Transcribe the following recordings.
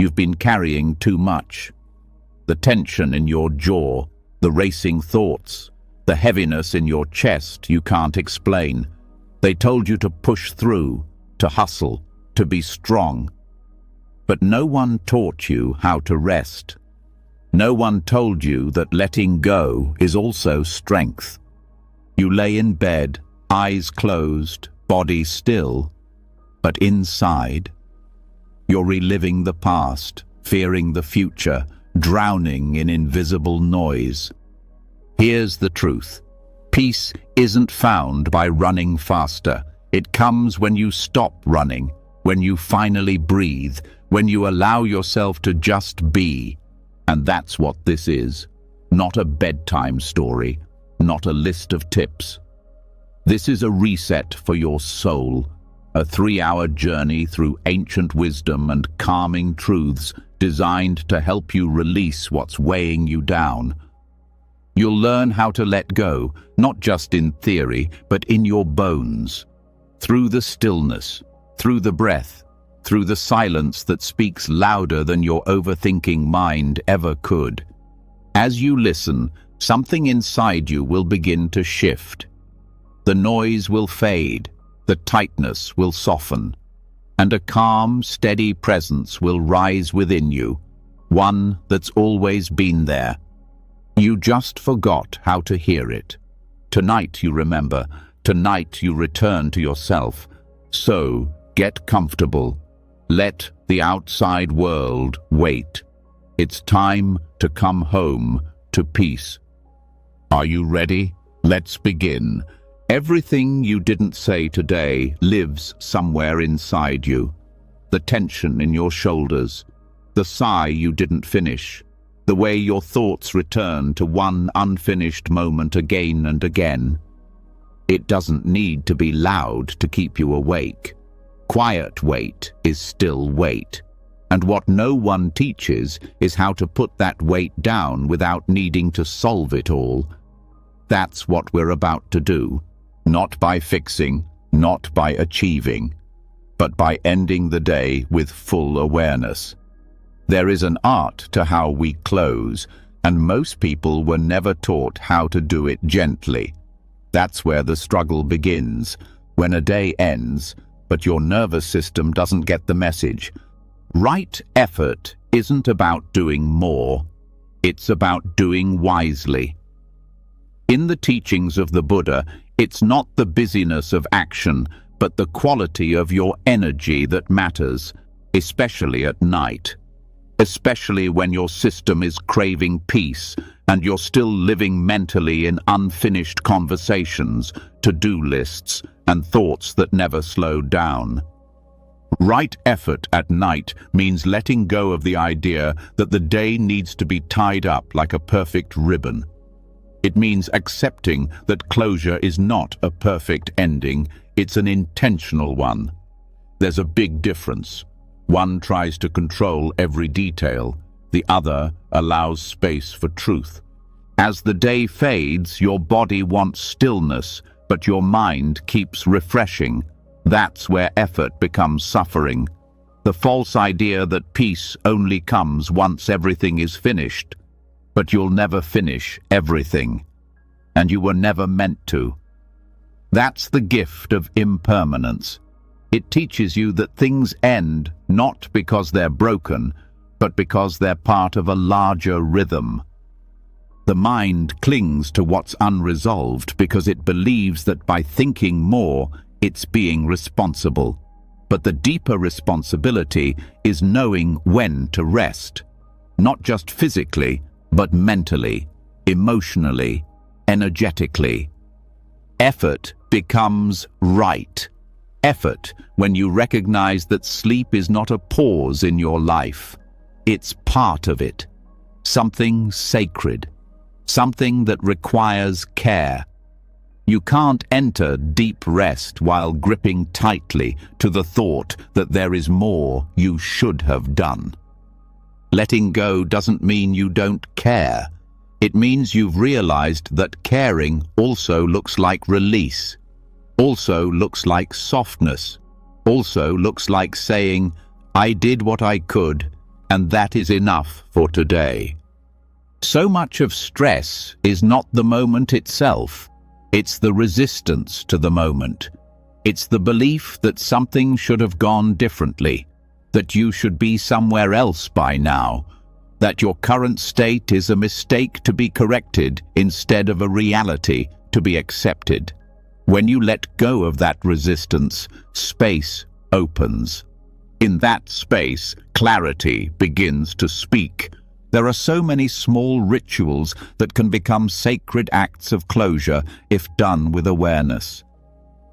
You've been carrying too much. The tension in your jaw, the racing thoughts, the heaviness in your chest you can't explain. They told you to push through, to hustle, to be strong. But no one taught you how to rest. No one told you that letting go is also strength. You lay in bed, eyes closed, body still, but inside, you're reliving the past, fearing the future, drowning in invisible noise. Here's the truth. Peace isn't found by running faster. It comes when you stop running, when you finally breathe, when you allow yourself to just be. And that's what this is. Not a bedtime story, not a list of tips. This is a reset for your soul, a 3-hour journey through ancient wisdom and calming truths designed to help you release what's weighing you down. You'll learn how to let go, not just in theory, but in your bones. Through the stillness, through the breath, through the silence that speaks louder than your overthinking mind ever could. As you listen, something inside you will begin to shift. The noise will fade, the tightness will soften, and a calm, steady presence will rise within you, one that's always been there. You just forgot how to hear it. Tonight you remember, tonight you return to yourself. So, get comfortable. Let the outside world wait. It's time to come home to peace. Are you ready? Let's begin. Everything you didn't say today lives somewhere inside you. The tension in your shoulders, the sigh you didn't finish, the way your thoughts return to one unfinished moment again and again. It doesn't need to be loud to keep you awake. Quiet weight is still weight. And what no one teaches is how to put that weight down without needing to solve it all. That's what we're about to do. Not by fixing, not by achieving, but by ending the day with full awareness. There is an art to how we close, and most people were never taught how to do it gently. That's where the struggle begins, when a day ends, but your nervous system doesn't get the message. Right effort isn't about doing more, it's about doing wisely. In the teachings of the Buddha, it's not the busyness of action, but the quality of your energy that matters, especially at night. Especially when your system is craving peace and you're still living mentally in unfinished conversations, to-do lists, and thoughts that never slow down. Right effort at night means letting go of the idea that the day needs to be tied up like a perfect ribbon. It means accepting that closure is not a perfect ending, it's an intentional one. There's a big difference. One tries to control every detail, the other allows space for truth. As the day fades, your body wants stillness, but your mind keeps refreshing. That's where effort becomes suffering. The false idea that peace only comes once everything is finished. But you'll never finish everything, and you were never meant to. That's the gift of impermanence. It teaches you that things end not because they're broken, but because they're part of a larger rhythm. The mind clings to what's unresolved because it believes that by thinking more, it's being responsible. But the deeper responsibility is knowing when to rest, not just physically, but mentally, emotionally, energetically. Effort becomes right. Effort when you recognize that sleep is not a pause in your life. It's part of it. Something sacred. Something that requires care. You can't enter deep rest while gripping tightly to the thought that there is more you should have done. Letting go doesn't mean you don't care. It means you've realized that caring also looks like release, also looks like softness, also looks like saying, I did what I could, and that is enough for today. So much of stress is not the moment itself. It's the resistance to the moment. It's the belief that something should have gone differently, that you should be somewhere else by now, that your current state is a mistake to be corrected instead of a reality to be accepted. When you let go of that resistance, space opens. In that space, clarity begins to speak. There are so many small rituals that can become sacred acts of closure if done with awareness.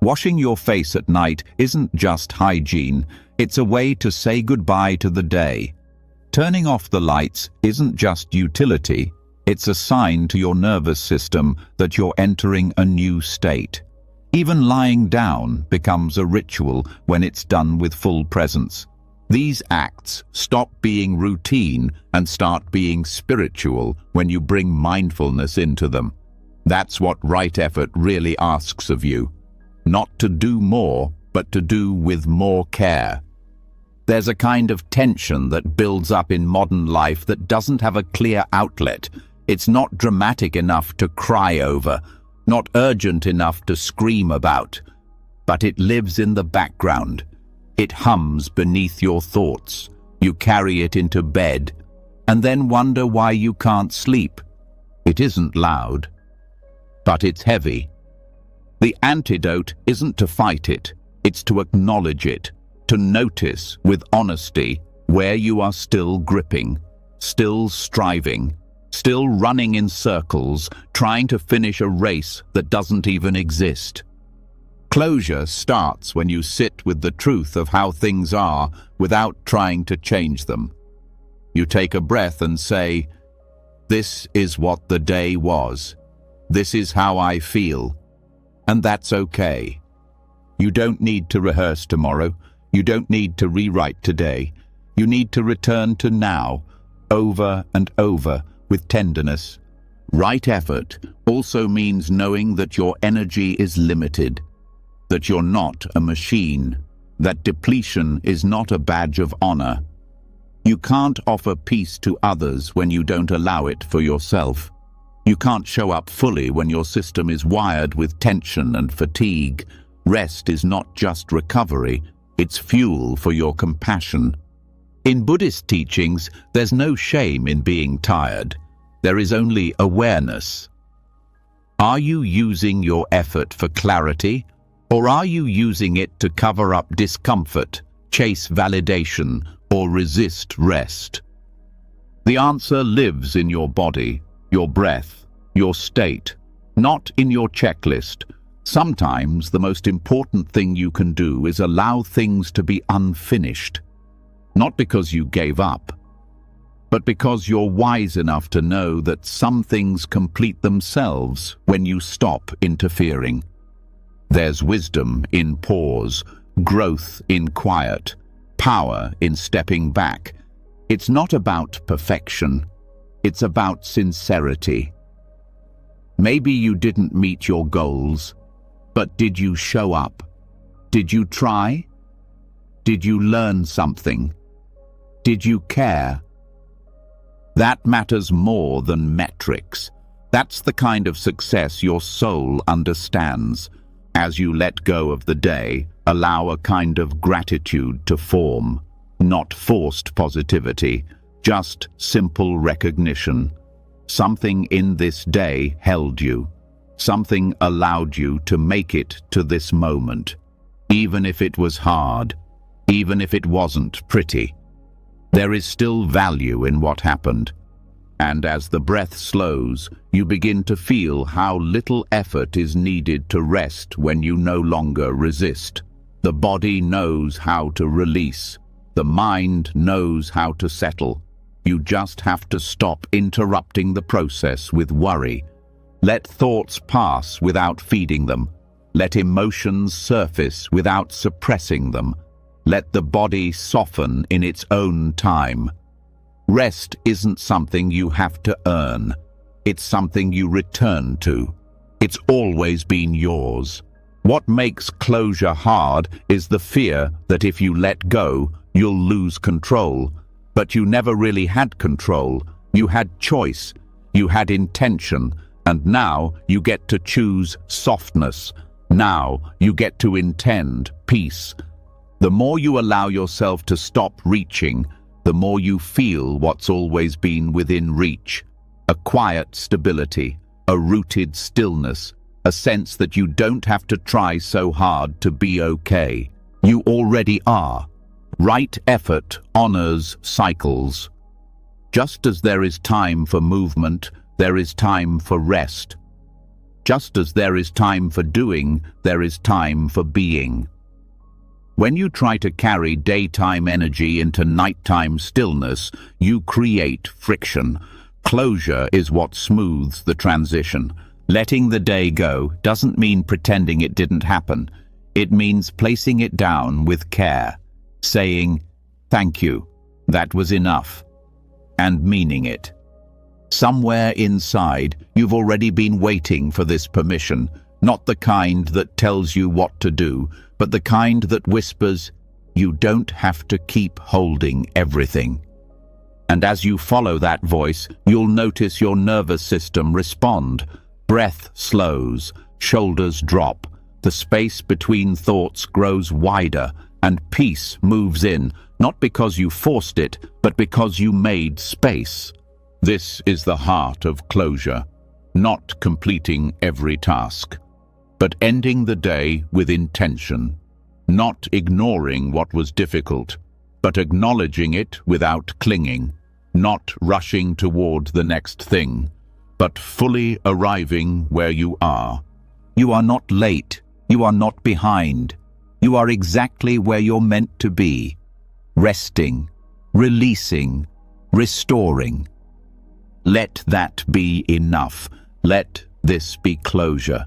Washing your face at night isn't just hygiene, it's a way to say goodbye to the day. Turning off the lights isn't just utility, it's a sign to your nervous system that you're entering a new state. Even lying down becomes a ritual when it's done with full presence. These acts stop being routine and start being spiritual when you bring mindfulness into them. That's what right effort really asks of you. Not to do more, but to do with more care. There's a kind of tension that builds up in modern life that doesn't have a clear outlet. It's not dramatic enough to cry over, not urgent enough to scream about, but it lives in the background. It hums beneath your thoughts. You carry it into bed, and then wonder why you can't sleep. It isn't loud, but it's heavy. The antidote isn't to fight it, it's to acknowledge it, to notice with honesty where you are still gripping, still striving, still running in circles, trying to finish a race that doesn't even exist. Closure starts when you sit with the truth of how things are without trying to change them. You take a breath and say, "This is what the day was. This is how I feel." And that's okay. You don't need to rehearse tomorrow. You don't need to rewrite today. You need to return to now, over and over, with tenderness. Right effort also means knowing that your energy is limited, that you're not a machine, that depletion is not a badge of honor. You can't offer peace to others when you don't allow it for yourself. You can't show up fully when your system is wired with tension and fatigue. Rest is not just recovery, it's fuel for your compassion. In Buddhist teachings, there's no shame in being tired. There is only awareness. Are you using your effort for clarity, or are you using it to cover up discomfort, chase validation, or resist rest? The answer lives in your body, your breath, your state, not in your checklist. Sometimes the most important thing you can do is allow things to be unfinished. Not because you gave up, but because you're wise enough to know that some things complete themselves when you stop interfering. There's wisdom in pause, growth in quiet, power in stepping back. It's not about perfection, it's about sincerity. Maybe you didn't meet your goals, but did you show up? Did you try? Did you learn something? Did you care? That matters more than metrics. That's the kind of success your soul understands. As you let go of the day, allow a kind of gratitude to form. Not forced positivity, just simple recognition. Something in this day held you. Something allowed you to make it to this moment. Even if it was hard, even if it wasn't pretty. There is still value in what happened. And as the breath slows, you begin to feel how little effort is needed to rest when you no longer resist. The body knows how to release. The mind knows how to settle. You just have to stop interrupting the process with worry. Let thoughts pass without feeding them. Let emotions surface without suppressing them. Let the body soften in its own time. Rest isn't something you have to earn. It's something you return to. It's always been yours. What makes closure hard is the fear that if you let go, you'll lose control. But you never really had control. You had choice. You had intention. And now you get to choose softness. Now you get to intend peace. The more you allow yourself to stop reaching, the more you feel what's always been within reach. A quiet stability, a rooted stillness, a sense that you don't have to try so hard to be okay. You already are. Right effort honors cycles. Just as there is time for movement, there is time for rest. Just as there is time for doing, there is time for being. When you try to carry daytime energy into nighttime stillness, you create friction. Closure is what smooths the transition. Letting the day go doesn't mean pretending it didn't happen. It means placing it down with care, saying, "Thank you, that was enough," and meaning it. Somewhere inside, you've already been waiting for this permission, not the kind that tells you what to do, but the kind that whispers, "You don't have to keep holding everything." And as you follow that voice, you'll notice your nervous system respond. Breath slows, shoulders drop, the space between thoughts grows wider, and peace moves in, not because you forced it, but because you made space. This is the heart of closure, not completing every task, but ending the day with intention, not ignoring what was difficult, but acknowledging it without clinging, not rushing toward the next thing, but fully arriving where you are. You are not late, you are not behind. You are exactly where you're meant to be, resting, releasing, restoring. Let that be enough. Let this be closure.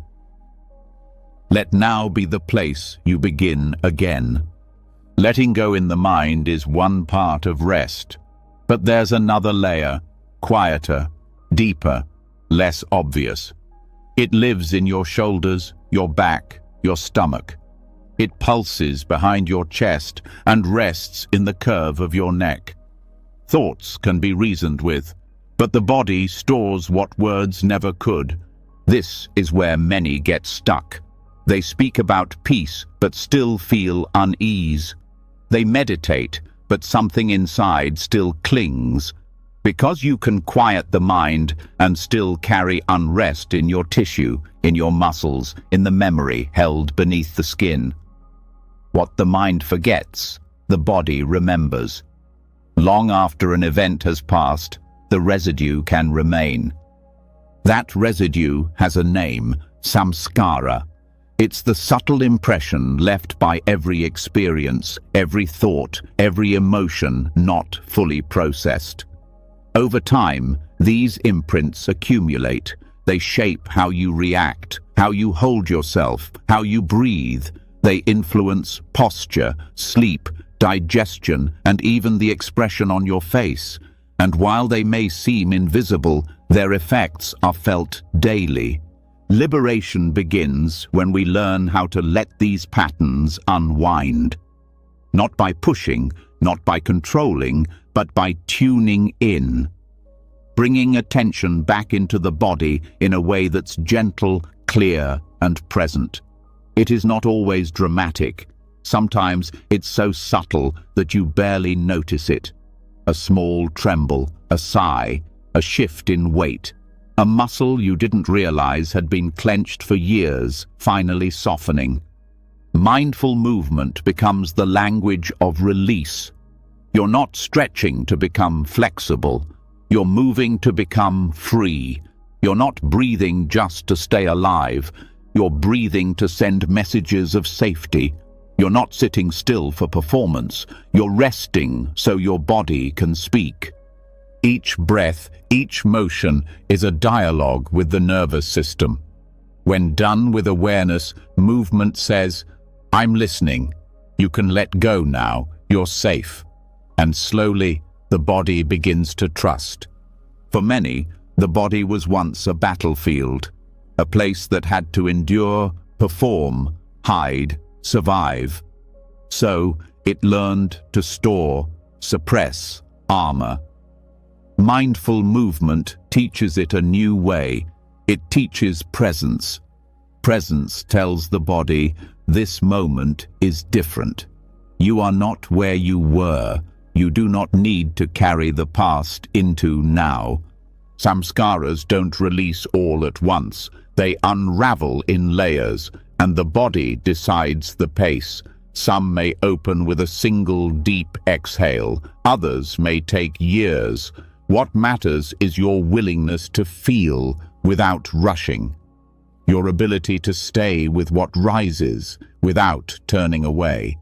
Let now be the place you begin again. Letting go in the mind is one part of rest, but there's another layer, quieter, deeper, less obvious. It lives in your shoulders, your back, your stomach. It pulses behind your chest and rests in the curve of your neck. Thoughts can be reasoned with, but the body stores what words never could. This is where many get stuck. They speak about peace, but still feel unease. They meditate, but something inside still clings. Because you can quiet the mind and still carry unrest in your tissue, in your muscles, in the memory held beneath the skin. What the mind forgets, the body remembers. Long after an event has passed, the residue can remain. That residue has a name, samskara. It's the subtle impression left by every experience, every thought, every emotion not fully processed. Over time, these imprints accumulate. They shape how you react, how you hold yourself, how you breathe. They influence posture, sleep, digestion, and even the expression on your face. And while they may seem invisible, their effects are felt daily. Liberation begins when we learn how to let these patterns unwind. Not by pushing, not by controlling, but by tuning in. Bringing attention back into the body in a way that's gentle, clear, and present. It is not always dramatic. Sometimes it's so subtle that you barely notice it. A small tremble, a sigh, a shift in weight. A muscle you didn't realize had been clenched for years, finally softening. Mindful movement becomes the language of release. You're not stretching to become flexible. You're moving to become free. You're not breathing just to stay alive. You're breathing to send messages of safety. You're not sitting still for performance. You're resting so your body can speak. Each breath, each motion is a dialogue with the nervous system. When done with awareness, movement says, "I'm listening. You can let go now. You're safe." And slowly, the body begins to trust. For many, the body was once a battlefield, a place that had to endure, perform, hide, survive. So it learned to store, suppress, armor. Mindful movement teaches it a new way. It teaches presence. Presence tells the body, this moment is different. You are not where you were. You do not need to carry the past into now. Samskaras don't release all at once. They unravel in layers, and the body decides the pace. Some may open with a single deep exhale. Others may take years. What matters is your willingness to feel without rushing. Your ability to stay with what rises without turning away.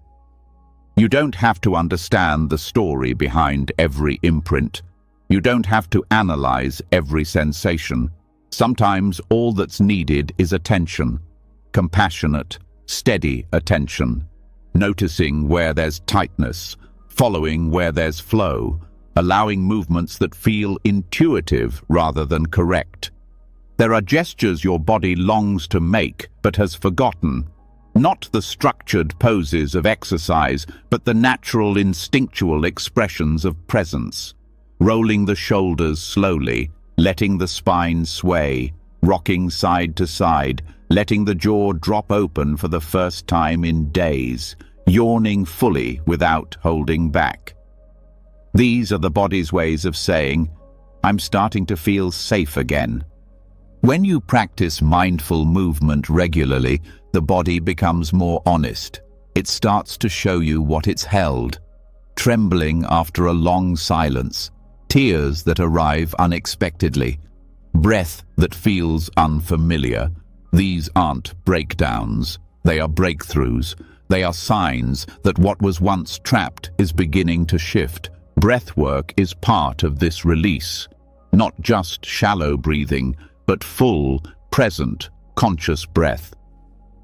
You don't have to understand the story behind every imprint. You don't have to analyze every sensation. Sometimes all that's needed is attention. Compassionate, steady attention. Noticing where there's tightness, following where there's flow, allowing movements that feel intuitive rather than correct. There are gestures your body longs to make but has forgotten. Not the structured poses of exercise, but the natural instinctual expressions of presence. Rolling the shoulders slowly, letting the spine sway, rocking side to side, letting the jaw drop open for the first time in days, yawning fully without holding back. These are the body's ways of saying, I'm starting to feel safe again. When you practice mindful movement regularly, the body becomes more honest. It starts to show you what it's held. Trembling after a long silence, tears that arrive unexpectedly, breath that feels unfamiliar. These aren't breakdowns, they are breakthroughs. They are signs that what was once trapped is beginning to shift. Breathwork is part of this release. Not just shallow breathing, but full, present, conscious breath.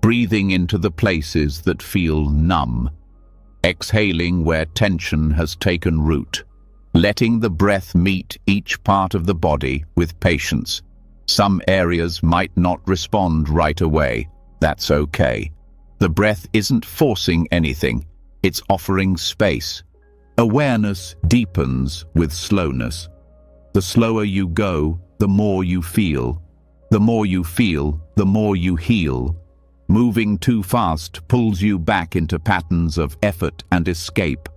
Breathing into the places that feel numb. Exhaling where tension has taken root. Letting the breath meet each part of the body with patience. Some areas might not respond right away. That's okay. The breath isn't forcing anything. It's offering space. Awareness deepens with slowness. The slower you go, the more you feel. The more you feel, the more you heal. Moving too fast pulls you back into patterns of effort and escape.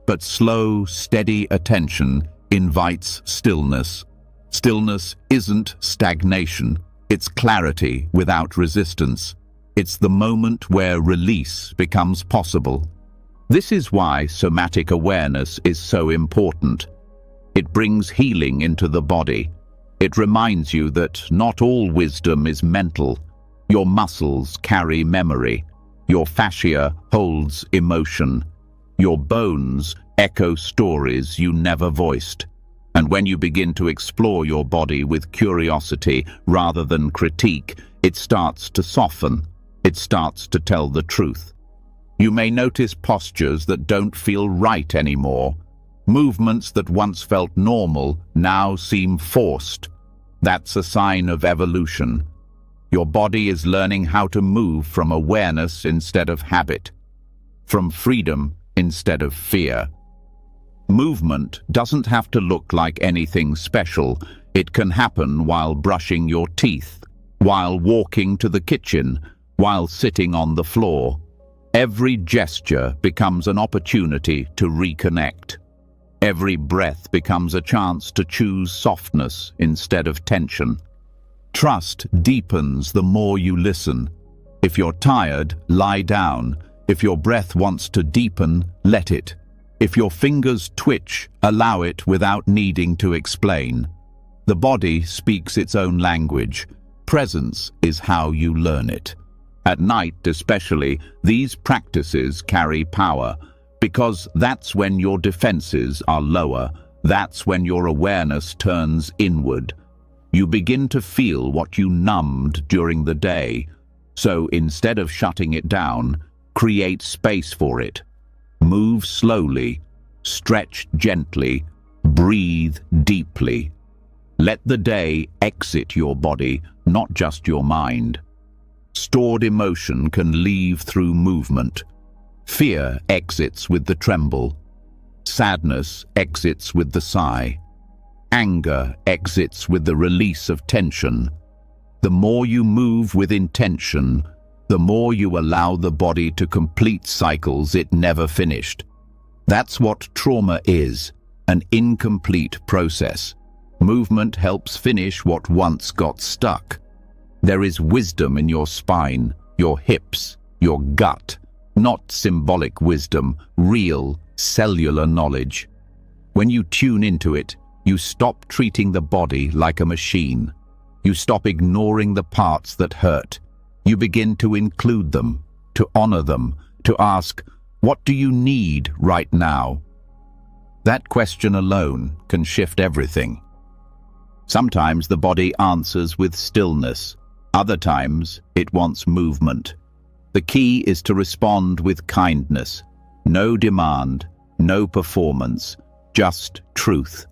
But slow, steady attention invites stillness. Stillness isn't stagnation. It's clarity without resistance. It's the moment where release becomes possible. This is why somatic awareness is so important. It brings healing into the body. It reminds you that not all wisdom is mental. Your muscles carry memory. Your fascia holds emotion. Your bones echo stories you never voiced. And when you begin to explore your body with curiosity rather than critique, it starts to soften. It starts to tell the truth. You may notice postures that don't feel right anymore. Movements that once felt normal now seem forced. That's a sign of evolution. Your body is learning how to move from awareness instead of habit, from freedom instead of fear. Movement doesn't have to look like anything special. It can happen while brushing your teeth, while walking to the kitchen, while sitting on the floor. Every gesture becomes an opportunity to reconnect. Every breath becomes a chance to choose softness instead of tension. Trust deepens the more you listen. If you're tired, lie down. If your breath wants to deepen, let it. If your fingers twitch, allow it without needing to explain. The body speaks its own language. Presence is how you learn it. At night especially, these practices carry power, because that's when your defenses are lower. That's when your awareness turns inward. You begin to feel what you numbed during the day. So instead of shutting it down, create space for it. Move slowly, stretch gently, breathe deeply. Let the day exit your body, not just your mind. Stored emotion can leave through movement. Fear exits with the tremble. Sadness exits with the sigh. Anger exits with the release of tension. The more you move with intention, the more you allow the body to complete cycles it never finished. That's what trauma is, an incomplete process. Movement helps finish what once got stuck. There is wisdom in your spine, your hips, your gut, not symbolic wisdom, real, cellular knowledge. When you tune into it, you stop treating the body like a machine. You stop ignoring the parts that hurt. You begin to include them, to honor them, to ask, what do you need right now? That question alone can shift everything. Sometimes the body answers with stillness. Other times, it wants movement. The key is to respond with kindness. No demand, no performance, just truth.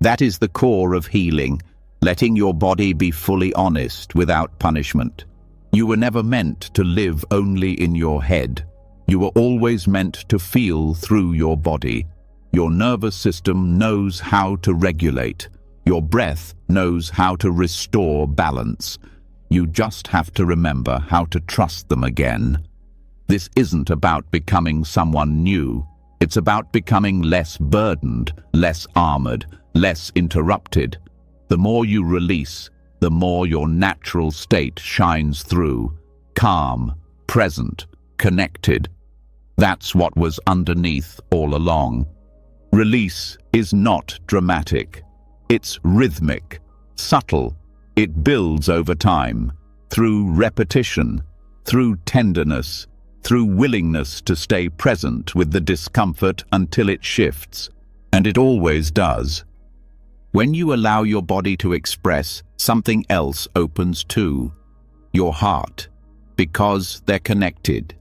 That is the core of healing, letting your body be fully honest without punishment. You were never meant to live only in your head. You were always meant to feel through your body. Your nervous system knows how to regulate. Your breath knows how to restore balance. You just have to remember how to trust them again. This isn't about becoming someone new. It's about becoming less burdened, less armored, less interrupted. The more you release, the more your natural state shines through. Calm, present, connected. That's what was underneath all along. Release is not dramatic. It's rhythmic, subtle. It builds over time, through repetition, through tenderness, through willingness to stay present with the discomfort until it shifts. And it always does. When you allow your body to express, something else opens too. Your heart, because they're connected.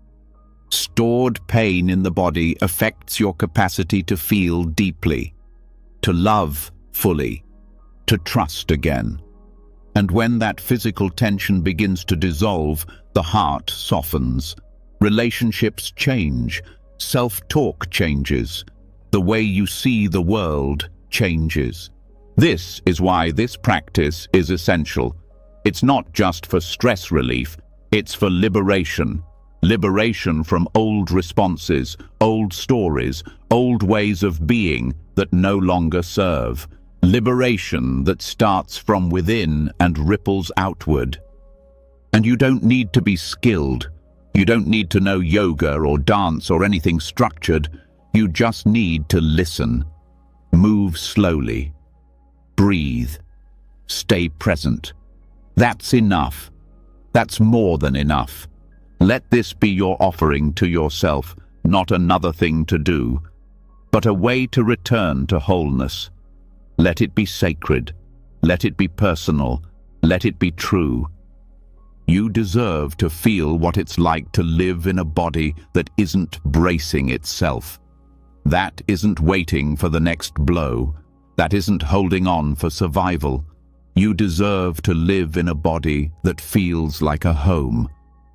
Stored pain in the body affects your capacity to feel deeply, to love fully, to trust again. And when that physical tension begins to dissolve, the heart softens. Relationships change. Self-talk changes. The way you see the world changes. This is why this practice is essential. It's not just for stress relief, it's for liberation. Liberation from old responses, old stories, old ways of being that no longer serve. Liberation that starts from within and ripples outward. And you don't need to be skilled. You don't need to know yoga or dance or anything structured. You just need to listen. Move slowly. Breathe. Stay present. That's enough. That's more than enough. Let this be your offering to yourself, not another thing to do, but a way to return to wholeness. Let it be sacred. Let it be personal. Let it be true. You deserve to feel what it's like to live in a body that isn't bracing itself. That isn't waiting for the next blow. That isn't holding on for survival. You deserve to live in a body that feels like a home.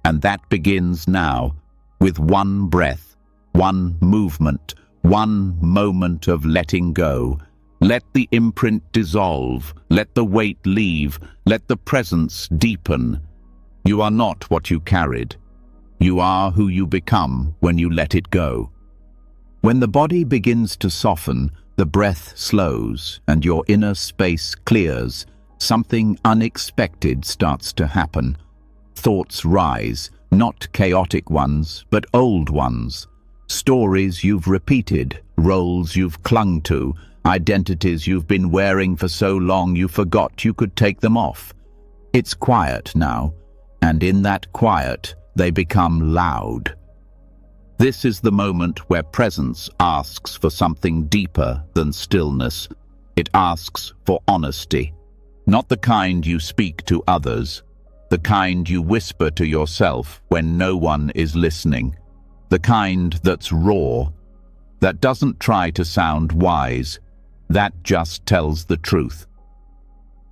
And that begins now, with one breath, one movement, one moment of letting go. Let the imprint dissolve, let the weight leave, let the presence deepen. You are not what you carried. You are who you become when you let it go. When the body begins to soften, the breath slows and your inner space clears. Something unexpected starts to happen. Thoughts rise, not chaotic ones, but old ones. Stories you've repeated, roles you've clung to, identities you've been wearing for so long you forgot you could take them off. It's quiet now, and in that quiet, they become loud. This is the moment where presence asks for something deeper than stillness. It asks for honesty. Not the kind you speak to others, the kind you whisper to yourself when no one is listening. The kind that's raw, that doesn't try to sound wise, that just tells the truth.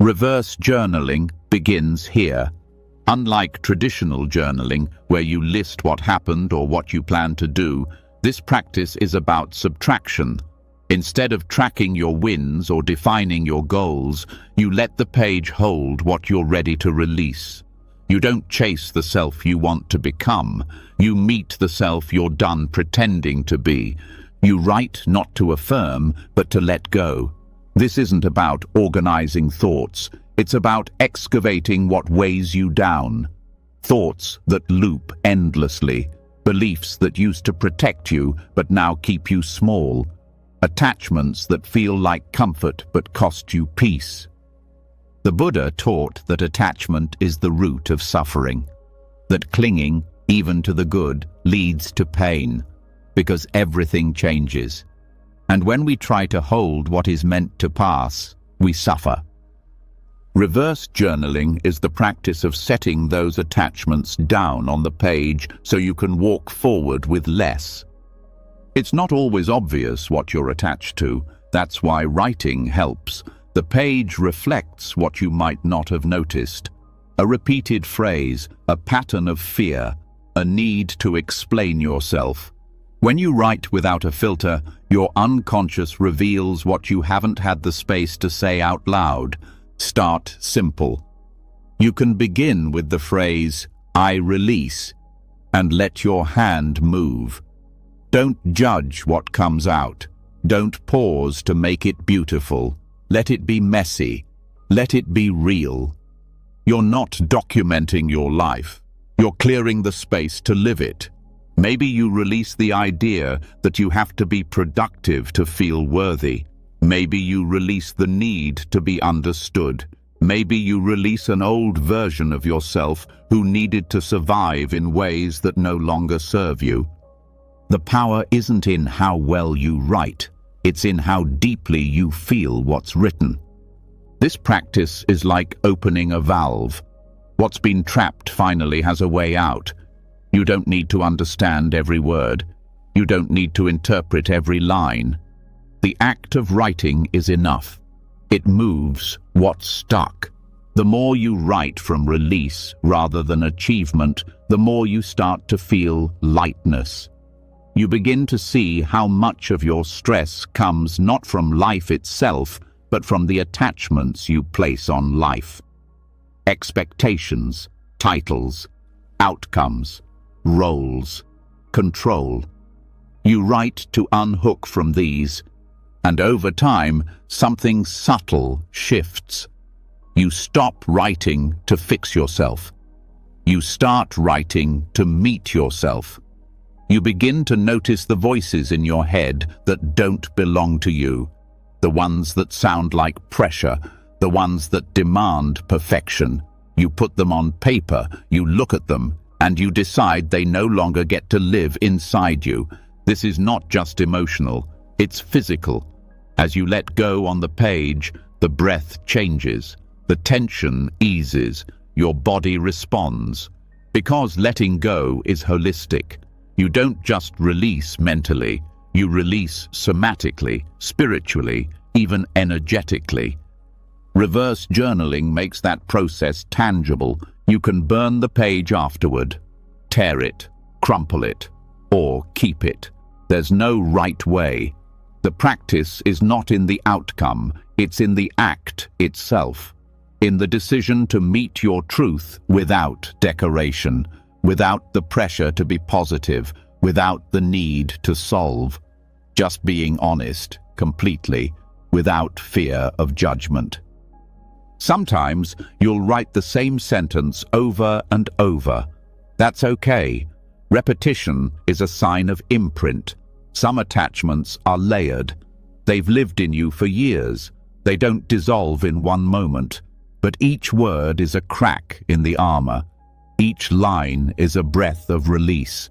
Reverse journaling begins here. Unlike traditional journaling, where you list what happened or what you plan to do, this practice is about subtraction, Instead of tracking your wins or defining your goals, you let the page hold what you're ready to release. You don't chase the self you want to become. You meet the self you're done pretending to be. You write not to affirm, but to let go. This isn't about organizing thoughts. It's about excavating what weighs you down. Thoughts that loop endlessly. Beliefs that used to protect you, but now keep you small. Attachments that feel like comfort, but cost you peace. The Buddha taught that attachment is the root of suffering, that clinging, even to the good, leads to pain, because everything changes. And when we try to hold what is meant to pass, we suffer. Reverse journaling is the practice of setting those attachments down on the page so you can walk forward with less. It's not always obvious what you're attached to. That's why writing helps. The page reflects what you might not have noticed. A repeated phrase, a pattern of fear, a need to explain yourself. When you write without a filter, your unconscious reveals what you haven't had the space to say out loud. Start simple. You can begin with the phrase, "I release," and let your hand move. Don't judge what comes out. Don't pause to make it beautiful. Let it be messy. Let it be real. You're not documenting your life. You're clearing the space to live it. Maybe you release the idea that you have to be productive to feel worthy. Maybe you release the need to be understood. Maybe you release an old version of yourself who needed to survive in ways that no longer serve you. The power isn't in how well you write. It's in how deeply you feel what's written. This practice is like opening a valve. What's been trapped finally has a way out. You don't need to understand every word. You don't need to interpret every line. The act of writing is enough. It moves what's stuck. The more you write from release rather than achievement, the more you start to feel lightness. You begin to see how much of your stress comes not from life itself, but from the attachments you place on life. Expectations, titles, outcomes, roles, control. You write to unhook from these, and over time, something subtle shifts. You stop writing to fix yourself. You start writing to meet yourself. You begin to notice the voices in your head that don't belong to you, the ones that sound like pressure, the ones that demand perfection. You put them on paper, you look at them, and you decide they no longer get to live inside you. This is not just emotional, it's physical. As you let go on the page, the breath changes, the tension eases, your body responds. Because letting go is holistic. You don't just release mentally, you release somatically, spiritually, even energetically. Reverse journaling makes that process tangible. You can burn the page afterward, tear it, crumple it, or keep it. There's no right way. The practice is not in the outcome, it's in the act itself. In the decision to meet your truth without decoration, without the pressure to be positive, without the need to solve. Just being honest, completely, without fear of judgment. Sometimes you'll write the same sentence over and over. That's okay. Repetition is a sign of imprint. Some attachments are layered. They've lived in you for years. They don't dissolve in one moment. But each word is a crack in the armor. Each line is a breath of release.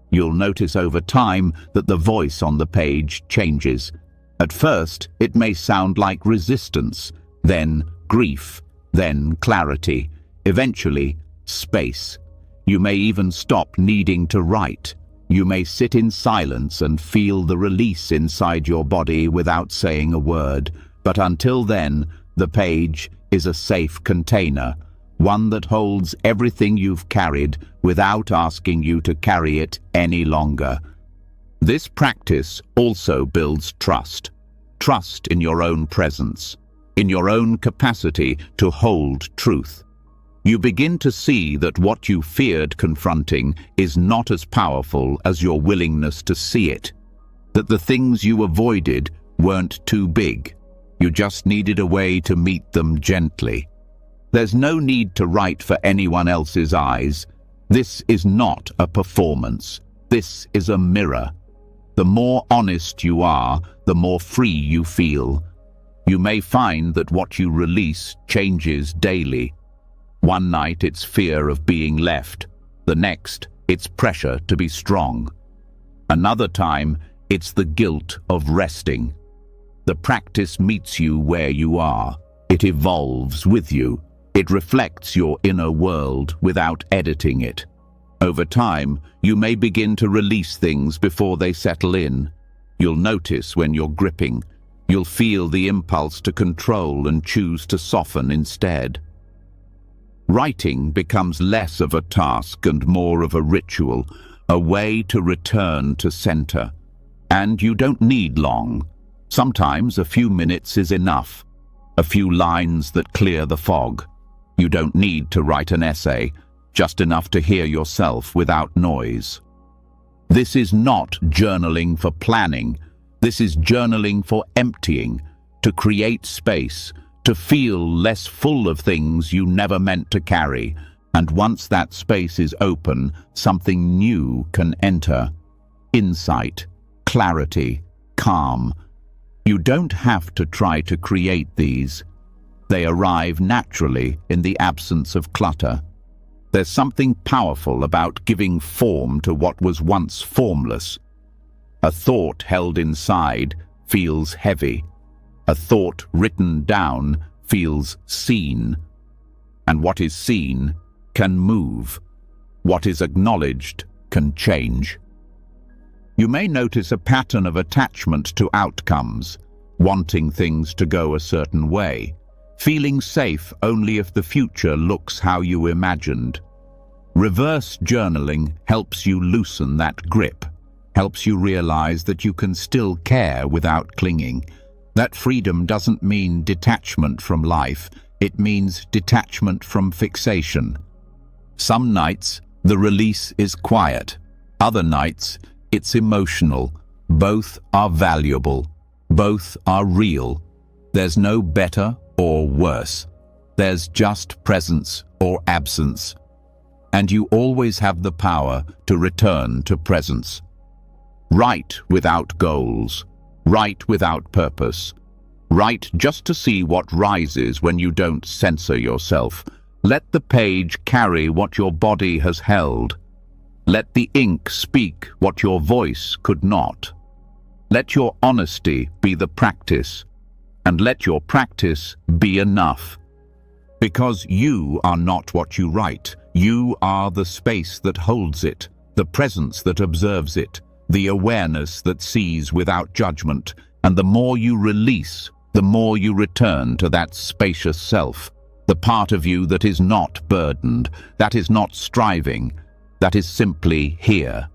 You'll notice over time that the voice on the page changes. At first, it may sound like resistance, then grief, then clarity, eventually space. You may even stop needing to write. You may sit in silence and feel the release inside your body without saying a word. But until then, the page is a safe container, one that holds everything you've carried without asking you to carry it any longer. This practice also builds trust. trust in your own presence, in your own capacity to hold truth. You begin to see that what you feared confronting is not as powerful as your willingness to see it, that the things you avoided weren't too big. You just needed a way to meet them gently. There's no need to write for anyone else's eyes. This is not a performance. This is a mirror. The more honest you are, the more free you feel. You may find that what you release changes daily. One night it's fear of being left. The next, it's pressure to be strong. Another time, it's the guilt of resting. The practice meets you where you are. It evolves with you. It reflects your inner world without editing it. Over time, you may begin to release things before they settle in. You'll notice when you're gripping. You'll feel the impulse to control and choose to soften instead. Writing becomes less of a task and more of a ritual, a way to return to center. And you don't need long. Sometimes a few minutes is enough. A few lines that clear the fog. You don't need to write an essay, just enough to hear yourself without noise. This is not journaling for planning. This is journaling for emptying, to create space, to feel less full of things you never meant to carry. And once that space is open, something new can enter. Insight, clarity, calm. You don't have to try to create these. They arrive naturally in the absence of clutter. There's something powerful about giving form to what was once formless. A thought held inside feels heavy. A thought written down feels seen. And what is seen can move. What is acknowledged can change. You may notice a pattern of attachment to outcomes, wanting things to go a certain way, feeling safe only if the future looks how you imagined. Reverse journaling helps you loosen that grip, helps you realize that you can still care without clinging. That freedom doesn't mean detachment from life, it means detachment from fixation. Some nights, the release is quiet. Other nights, it's emotional. Both are valuable. Both are real. There's no better or worse. There's just presence or absence. And you always have the power to return to presence. Write without goals. Write without purpose. Write just to see what rises when you don't censor yourself. Let the page carry what your body has held. Let the ink speak what your voice could not. Let your honesty be the practice, and let your practice be enough. Because you are not what you write. You are the space that holds it, the presence that observes it, the awareness that sees without judgment. And the more you release, the more you return to that spacious self, the part of you that is not burdened, that is not striving, that is simply here.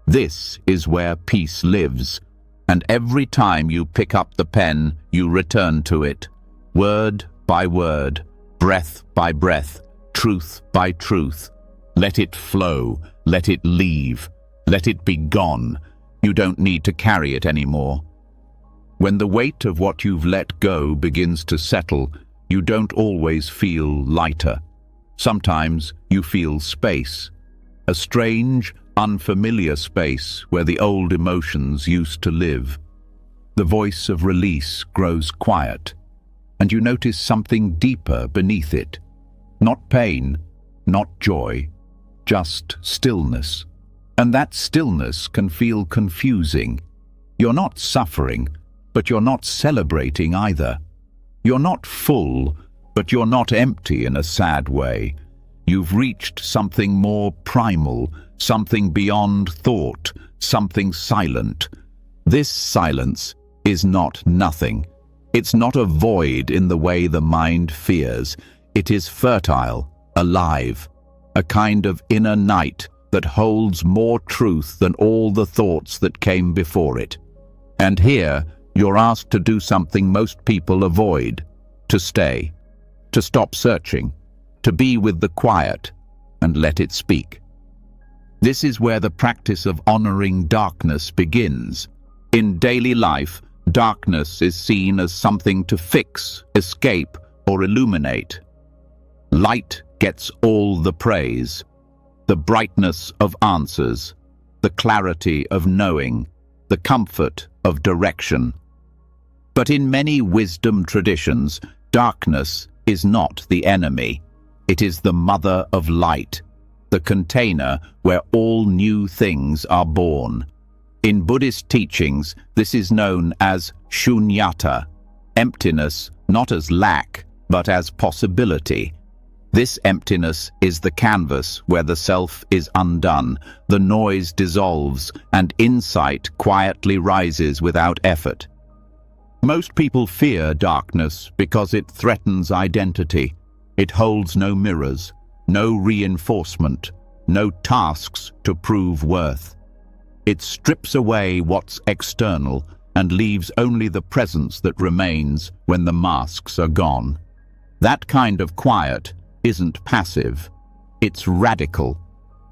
This is where peace lives. And every time you pick up the pen, you return to it, word by word, breath by breath, truth by truth. Let it flow, let it leave, let it be gone. You don't need to carry it anymore. When the weight of what you've let go begins to settle, you don't always feel lighter. Sometimes you feel space, a strange, unfamiliar space where the old emotions used to live. The voice of release grows quiet, and you notice something deeper beneath it. Not pain, not joy, just stillness. And that stillness can feel confusing. You're not suffering, but you're not celebrating either. You're not full, but you're not empty in a sad way. You've reached something more primal, something beyond thought, something silent. This silence is not nothing. It's not a void in the way the mind fears. It is fertile, alive, a kind of inner night that holds more truth than all the thoughts that came before it. And here, You're asked to do something most people avoid, to stay, to stop searching, to be with the quiet and let it speak. This is where the practice of honoring darkness begins. In daily life, darkness is seen as something to fix, escape, or illuminate. Light gets all the praise, the brightness of answers, the clarity of knowing, the comfort of direction. But in many wisdom traditions, darkness is not the enemy. It is the mother of light, the container where all new things are born. In Buddhist teachings, this is known as shunyata, emptiness not as lack, but as possibility. This emptiness is the canvas where the self is undone, the noise dissolves, and insight quietly rises without effort. Most people fear darkness because it threatens identity. It holds no mirrors, no reinforcement, no tasks to prove worth. It strips away what's external and leaves only the presence that remains when the masks are gone. That kind of quiet isn't passive, it's radical.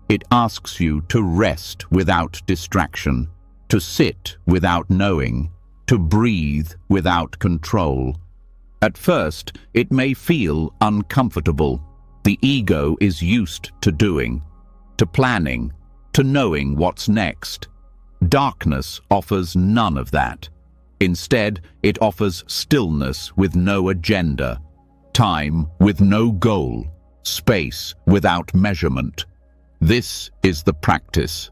It asks you to rest without distraction, to sit without knowing, to breathe without control. At first, it may feel uncomfortable. The ego is used to doing, to planning, to knowing what's next. Darkness offers none of that. Instead, it offers stillness with no agenda, time with no goal, space without measurement. This is the practice.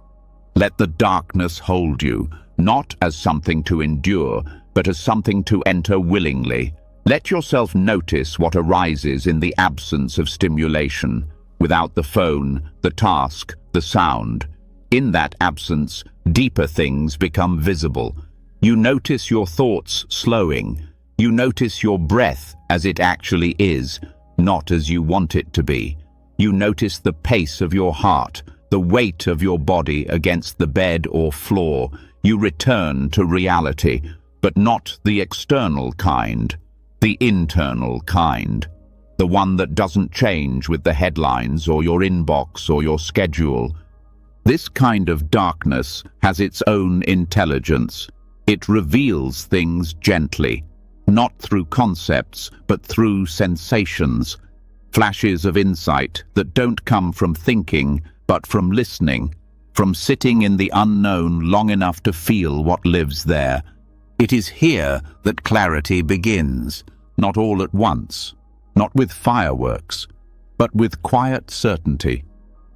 Let the darkness hold you, not as something to endure, but as something to enter willingly. Let yourself notice what arises in the absence of stimulation, without the phone, the task, the sound. In that absence, deeper things become visible. You notice your thoughts slowing. You notice your breath as it actually is, not as you want it to be. You notice the pace of your heart, the weight of your body against the bed or floor. You return to reality, but not the external kind, the internal kind, the one that doesn't change with the headlines or your inbox or your schedule. This kind of darkness has its own intelligence. It reveals things gently, not through concepts, but through sensations, flashes of insight that don't come from thinking, but from listening, from sitting in the unknown long enough to feel what lives there. It is here that clarity begins, not all at once, not with fireworks, but with quiet certainty,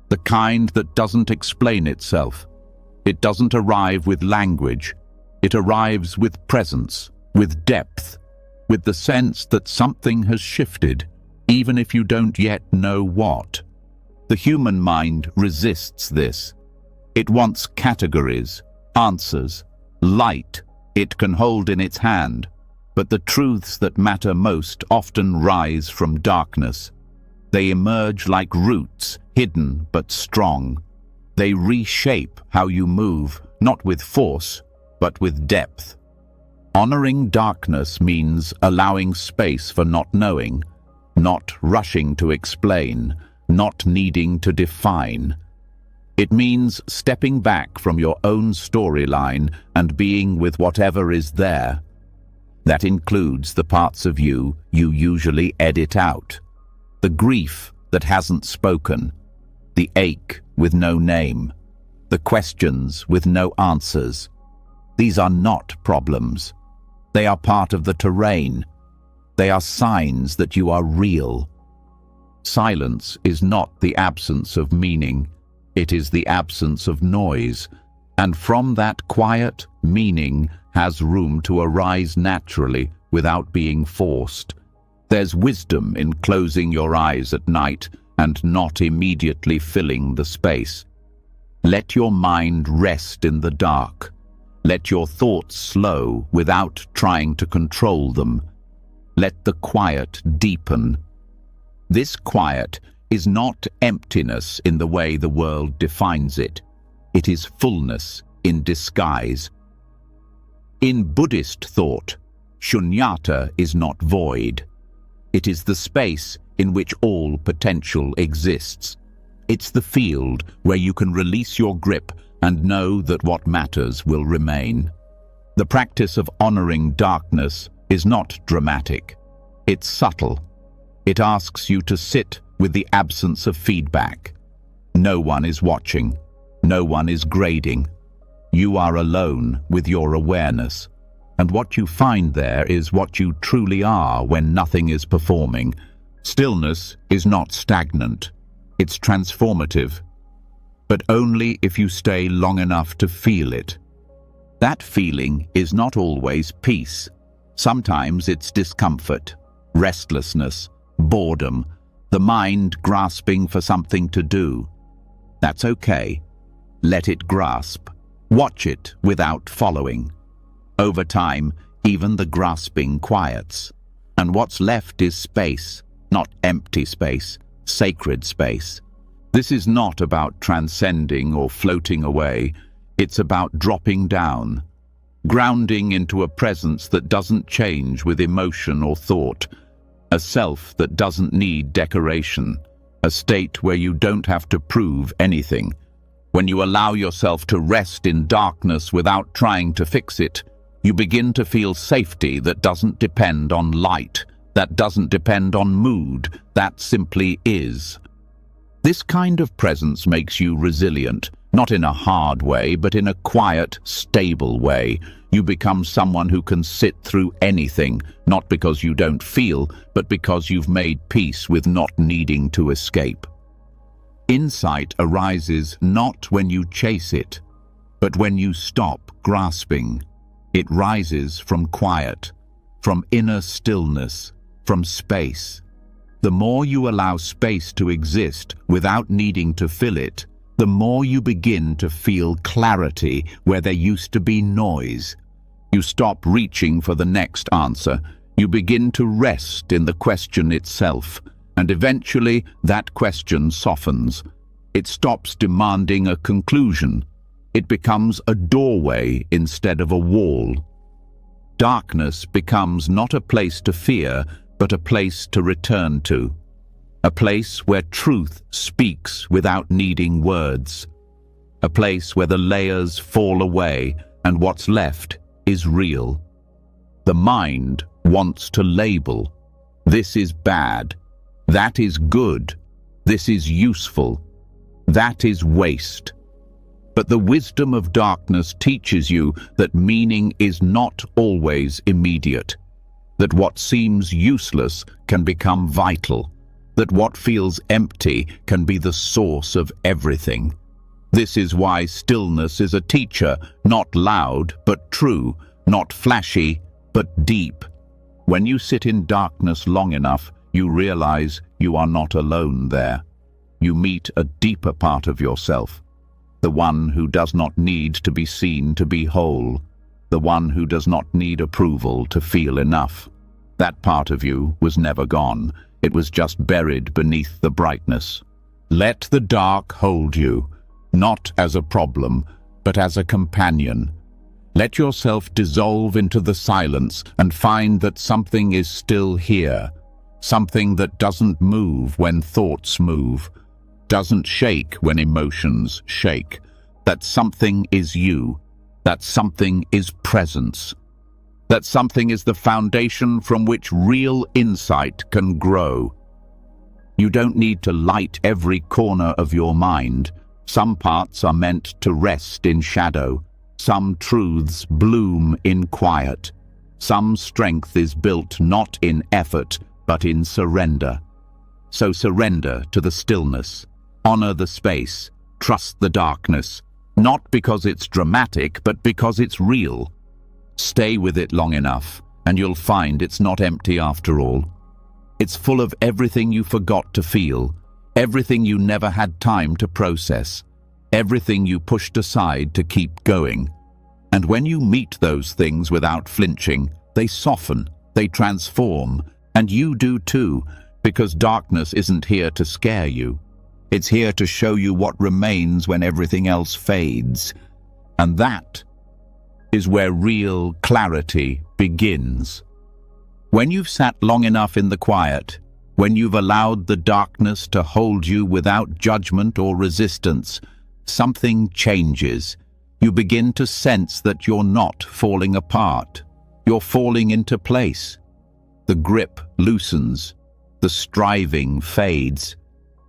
the kind that doesn't explain itself. It doesn't arrive with language. It arrives with presence, with depth, with the sense that something has shifted, even if you don't yet know what. The human mind resists this. It wants categories, answers, light it can hold in its hand, but the truths that matter most often rise from darkness. They emerge like roots, hidden but strong. They reshape how you move, not with force, but with depth. Honoring darkness means allowing space for not knowing, not rushing to explain, not needing to define. It means stepping back from your own storyline and being with whatever is there. That includes the parts of you usually edit out, the grief that hasn't spoken, the ache with no name, the questions with no answers. These are not problems. They are part of the terrain. They are signs that you are real. Silence is not the absence of meaning. It is the absence of noise. And from that quiet, meaning has room to arise naturally without being forced. There's wisdom in closing your eyes at night and not immediately filling the space. Let your mind rest in the dark. Let your thoughts slow without trying to control them. Let the quiet deepen. This quiet is not emptiness in the way the world defines it. It is fullness in disguise. In Buddhist thought, shunyata is not void. It is the space in which all potential exists. It's the field where you can release your grip and know that what matters will remain. The practice of honoring darkness is not dramatic. It's subtle. It asks you to sit with the absence of feedback. No one is watching. No one is grading. You are alone with your awareness. And what you find there is what you truly are when nothing is performing. Stillness is not stagnant. It's transformative. But only if you stay long enough to feel it. That feeling is not always peace. Sometimes it's discomfort, restlessness, boredom, the mind grasping for something to do. That's okay. Let it grasp. Watch it without following. Over time, even the grasping quiets. And what's left is space, not empty space, sacred space. This is not about transcending or floating away. It's about dropping down, grounding into a presence that doesn't change with emotion or thought, a self that doesn't need decoration, a state where you don't have to prove anything. When you allow yourself to rest in darkness without trying to fix it, you begin to feel safety that doesn't depend on light, that doesn't depend on mood, that simply is. This kind of presence makes you resilient, not in a hard way, but in a quiet, stable way. You become someone who can sit through anything, not because you don't feel, but because you've made peace with not needing to escape. Insight arises not when you chase it, but when you stop grasping. It rises from quiet, from inner stillness, from space. The more you allow space to exist without needing to fill it, the more you begin to feel clarity where there used to be noise. You stop reaching for the next answer. You begin to rest in the question itself, and eventually that question softens. It stops demanding a conclusion. It becomes a doorway instead of a wall. Darkness becomes not a place to fear, but a place to return to. A place where truth speaks without needing words. A place where the layers fall away and what's left is real. The mind wants to label. This is bad. That is good. This is useful. That is waste. But the wisdom of darkness teaches you that meaning is not always immediate, that what seems useless can become vital, that what feels empty can be the source of everything. This is why stillness is a teacher, not loud but true, not flashy but deep. When you sit in darkness long enough, you realize you are not alone there. You meet a deeper part of yourself. The one who does not need to be seen to be whole, the one who does not need approval to feel enough. That part of you was never gone. It was just buried beneath the brightness. Let the dark hold you, not as a problem, but as a companion. Let yourself dissolve into the silence and find that something is still here, something that doesn't move when thoughts move, doesn't shake when emotions shake, that something is you, that something is presence, that something is the foundation from which real insight can grow. You don't need to light every corner of your mind. Some parts are meant to rest in shadow. Some truths bloom in quiet. Some strength is built not in effort, but in surrender. So surrender to the stillness. Honor the space, trust the darkness, not because it's dramatic, but because it's real. Stay with it long enough, and you'll find it's not empty after all. It's full of everything you forgot to feel, everything you never had time to process, everything you pushed aside to keep going. And when you meet those things without flinching, they soften, they transform, and you do too, because darkness isn't here to scare you. It's here to show you what remains when everything else fades. And that is where real clarity begins. When you've sat long enough in the quiet, when you've allowed the darkness to hold you without judgment or resistance, something changes. You begin to sense that you're not falling apart. You're falling into place. The grip loosens, the striving fades,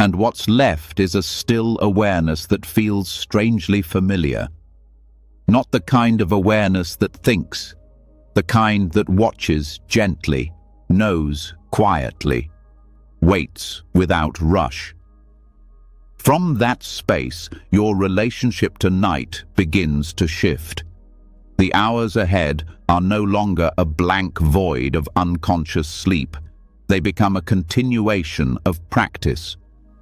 and what's left is a still awareness that feels strangely familiar. Not the kind of awareness that thinks, the kind that watches gently, knows quietly, waits without rush. From that space, your relationship to night begins to shift. The hours ahead are no longer a blank void of unconscious sleep. They become a continuation of practice,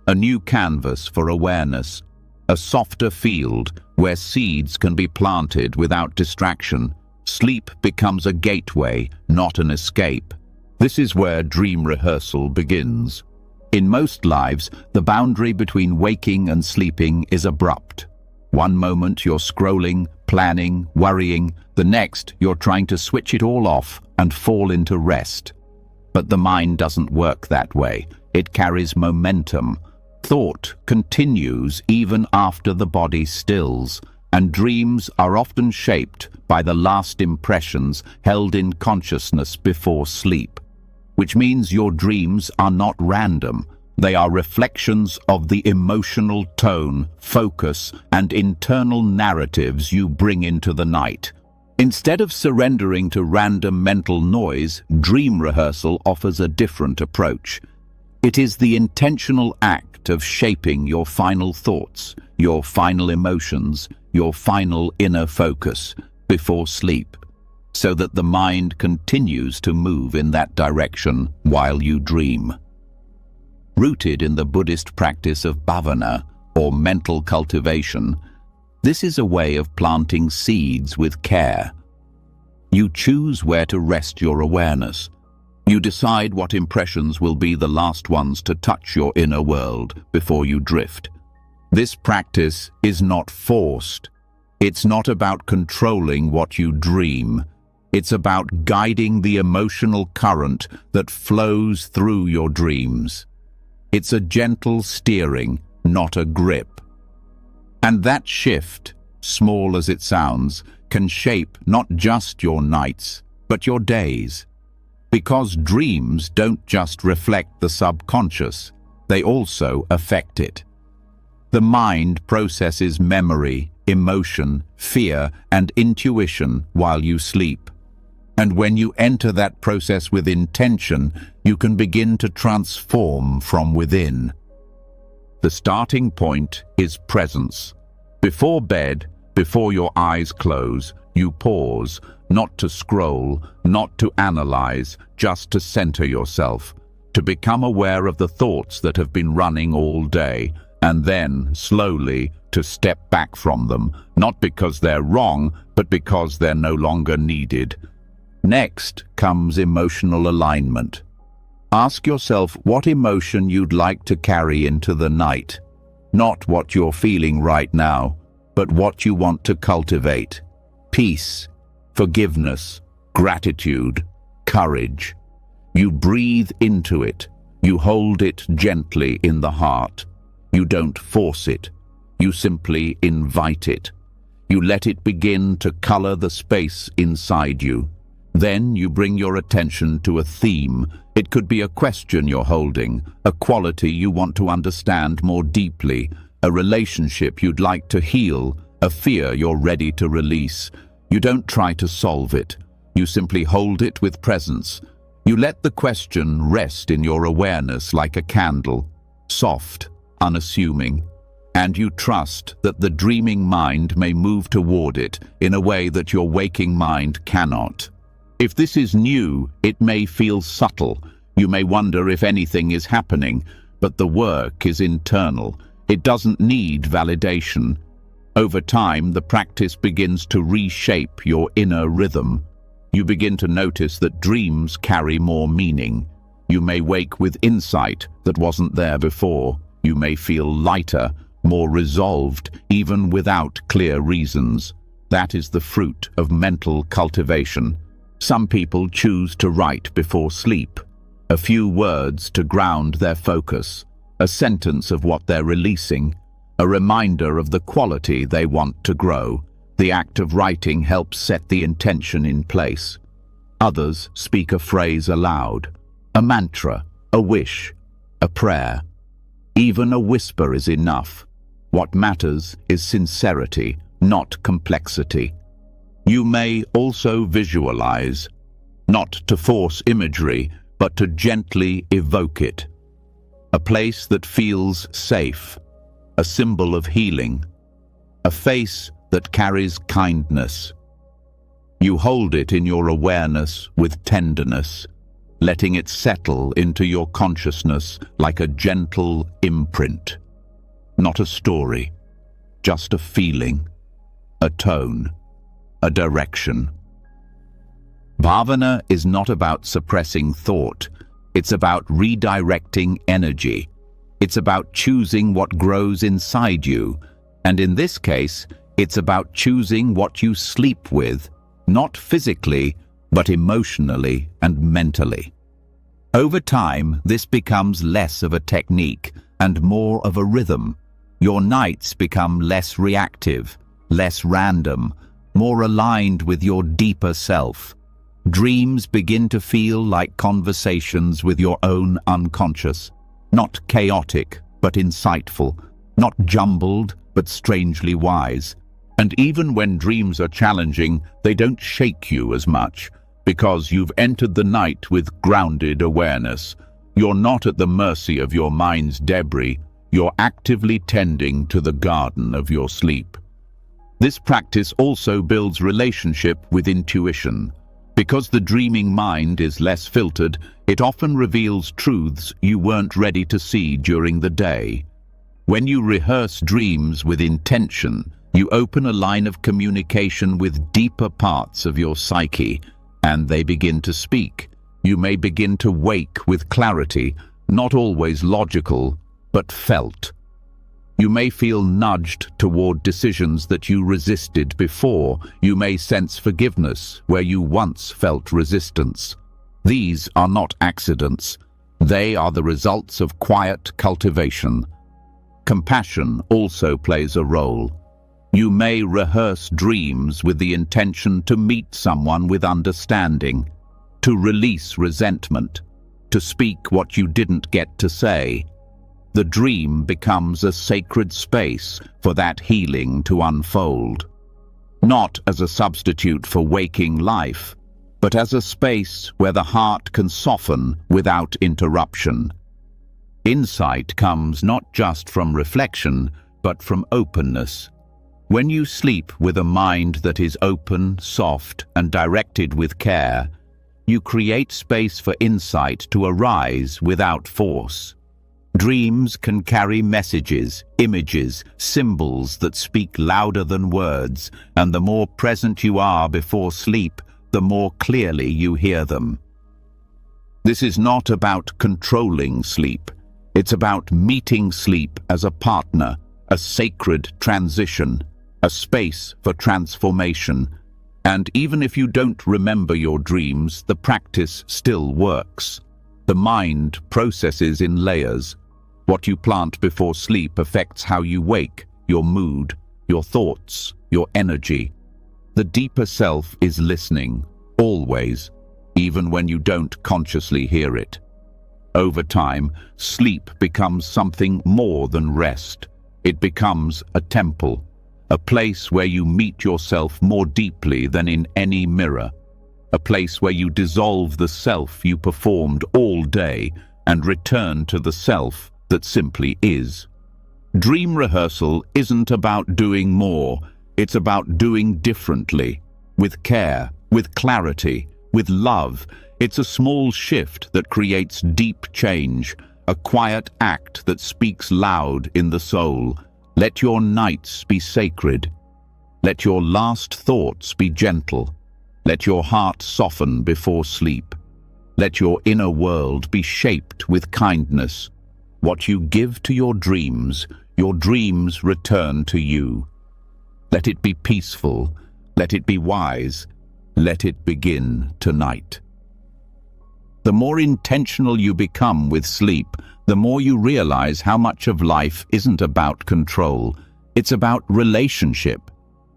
a new canvas for awareness, a softer field where seeds can be planted without distraction. Sleep becomes a gateway, not an escape. This is where dream rehearsal begins. In most lives, the boundary between waking and sleeping is abrupt. One moment you're scrolling, planning, worrying. The next, you're trying to switch it all off and fall into rest. But the mind doesn't work that way. It carries momentum. Thought continues even after the body stills, and dreams are often shaped by the last impressions held in consciousness before sleep. Which means your dreams are not random. They are reflections of the emotional tone, focus, and internal narratives you bring into the night. Instead of surrendering to random mental noise, dream rehearsal offers a different approach. It is the intentional act of shaping your final thoughts, your final emotions, your final inner focus before sleep, so that the mind continues to move in that direction while you dream. Rooted in the Buddhist practice of bhavana, or mental cultivation, this is a way of planting seeds with care. You choose where to rest your awareness. You decide what impressions will be the last ones to touch your inner world before you drift. This practice is not forced. It's not about controlling what you dream. It's about guiding the emotional current that flows through your dreams. It's a gentle steering, not a grip. And that shift, small as it sounds, can shape not just your nights, but your days. Because dreams don't just reflect the subconscious, they also affect it. The mind processes memory, emotion, fear, and intuition while you sleep. And when you enter that process with intention, you can begin to transform from within. The starting point is presence. Before bed, before your eyes close, you pause, not to scroll, not to analyze, just to center yourself, to become aware of the thoughts that have been running all day, and then, slowly, to step back from them, not because they're wrong, but because they're no longer needed. Next comes emotional alignment. Ask yourself what emotion you'd like to carry into the night. Not what you're feeling right now, but what you want to cultivate. Peace, forgiveness, gratitude, courage. You breathe into it. You hold it gently in the heart. You don't force it. You simply invite it. You let it begin to color the space inside you. Then you bring your attention to a theme. It could be a question you're holding, a quality you want to understand more deeply, a relationship you'd like to heal, a fear you're ready to release. You don't try to solve it. You simply hold it with presence. You let the question rest in your awareness like a candle, soft, unassuming, and you trust that the dreaming mind may move toward it in a way that your waking mind cannot. If this is new, it may feel subtle. You may wonder if anything is happening, but the work is internal. It doesn't need validation. Over time, the practice begins to reshape your inner rhythm. You begin to notice that dreams carry more meaning. You may wake with insight that wasn't there before. You may feel lighter, more resolved, even without clear reasons. That is the fruit of mental cultivation. Some people choose to write before sleep. A few words to ground their focus, a sentence of what they're releasing, a reminder of the quality they want to grow. The act of writing helps set the intention in place. Others speak a phrase aloud, a mantra, a wish, a prayer. Even a whisper is enough. What matters is sincerity, not complexity. You may also visualize, not to force imagery, but to gently evoke it. A place that feels safe, a symbol of healing, a face that carries kindness. You hold it in your awareness with tenderness, letting it settle into your consciousness like a gentle imprint. Not a story, just a feeling, a tone, a direction. Bhavana is not about suppressing thought. It's about redirecting energy. It's about choosing what grows inside you. And in this case, it's about choosing what you sleep with, not physically, but emotionally and mentally. Over time, this becomes less of a technique and more of a rhythm. Your nights become less reactive, less random, more aligned with your deeper self. Dreams begin to feel like conversations with your own unconscious, not chaotic but insightful, not jumbled but strangely wise. And even when dreams are challenging, they don't shake you as much, because you've entered the night with grounded awareness. You're not at the mercy of your mind's debris, you're actively tending to the garden of your sleep. This practice also builds relationship with intuition. Because the dreaming mind is less filtered, it often reveals truths you weren't ready to see during the day. When you rehearse dreams with intention, you open a line of communication with deeper parts of your psyche, and they begin to speak. You may begin to wake with clarity, not always logical, but felt. You may feel nudged toward decisions that you resisted before. You may sense forgiveness where you once felt resistance. These are not accidents. They are the results of quiet cultivation. Compassion also plays a role. You may rehearse dreams with the intention to meet someone with understanding, to release resentment, to speak what you didn't get to say. The dream becomes a sacred space for that healing to unfold. Not as a substitute for waking life, but as a space where the heart can soften without interruption. Insight comes not just from reflection, but from openness. When you sleep with a mind that is open, soft, and directed with care, you create space for insight to arise without force. Dreams can carry messages, images, symbols that speak louder than words, and the more present you are before sleep, the more clearly you hear them. This is not about controlling sleep. It's about meeting sleep as a partner, a sacred transition, a space for transformation. And even if you don't remember your dreams, the practice still works. The mind processes in layers. What you plant before sleep affects how you wake, your mood, your thoughts, your energy. The deeper self is listening, always, even when you don't consciously hear it. Over time, sleep becomes something more than rest. It becomes a temple, a place where you meet yourself more deeply than in any mirror, a place where you dissolve the self you performed all day and return to the self that simply is. Dream rehearsal isn't about doing more, it's about doing differently, with care, with clarity, with love. It's a small shift that creates deep change, a quiet act that speaks loud in the soul. Let your nights be sacred. Let your last thoughts be gentle. Let your heart soften before sleep. Let your inner world be shaped with kindness. What you give to your dreams return to you. Let it be peaceful, Let it be wise. Let it begin tonight. The more intentional you become with sleep, the more you realize how much of life isn't about control. It's about relationship.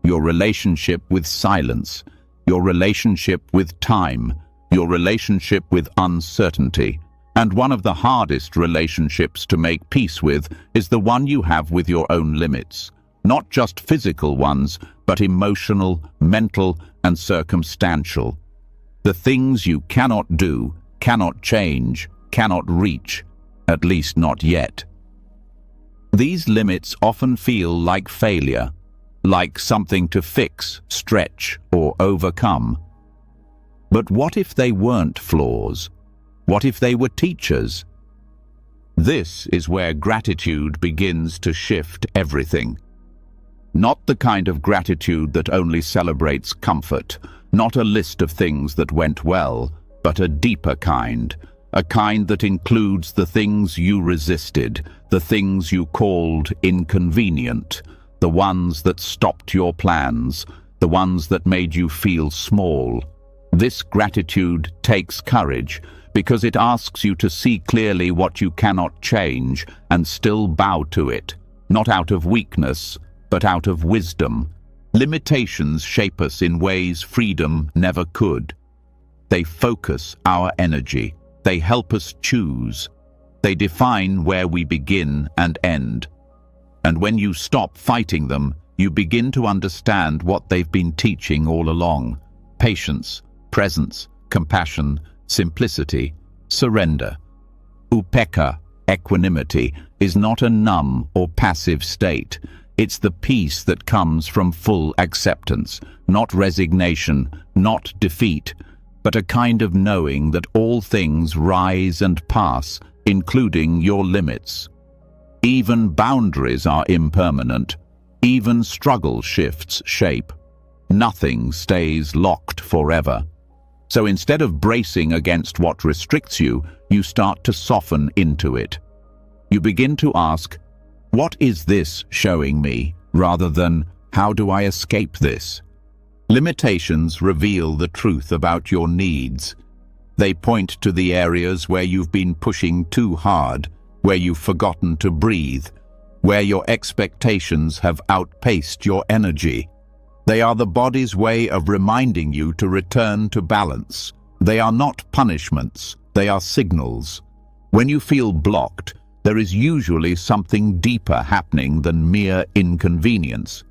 Your relationship with silence, your relationship with time, your relationship with uncertainty. And one of the hardest relationships to make peace with is the one you have with your own limits. Not just physical ones, but emotional, mental, and circumstantial. The things you cannot do, cannot change, cannot reach, at least not yet. These limits often feel like failure, like something to fix, stretch, or overcome. But what if they weren't flaws? What if they were teachers? This is where gratitude begins to shift everything. Not the kind of gratitude that only celebrates comfort, not a list of things that went well, but a deeper kind, a kind that includes the things you resisted, the things you called inconvenient, the ones that stopped your plans, the ones that made you feel small. This gratitude takes courage, because it asks you to see clearly what you cannot change and still bow to it, not out of weakness, but out of wisdom. Limitations shape us in ways freedom never could. They focus our energy. They help us choose. They define where we begin and end. And when you stop fighting them, you begin to understand what they've been teaching all along. Patience, presence, compassion, simplicity, surrender. Upekkha, equanimity, is not a numb or passive state. It's the peace that comes from full acceptance, not resignation, not defeat, but a kind of knowing that all things rise and pass, including your limits. Even boundaries are impermanent. Even struggle shifts shape. Nothing stays locked forever. So instead of bracing against what restricts you, you start to soften into it. You begin to ask, what is this showing me, rather than, how do I escape this? Limitations reveal the truth about your needs. They point to the areas where you've been pushing too hard, where you've forgotten to breathe, where your expectations have outpaced your energy. They are the body's way of reminding you to return to balance. They are not punishments, they are signals. When you feel blocked, there is usually something deeper happening than mere inconvenience.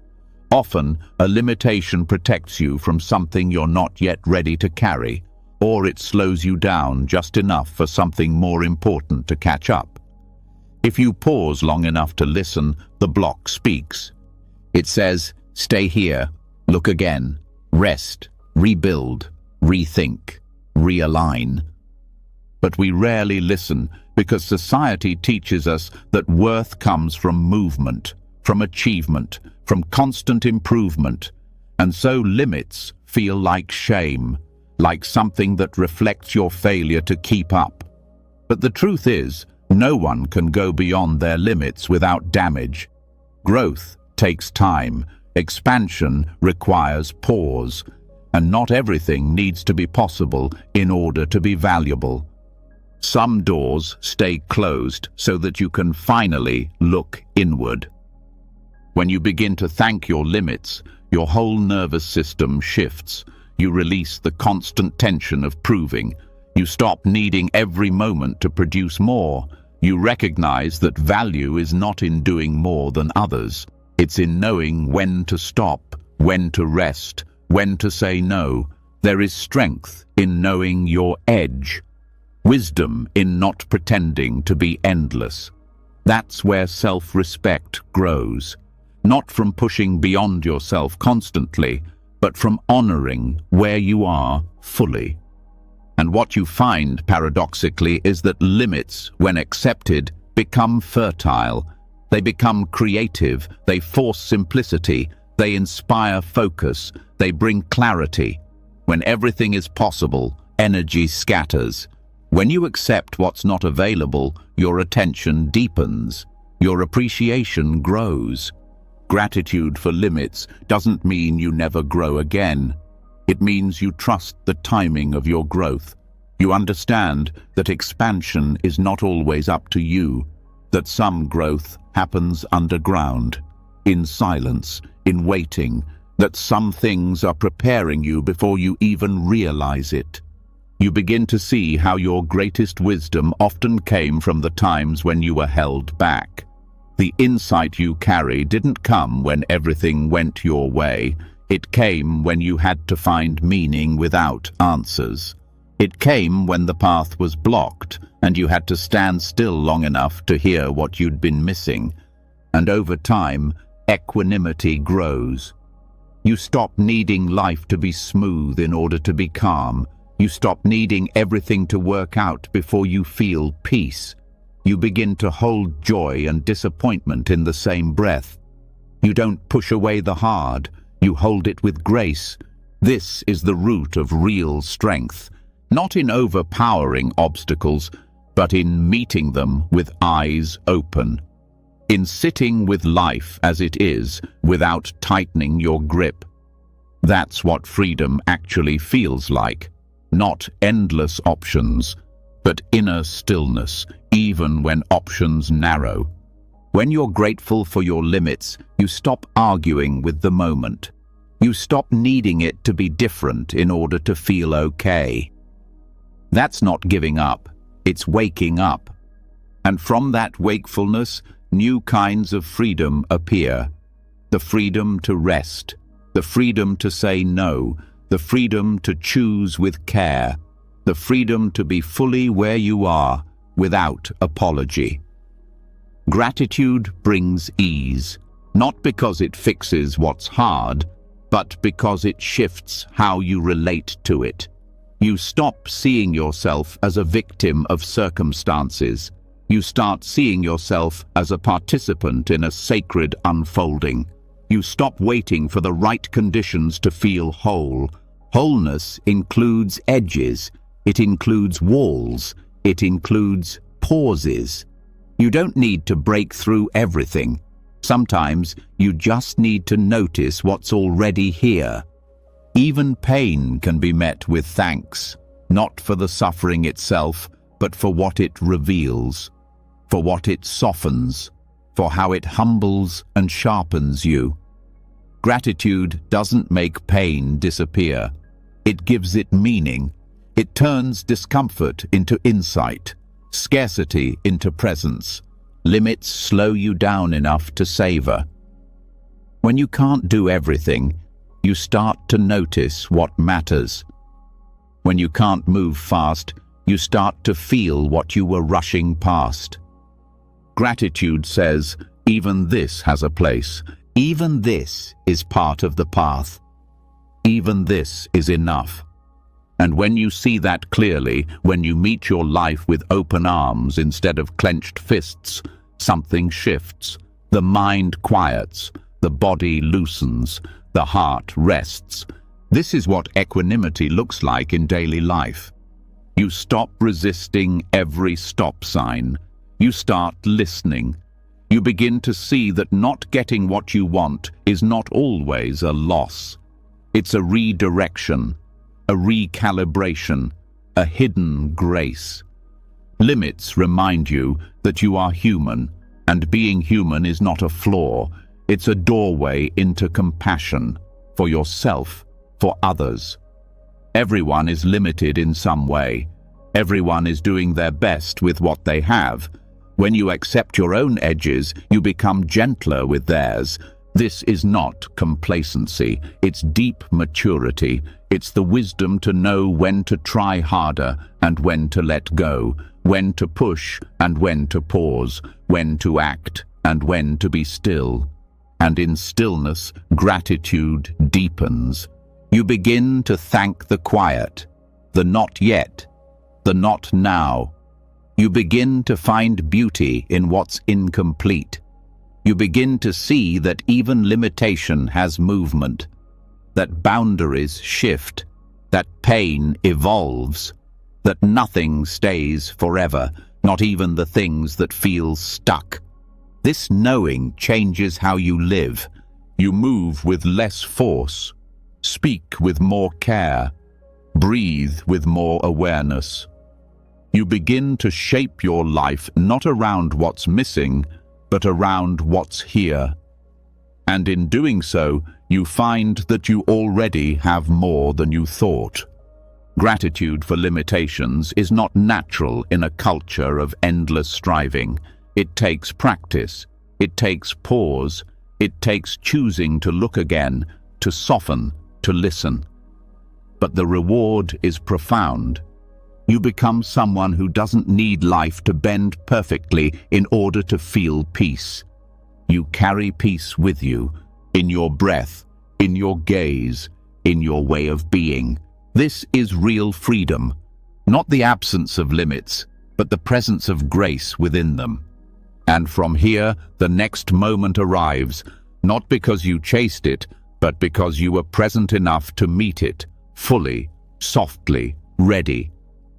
Often, a limitation protects you from something you're not yet ready to carry, or it slows you down just enough for something more important to catch up. If you pause long enough to listen, the block speaks. It says, stay here, look again, rest, rebuild, rethink, realign. But we rarely listen because society teaches us that worth comes from movement, from achievement, from constant improvement. And so limits feel like shame, like something that reflects your failure to keep up. But the truth is, no one can go beyond their limits without damage. Growth takes time, expansion requires pause, and not everything needs to be possible in order to be valuable. Some doors stay closed so that you can finally look inward. When you begin to thank your limits, your whole nervous system shifts. You release the constant tension of proving. You stop needing every moment to produce more. You recognize that value is not in doing more than others. It's in knowing when to stop, when to rest, when to say no. There is strength in knowing your edge. Wisdom in not pretending to be endless. That's where self-respect grows. Not from pushing beyond yourself constantly, but from honoring where you are fully. And what you find, paradoxically, is that limits, when accepted, become fertile. They become creative, they force simplicity, they inspire focus, they bring clarity. When everything is possible, energy scatters. When you accept what's not available, your attention deepens, your appreciation grows. Gratitude for limits doesn't mean you never grow again. It means you trust the timing of your growth. You understand that expansion is not always up to you, that some growth happens underground, in silence, in waiting, that some things are preparing you before you even realize it. You begin to see how your greatest wisdom often came from the times when you were held back. The insight you carry didn't come when everything went your way. It came when you had to find meaning without answers. It came when the path was blocked and you had to stand still long enough to hear what you'd been missing. And over time, equanimity grows. You stop needing life to be smooth in order to be calm. You stop needing everything to work out before you feel peace. You begin to hold joy and disappointment in the same breath. You don't push away the hard, you hold it with grace. This is the root of real strength, not in overpowering obstacles, but in meeting them with eyes open. In sitting with life as it is, without tightening your grip. That's what freedom actually feels like. Not endless options, but inner stillness, even when options narrow. When you're grateful for your limits, you stop arguing with the moment. You stop needing it to be different in order to feel okay. That's not giving up, it's waking up. And from that wakefulness, new kinds of freedom appear. The freedom to rest, the freedom to say no, the freedom to choose with care, the freedom to be fully where you are without apology. Gratitude brings ease, not because it fixes what's hard, but because it shifts how you relate to it. You stop seeing yourself as a victim of circumstances. You start seeing yourself as a participant in a sacred unfolding. You stop waiting for the right conditions to feel whole. Wholeness includes edges, it includes walls, it includes pauses. You don't need to break through everything. Sometimes you just need to notice what's already here. Even pain can be met with thanks, not for the suffering itself, but for what it reveals, for what it softens, for how it humbles and sharpens you. Gratitude doesn't make pain disappear. It gives it meaning. It turns discomfort into insight, scarcity into presence. Limits slow you down enough to savor. When you can't do everything, you start to notice what matters. When you can't move fast, you start to feel what you were rushing past. Gratitude says, even this has a place. Even this is part of the path. Even this is enough. And when you see that clearly, when you meet your life with open arms instead of clenched fists, something shifts. The mind quiets, the body loosens, the heart rests. This is what equanimity looks like in daily life. You stop resisting every stop sign. You start listening. You begin to see that not getting what you want is not always a loss. It's a redirection, a recalibration, a hidden grace. Limits remind you that you are human, and being human is not a flaw. It's a doorway into compassion, for yourself, for others. Everyone is limited in some way. Everyone is doing their best with what they have. When you accept your own edges, you become gentler with theirs. This is not complacency, it's deep maturity. It's the wisdom to know when to try harder and when to let go, when to push and when to pause, when to act and when to be still. And in stillness, gratitude deepens. You begin to thank the quiet, the not yet, the not now. You begin to find beauty in what's incomplete. You begin to see that even limitation has movement, that boundaries shift, that pain evolves, that nothing stays forever, not even the things that feel stuck. This knowing changes how you live. You move with less force, speak with more care, breathe with more awareness. You begin to shape your life not around what's missing, but around what's here. And in doing so, you find that you already have more than you thought. Gratitude for limitations is not natural in a culture of endless striving. It takes practice, it takes pause, it takes choosing to look again, to soften, to listen. But the reward is profound. You become someone who doesn't need life to bend perfectly in order to feel peace. You carry peace with you, in your breath, in your gaze, in your way of being. This is real freedom, not the absence of limits, but the presence of grace within them. And from here, the next moment arrives, not because you chased it, but because you were present enough to meet it, fully, softly, ready.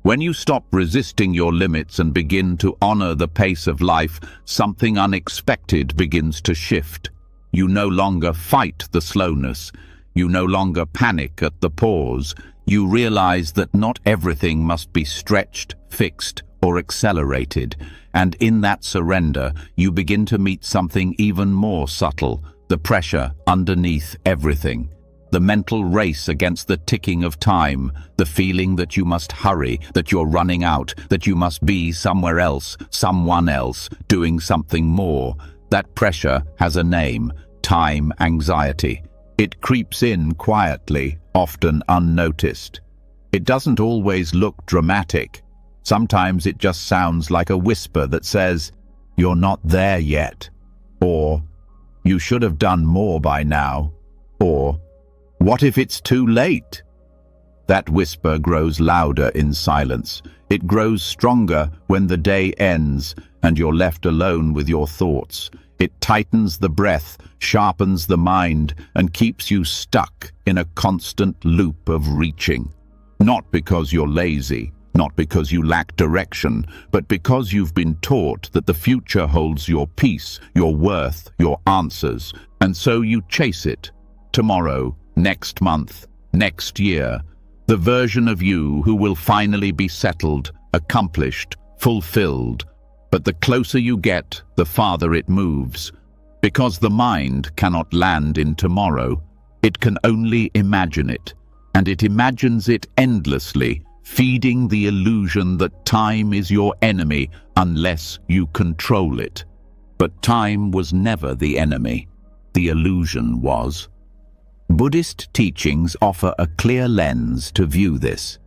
When you stop resisting your limits and begin to honor the pace of life, something unexpected begins to shift. You no longer fight the slowness. You no longer panic at the pause. You realize that not everything must be stretched, fixed, or accelerated. And in that surrender, you begin to meet something even more subtle, the pressure underneath everything. The mental race against the ticking of time, the feeling that you must hurry, that you're running out, that you must be somewhere else, someone else, doing something more. That pressure has a name: time anxiety. It creeps in quietly, often unnoticed. It doesn't always look dramatic. Sometimes it just sounds like a whisper that says, "You're not there yet," or "You should have done more by now," or "What if it's too late?" That whisper grows louder in silence. It grows stronger when the day ends and you're left alone with your thoughts. It tightens the breath, sharpens the mind, and keeps you stuck in a constant loop of reaching. Not because you're lazy, not because you lack direction, but because you've been taught that the future holds your peace, your worth, your answers, and so you chase it. Tomorrow, next month, next year, the version of you who will finally be settled, accomplished, fulfilled. But the closer you get, the farther it moves. Because the mind cannot land in tomorrow. It can only imagine it, and it imagines it endlessly, feeding the illusion that time is your enemy unless you control it. But time was never the enemy. The illusion was. Buddhist teachings offer a clear lens to view this.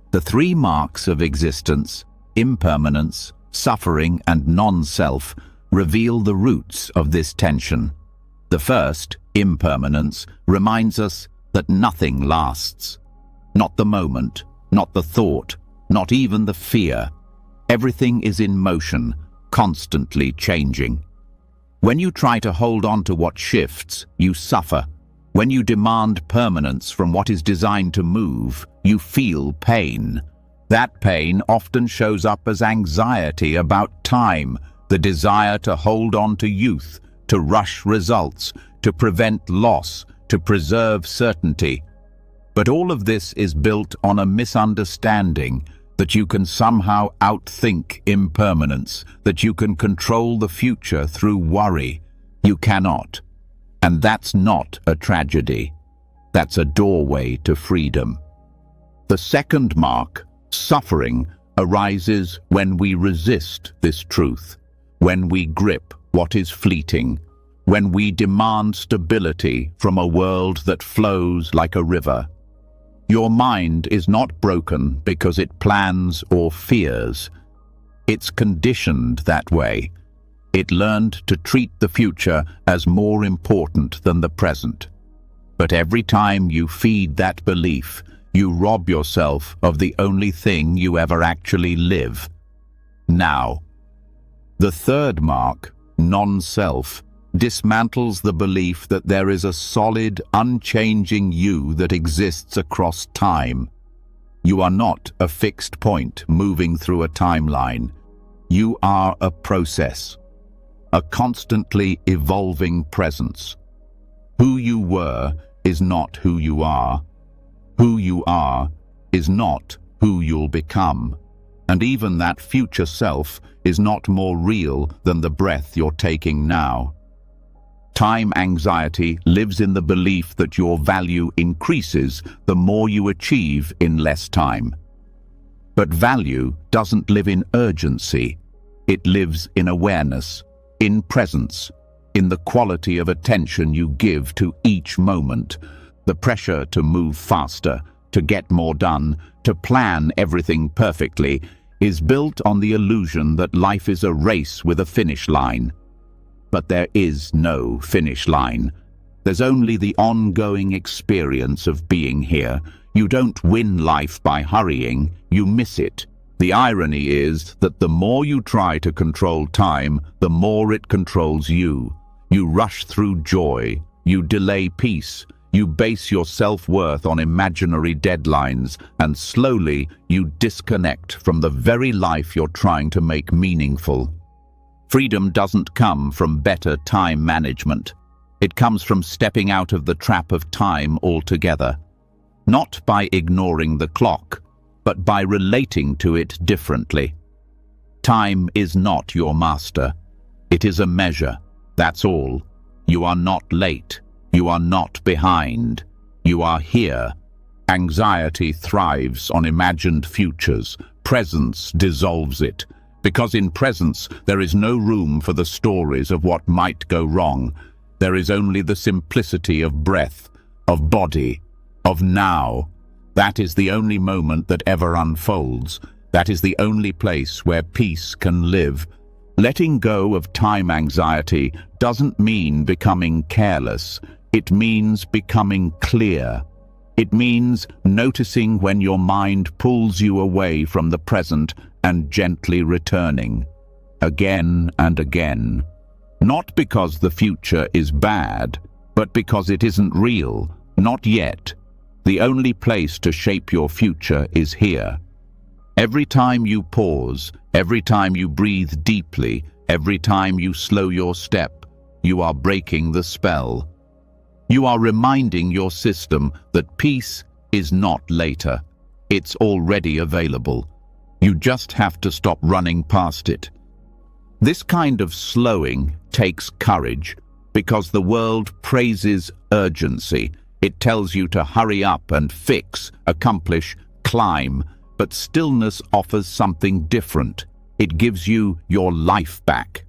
The three marks of existence, impermanence, suffering, and non-self, reveal the roots of this tension. The first, impermanence, reminds us that nothing lasts. Not the moment, not the thought, not even the fear. Everything is in motion, constantly changing. When you try to hold on to what shifts, you suffer. When you demand permanence from what is designed to move, you feel pain. That pain often shows up as anxiety about time, the desire to hold on to youth, to rush results, to prevent loss, to preserve certainty. But all of this is built on a misunderstanding that you can somehow outthink impermanence, that you can control the future through worry. You cannot. And that's not a tragedy. That's a doorway to freedom. The second mark, suffering, arises when we resist this truth, when we grip what is fleeting, when we demand stability from a world that flows like a river. Your mind is not broken because it plans or fears. It's conditioned that way. It learned to treat the future as more important than the present. But every time you feed that belief, you rob yourself of the only thing you ever actually live. Now. The third mark, non-self, dismantles the belief that there is a solid, unchanging you that exists across time. You are not a fixed point moving through a timeline. You are a process. a constantly evolving presence. Who you were is not who you are. Who you are is not who you'll become. And even that future self is not more real than the breath you're taking now. Time anxiety lives in the belief that your value increases the more you achieve in less time. But value doesn't live in urgency. It lives in awareness, in presence, in the quality of attention you give to each moment. The pressure to move faster, to get more done, to plan everything perfectly, is built on the illusion that life is a race with a finish line. But there is no finish line. There's only the ongoing experience of being here. You don't win life by hurrying, you miss it. The irony is that the more you try to control time, the more it controls you. You rush through joy, you delay peace, you base your self-worth on imaginary deadlines, and slowly you disconnect from the very life you're trying to make meaningful. Freedom doesn't come from better time management. It comes from stepping out of the trap of time altogether. Not by ignoring the clock, but by relating to it differently. Time is not your master. It is a measure, that's all. You are not late. You are not behind. You are here. Anxiety thrives on imagined futures. Presence dissolves it. Because in presence, there is no room for the stories of what might go wrong. There is only the simplicity of breath, of body, of now. That is the only moment that ever unfolds. That is the only place where peace can live. Letting go of time anxiety doesn't mean becoming careless. It means becoming clear. It means noticing when your mind pulls you away from the present and gently returning, again and again. Not because the future is bad, but because it isn't real, not yet. The only place to shape your future is here. Every time you pause, every time you breathe deeply, every time you slow your step, you are breaking the spell. You are reminding your system that peace is not later. It's already available. You just have to stop running past it. This kind of slowing takes courage because the world praises urgency. It tells you to hurry up and fix, accomplish, climb, but stillness offers something different. It gives you your life back.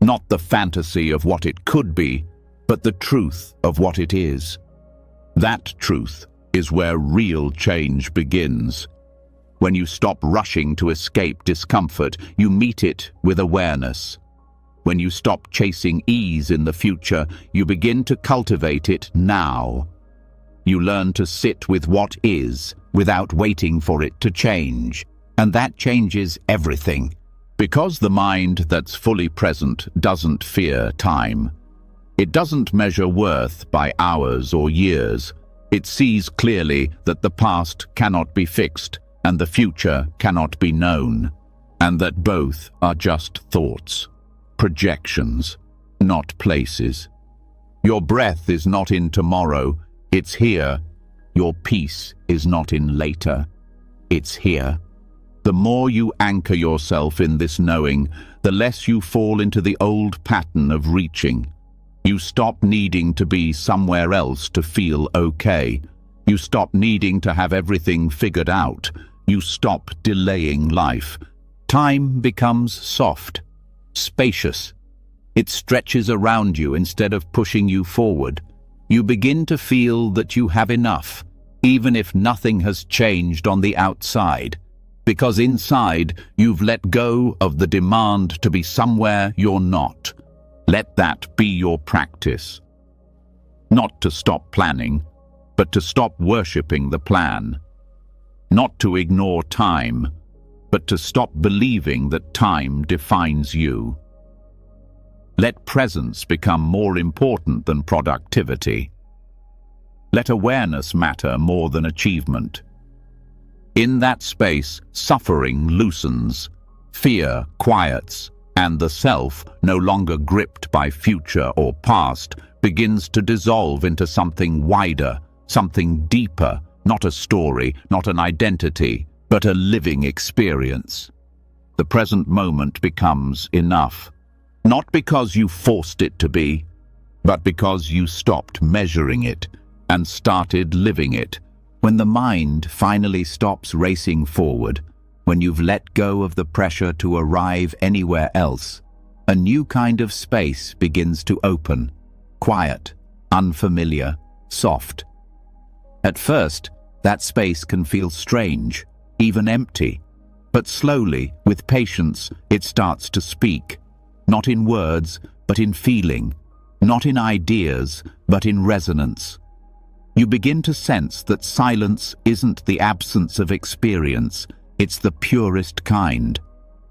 Not the fantasy of what it could be, but the truth of what it is. That truth is where real change begins. When you stop rushing to escape discomfort, you meet it with awareness. When you stop chasing ease in the future, you begin to cultivate it now. You learn to sit with what is, without waiting for it to change. And that changes everything. Because the mind that's fully present doesn't fear time. It doesn't measure worth by hours or years. It sees clearly that the past cannot be fixed and the future cannot be known, and that both are just thoughts, projections, not places. Your breath is not in tomorrow, it's here. Your peace is not in later, it's here. The more you anchor yourself in this knowing, the less you fall into the old pattern of reaching. You stop needing to be somewhere else to feel okay. You stop needing to have everything figured out. You stop delaying life. Time becomes soft, spacious. It stretches around you instead of pushing you forward. You begin to feel that you have enough, even if nothing has changed on the outside. Because inside, you've let go of the demand to be somewhere you're not. Let that be your practice. Not to stop planning, but to stop worshipping the plan. Not to ignore time, but to stop believing that time defines you. Let presence become more important than productivity. Let awareness matter more than achievement. In that space, suffering loosens, fear quiets, and the self, no longer gripped by future or past, begins to dissolve into something wider, something deeper, not a story, not an identity, but a living experience. The present moment becomes enough, not because you forced it to be, but because you stopped measuring it and started living it. When the mind finally stops racing forward, when you've let go of the pressure to arrive anywhere else, a new kind of space begins to open, quiet, unfamiliar, soft. At first, that space can feel strange, even empty, but slowly, with patience, it starts to speak, not in words, but in feeling, not in ideas, but in resonance. You begin to sense that silence isn't the absence of experience, it's the purest kind,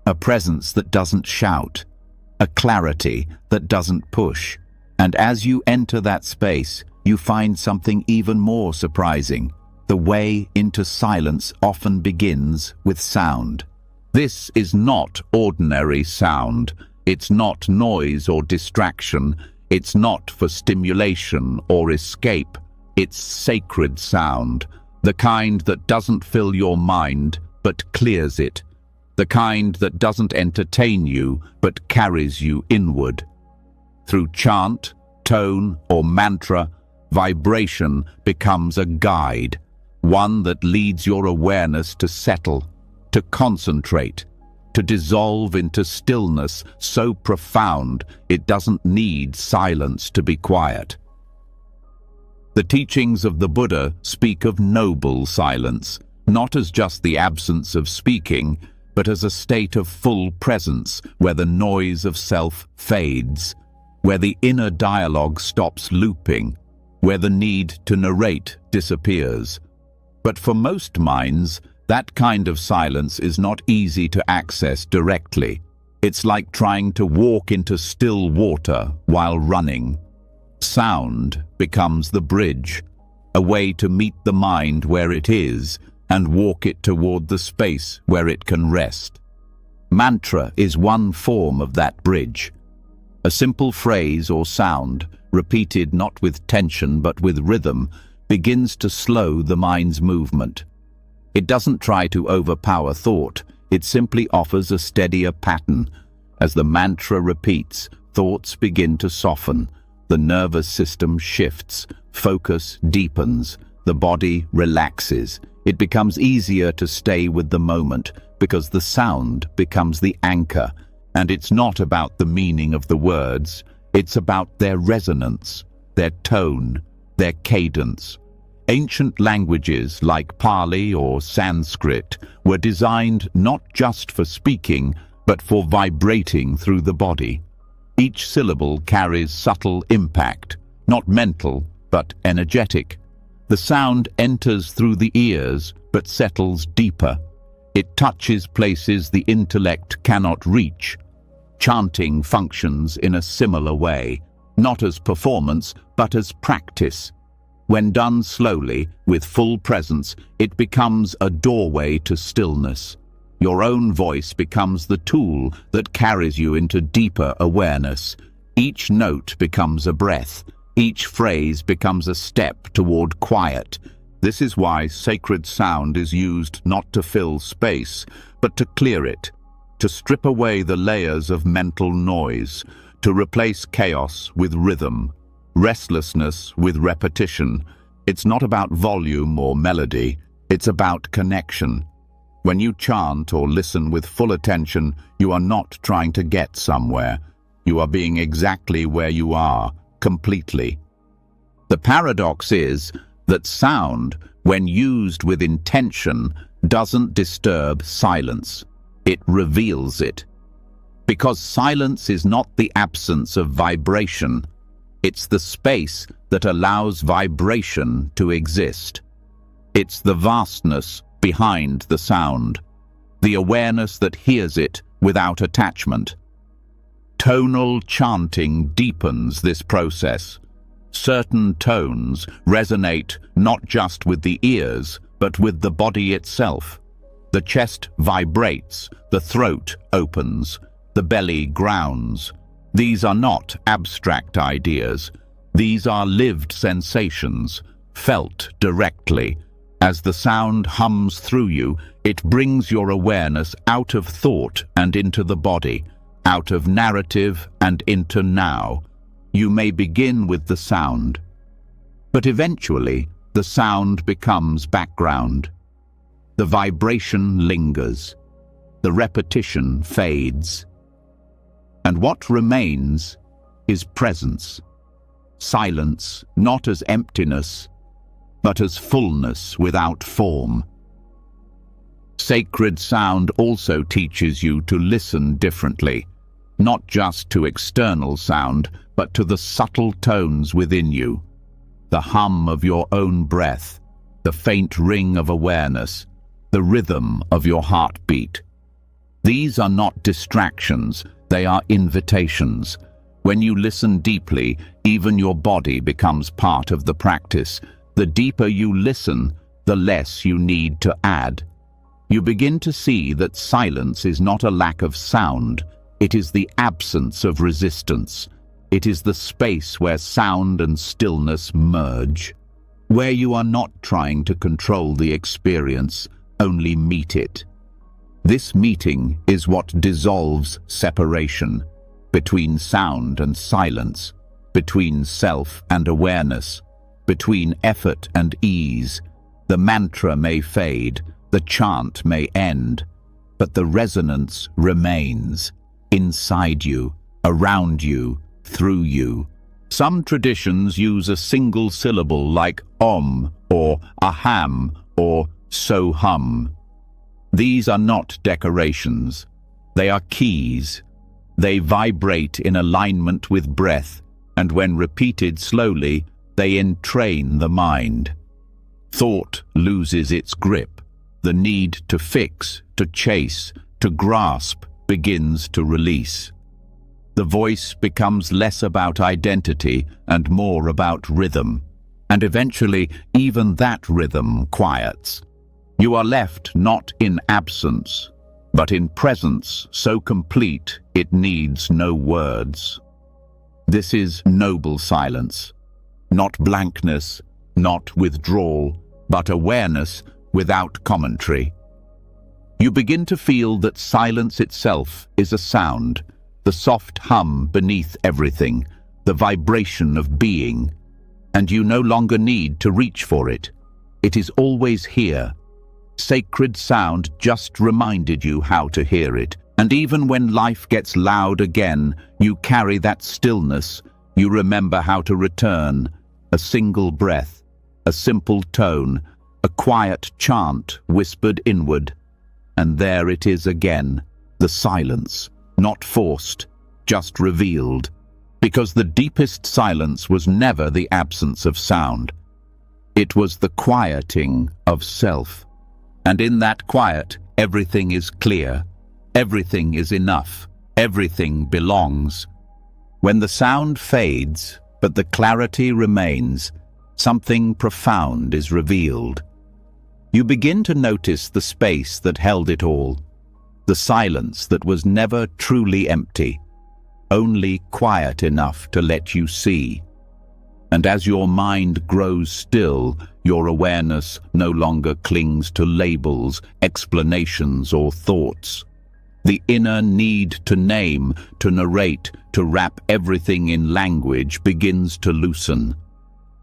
a presence that doesn't shout, a clarity that doesn't push. And as you enter that space, you find something even more surprising. The way into silence often begins with sound. This is not ordinary sound. It's not noise or distraction. It's not for stimulation or escape. It's sacred sound, the kind that doesn't fill your mind, but clears it. The kind that doesn't entertain you, but carries you inward. Through chant, tone, or mantra, vibration becomes a guide, one that leads your awareness to settle, to concentrate, to dissolve into stillness so profound it doesn't need silence to be quiet. The teachings of the Buddha speak of noble silence, not as just the absence of speaking, but as a state of full presence where the noise of self fades, where the inner dialogue stops looping, where the need to narrate disappears. But for most minds, that kind of silence is not easy to access directly. It's like trying to walk into still water while running. Sound becomes the bridge, a way to meet the mind where it is and walk it toward the space where it can rest. Mantra is one form of that bridge. A simple phrase or sound, repeated not with tension but with rhythm, begins to slow the mind's movement. It doesn't try to overpower thought, it simply offers a steadier pattern. As the mantra repeats, thoughts begin to soften, the nervous system shifts, focus deepens, the body relaxes. It becomes easier to stay with the moment because the sound becomes the anchor, and it's not about the meaning of the words, it's about their resonance, their tone, their cadence. Ancient languages like Pali or Sanskrit were designed not just for speaking, but for vibrating through the body. Each syllable carries subtle impact, not mental, but energetic. The sound enters through the ears, but settles deeper. It touches places the intellect cannot reach. Chanting functions in a similar way, not as performance, but as practice. When done slowly, with full presence, it becomes a doorway to stillness. Your own voice becomes the tool that carries you into deeper awareness. Each note becomes a breath. Each phrase becomes a step toward quiet. This is why sacred sound is used not to fill space, but to clear it, to strip away the layers of mental noise, to replace chaos with rhythm, restlessness with repetition. It's not about volume or melody, it's about connection. When you chant or listen with full attention, you are not trying to get somewhere. You are being exactly where you are, completely. The paradox is that sound, when used with intention, doesn't disturb silence. It reveals it. Because silence is not the absence of vibration, it's the space that allows vibration to exist. It's the vastness behind the sound, the awareness that hears it without attachment. Tonal chanting deepens this process. Certain tones resonate not just with the ears, but with the body itself. The chest vibrates, the throat opens, the belly grounds. These are not abstract ideas. These are lived sensations, felt directly. As the sound hums through you, it brings your awareness out of thought and into the body, out of narrative and into now. You may begin with the sound, but eventually the sound becomes background. The vibration lingers. The repetition fades. And what remains is presence. Silence, not as emptiness, but as fullness without form. Sacred sound also teaches you to listen differently, not just to external sound, but to the subtle tones within you, the hum of your own breath, the faint ring of awareness, the rhythm of your heartbeat. These are not distractions, they are invitations. When you listen deeply, even your body becomes part of the practice. The deeper you listen, the less you need to add. You begin to see that silence is not a lack of sound, it is the absence of resistance. It is the space where sound and stillness merge, where you are not trying to control the experience, only meet it. This meeting is what dissolves separation between sound and silence, between self and awareness, between effort and ease. The mantra may fade, the chant may end, but the resonance remains inside you, around you, through you. Some traditions use a single syllable like Om or Aham or So Hum. These are not decorations. They are keys. They vibrate in alignment with breath, and when repeated slowly, they entrain the mind. Thought loses its grip. The need to fix, to chase, to grasp begins to release. The voice becomes less about identity and more about rhythm, and eventually even that rhythm quiets. You are left not in absence, but in presence so complete it needs no words. This is noble silence, not blankness, not withdrawal, but awareness without commentary. You begin to feel that silence itself is a sound, the soft hum beneath everything, the vibration of being, and you no longer need to reach for it. It is always here. Sacred sound just reminded you how to hear it, and even when life gets loud again, you carry that stillness. You remember how to return. A single breath, a simple tone, a quiet chant whispered inward. And there it is again, the silence, not forced, just revealed. Because the deepest silence was never the absence of sound. It was the quieting of self. And in that quiet, everything is clear, everything is enough, everything belongs. When the sound fades, but the clarity remains, something profound is revealed. You begin to notice the space that held it all, the silence that was never truly empty, only quiet enough to let you see. And as your mind grows still, your awareness no longer clings to labels, explanations, or thoughts. The inner need to name, to narrate, to wrap everything in language begins to loosen.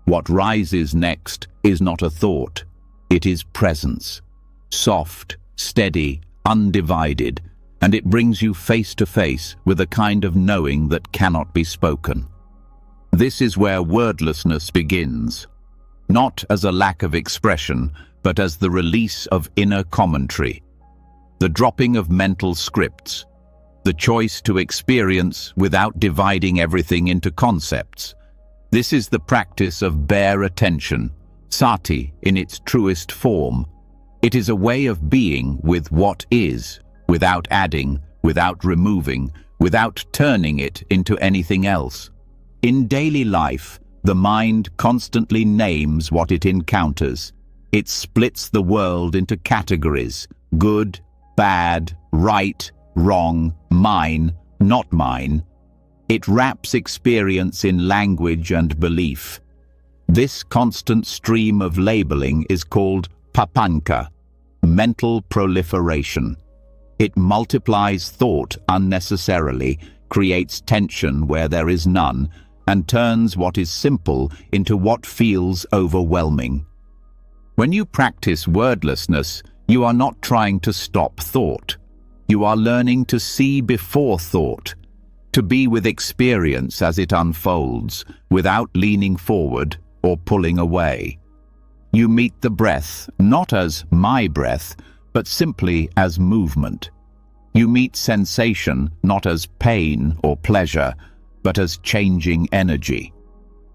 What rises next is not a thought, it is presence. Soft, steady, undivided, and it brings you face to face with a kind of knowing that cannot be spoken. This is where wordlessness begins, not as a lack of expression, but as the release of inner commentary, the dropping of mental scripts, the choice to experience without dividing everything into concepts. This is the practice of bare attention, sati in its truest form. It is a way of being with what is, without adding, without removing, without turning it into anything else. In daily life, the mind constantly names what it encounters. It splits the world into categories: good, bad, right, wrong, mine, not mine. It wraps experience in language and belief. This constant stream of labeling is called papanka, mental proliferation. It multiplies thought unnecessarily, creates tension where there is none, and turns what is simple into what feels overwhelming. When you practice wordlessness, you are not trying to stop thought. You are learning to see before thought, to be with experience as it unfolds, without leaning forward or pulling away. You meet the breath, not as my breath, but simply as movement. You meet sensation, not as pain or pleasure, but as changing energy.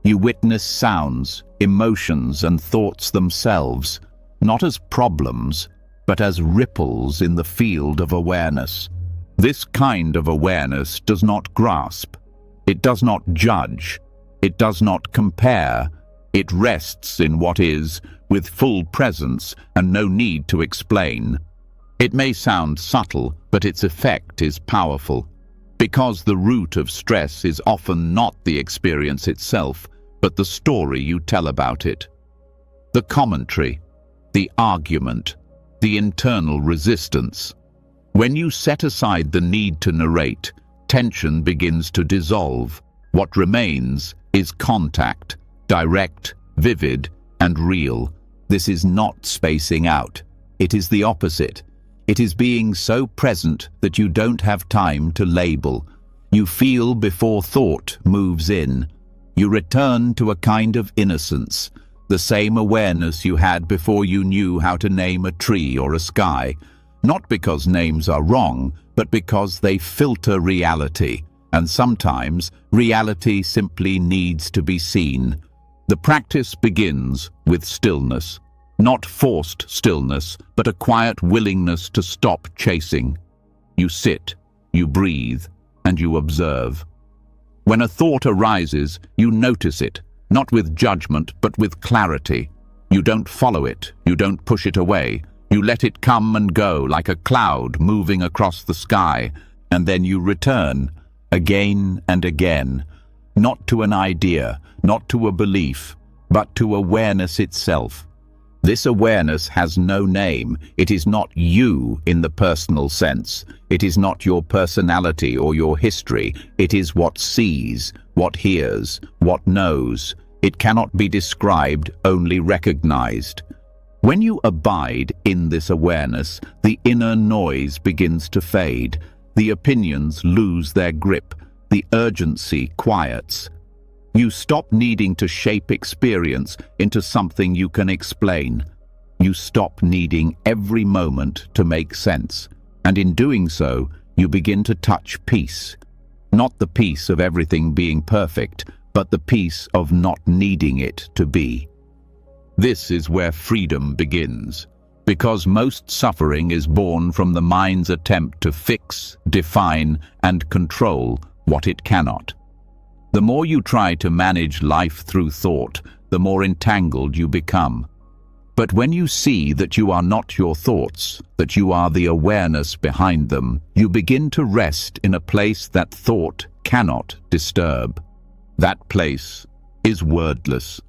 You witness sounds, emotions, and thoughts themselves, not as problems, but as ripples in the field of awareness. This kind of awareness does not grasp. It does not judge. It does not compare. It rests in what is, with full presence and no need to explain. It may sound subtle, but its effect is powerful, because the root of stress is often not the experience itself, but the story you tell about it. The commentary, the argument, the internal resistance. When you set aside the need to narrate, tension begins to dissolve. What remains is contact, direct, vivid, and real. This is not spacing out. It is the opposite. It is being so present that you don't have time to label. You feel before thought moves in. You return to a kind of innocence, the same awareness you had before you knew how to name a tree or a sky. Not because names are wrong, but because they filter reality, and sometimes reality simply needs to be seen. The practice begins with stillness. Not forced stillness, but a quiet willingness to stop chasing. You sit, you breathe, and you observe. When a thought arises, you notice it, not with judgment, but with clarity. You don't follow it, you don't push it away. You let it come and go like a cloud moving across the sky, and then you return, again and again, not to an idea, not to a belief, but to awareness itself. This awareness has no name. It is not you in the personal sense. It is not your personality or your history. It is what sees, what hears, what knows. It cannot be described, only recognized. When you abide in this awareness, the inner noise begins to fade. The opinions lose their grip. The urgency quiets. You stop needing to shape experience into something you can explain. You stop needing every moment to make sense. And in doing so, you begin to touch peace. Not the peace of everything being perfect, but the peace of not needing it to be. This is where freedom begins, because most suffering is born from the mind's attempt to fix, define, and control what it cannot. The more you try to manage life through thought, the more entangled you become. But when you see that you are not your thoughts, that you are the awareness behind them, you begin to rest in a place that thought cannot disturb. That place is wordless,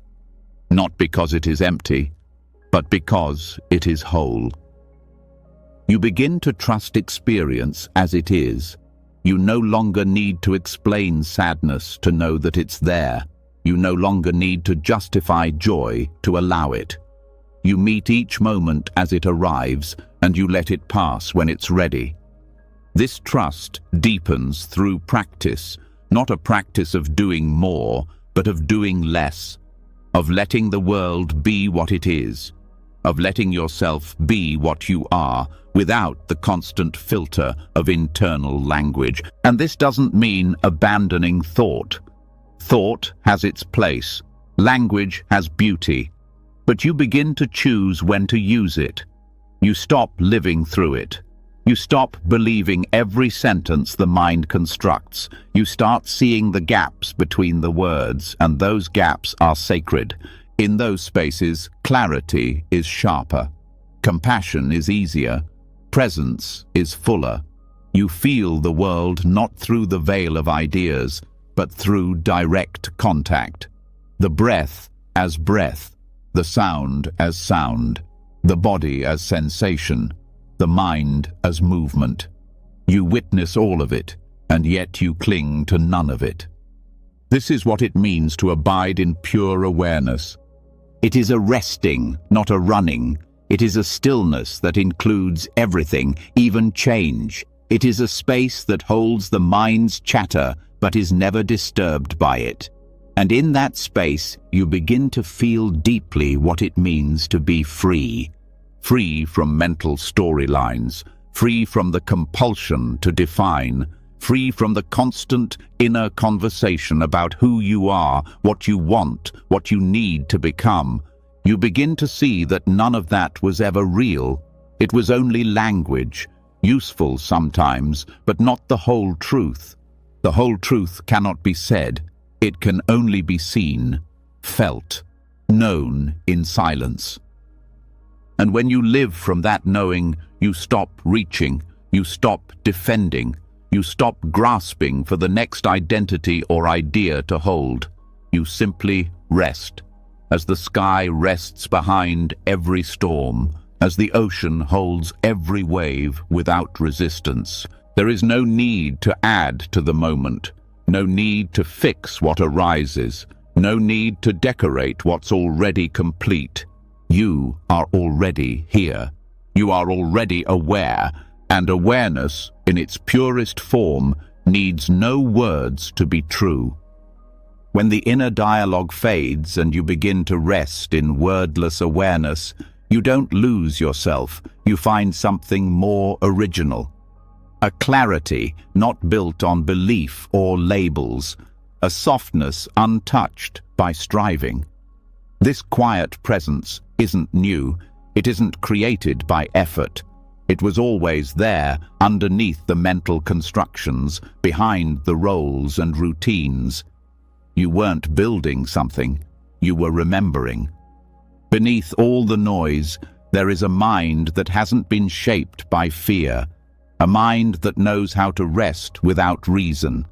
not because it is empty, but because it is whole. You begin to trust experience as it is. You no longer need to explain sadness to know that it's there. You no longer need to justify joy to allow it. You meet each moment as it arrives, and you let it pass when it's ready. This trust deepens through practice, not a practice of doing more, but of doing less, of letting the world be what it is, of letting yourself be what you are, without the constant filter of internal language. And this doesn't mean abandoning thought. Thought has its place. Language has beauty. But you begin to choose when to use it. You stop living through it. You stop believing every sentence the mind constructs. You start seeing the gaps between the words, and those gaps are sacred. In those spaces, clarity is sharper. Compassion is easier. Presence is fuller. You feel the world not through the veil of ideas, but through direct contact. The breath as breath, the sound as sound, the body as sensation, the mind as movement. You witness all of it, and yet you cling to none of it. This is what it means to abide in pure awareness. It is a resting, not a running. It is a stillness that includes everything, even change. It is a space that holds the mind's chatter, but is never disturbed by it. And in that space, you begin to feel deeply what it means to be free. Free from mental storylines, free from the compulsion to define, free from the constant inner conversation about who you are, what you want, what you need to become. You begin to see that none of that was ever real. It was only language, useful sometimes, but not the whole truth. The whole truth cannot be said. It can only be seen, felt, known in silence. And when you live from that knowing, you stop reaching, you stop defending, you stop grasping for the next identity or idea to hold. You simply rest, as the sky rests behind every storm, as the ocean holds every wave without resistance. There is no need to add to the moment, no need to fix what arises, no need to decorate what's already complete. You are already here. You are already aware, and awareness, in its purest form, needs no words to be true. When the inner dialogue fades and you begin to rest in wordless awareness, you don't lose yourself, you find something more original. A clarity not built on belief or labels, a softness untouched by striving. This quiet presence isn't new, it isn't created by effort. It was always there, underneath the mental constructions, behind the roles and routines. You weren't building something, you were remembering. Beneath all the noise, there is a mind that hasn't been shaped by fear, a mind that knows how to rest without reason.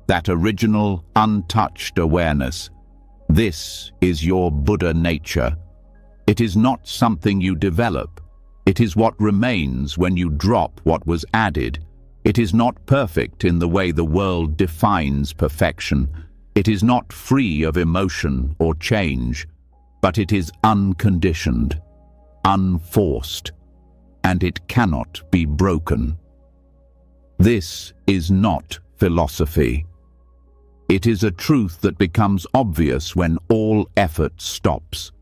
That original, untouched awareness. This is your Buddha nature. It is not something you develop. It is what remains when you drop what was added. It is not perfect in the way the world defines perfection. It is not free of emotion or change, but it is unconditioned, unforced, and it cannot be broken. This is not philosophy. It is a truth that becomes obvious when all effort stops.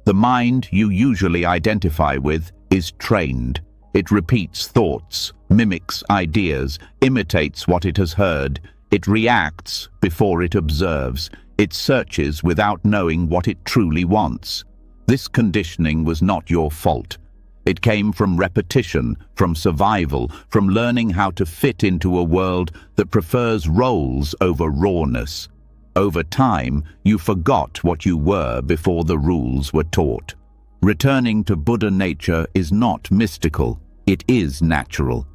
The mind you usually identify with is trained. It repeats thoughts, mimics ideas, imitates what it has heard. It reacts before it observes. It searches without knowing what it truly wants. This conditioning was not your fault. It came from repetition, from survival, from learning how to fit into a world that prefers roles over rawness. Over time, you forgot what you were before the rules were taught. Returning to Buddha nature is not mystical, it is natural.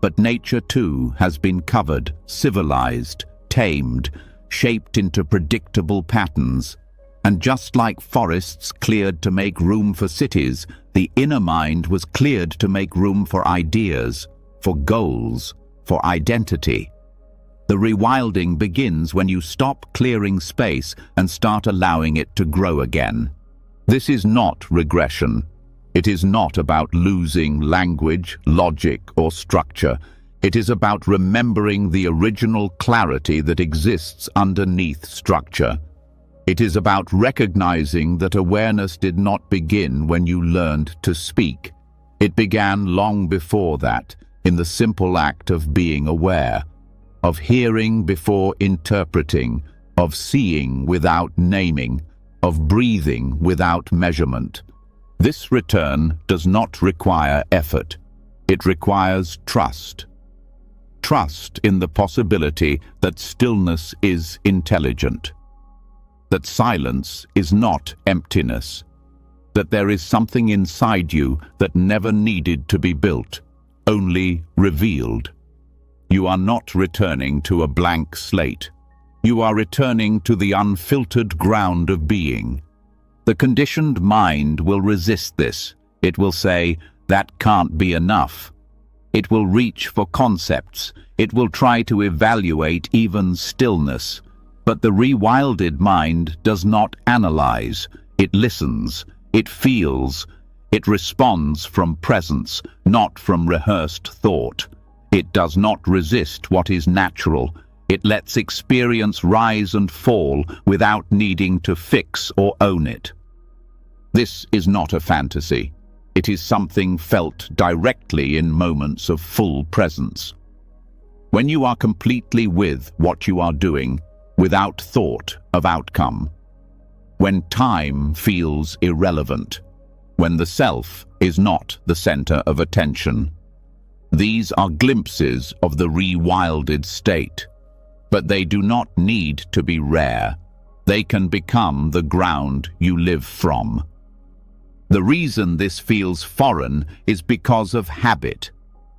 But nature too has been covered, civilized, tamed, shaped into predictable patterns. And just like forests cleared to make room for cities, the inner mind was cleared to make room for ideas, for goals, for identity. The rewilding begins when you stop clearing space and start allowing it to grow again. This is not regression. It is not about losing language, logic, or structure. It is about remembering the original clarity that exists underneath structure. It is about recognizing that awareness did not begin when you learned to speak. It began long before that, in the simple act of being aware, of hearing before interpreting, of seeing without naming, of breathing without measurement. This return does not require effort. It requires trust. Trust in the possibility that stillness is intelligent, that silence is not emptiness, that there is something inside you that never needed to be built. only revealed. You are not returning to a blank slate. You are returning to the unfiltered ground of being. The conditioned mind will resist this. It will say, that can't be enough. It will reach for concepts. It will try to evaluate even stillness. But the rewilded mind does not analyze. It listens. It feels. It responds from presence, not from rehearsed thought. It does not resist what is natural. It lets experience rise and fall without needing to fix or own it. This is not a fantasy. It is something felt directly in moments of full presence. When you are completely with what you are doing, without thought of outcome. When time feels irrelevant. When the self is not the center of attention. These are glimpses of the rewilded state. But they do not need to be rare. They can become the ground you live from. The reason this feels foreign is because of habit.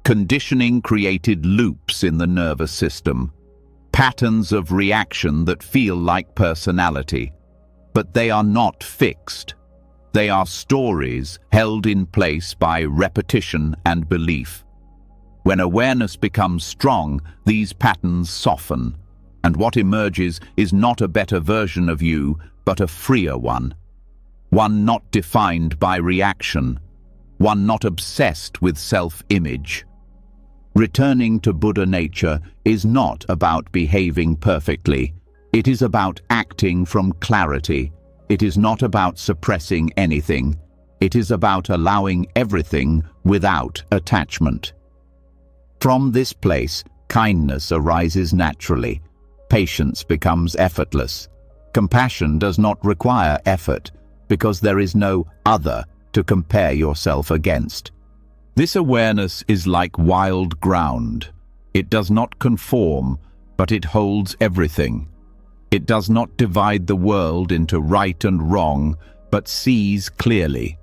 Conditioning created loops in the nervous system. Patterns of reaction that feel like personality. But they are not fixed. They are stories held in place by repetition and belief. When awareness becomes strong, these patterns soften. And what emerges is not a better version of you, but a freer one. One not defined by reaction. One not obsessed with self-image. Returning to Buddha nature is not about behaving perfectly. It is about acting from clarity. It is not about suppressing anything. It is about allowing everything without attachment. From this place, kindness arises naturally. Patience becomes effortless. Compassion does not require effort, because there is no other to compare yourself against. This awareness is like wild ground. It does not conform, but it holds everything. It does not divide the world into right and wrong, but sees clearly.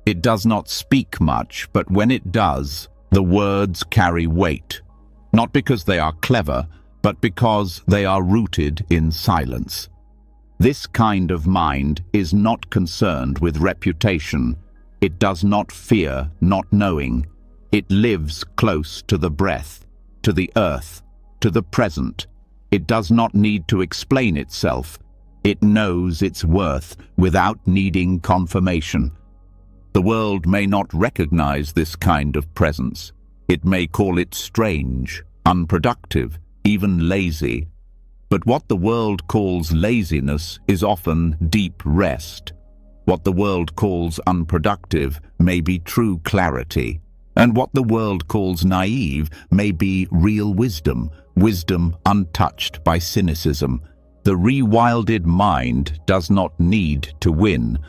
It does not speak much, but when it does, the words carry weight. Not because they are clever, but because they are rooted in silence. This kind of mind is not concerned with reputation. It does not fear not knowing. It lives close to the breath, to the earth, to the present. It does not need to explain itself. It knows its worth without needing confirmation. The world may not recognize this kind of presence. It may call it strange, unproductive, even lazy. But what the world calls laziness is often deep rest. What the world calls unproductive may be true clarity. And what the world calls naive may be real wisdom, wisdom untouched by cynicism. The rewilded mind does not need to win.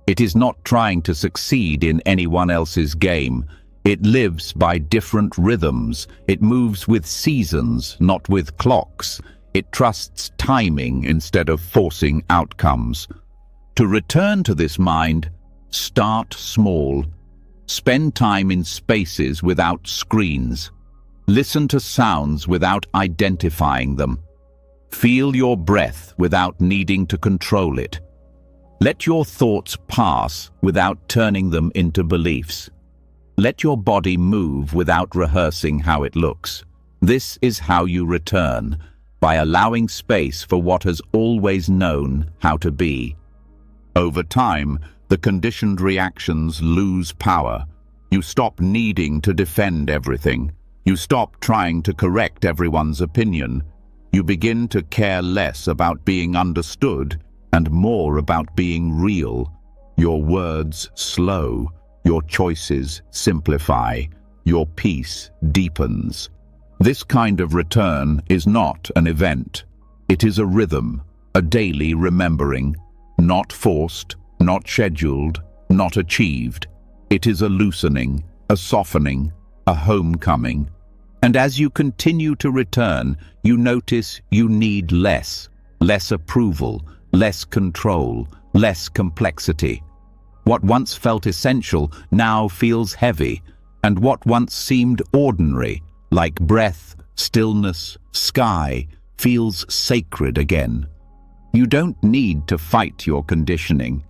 It is not trying to succeed in anyone else's game. It lives by different rhythms. It moves with seasons, not with clocks. It trusts timing instead of forcing outcomes. To return to this mind, start small. Spend time in spaces without screens. Listen to sounds without identifying them. Feel your breath without needing to control it. Let your thoughts pass without turning them into beliefs. Let your body move without rehearsing how it looks. This is how you return, by allowing space for what has always known how to be. Over time, the conditioned reactions lose power. You stop needing to defend everything. You stop trying to correct everyone's opinion. You begin to care less about being understood and more about being real. Your words slow. Your choices simplify. Your peace deepens. This kind of return is not an event. It is a rhythm, a daily remembering, not forced, not scheduled, not achieved. It is a loosening, a softening, a homecoming. And as you continue to return, you notice you need less approval, less control, less complexity. What once felt essential now feels heavy, and what once seemed ordinary, like breath, stillness, sky, feels sacred again. You don't need to fight your conditioning.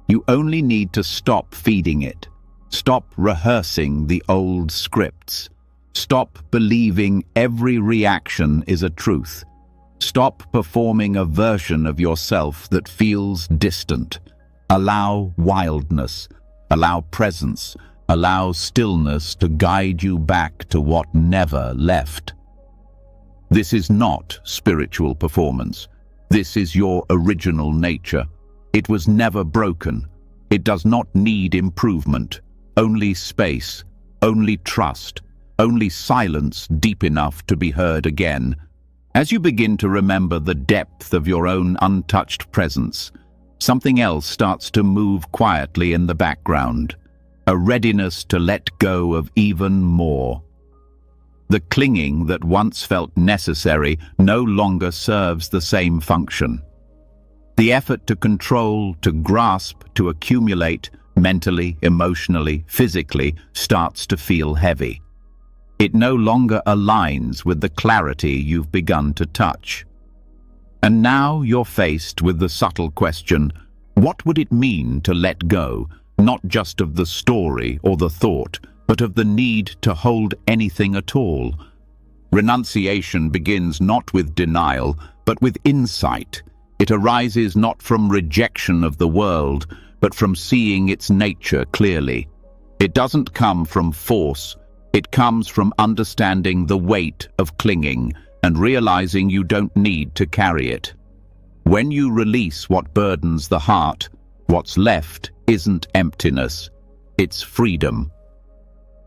You only need to stop feeding it. Stop rehearsing the old scripts. Stop believing every reaction is a truth. Stop performing a version of yourself that feels distant. Allow wildness, allow presence, allow stillness to guide you back to what never left. This is not spiritual performance. This is your original nature. It was never broken. It does not need improvement. Only space, only trust, only silence deep enough to be heard again. As you begin to remember the depth of your own untouched presence, something else starts to move quietly in the background, a readiness to let go of even more. The clinging that once felt necessary no longer serves the same function. The effort to control, to grasp, to accumulate, mentally, emotionally, physically, starts to feel heavy. It no longer aligns with the clarity you've begun to touch. And now you're faced with the subtle question, what would it mean to let go, not just of the story or the thought, but of the need to hold anything at all? Renunciation begins not with denial, but with insight. It arises not from rejection of the world, but from seeing its nature clearly. It doesn't come from force. It comes from understanding the weight of clinging and realizing you don't need to carry it. When you release what burdens the heart, what's left isn't emptiness, it's freedom.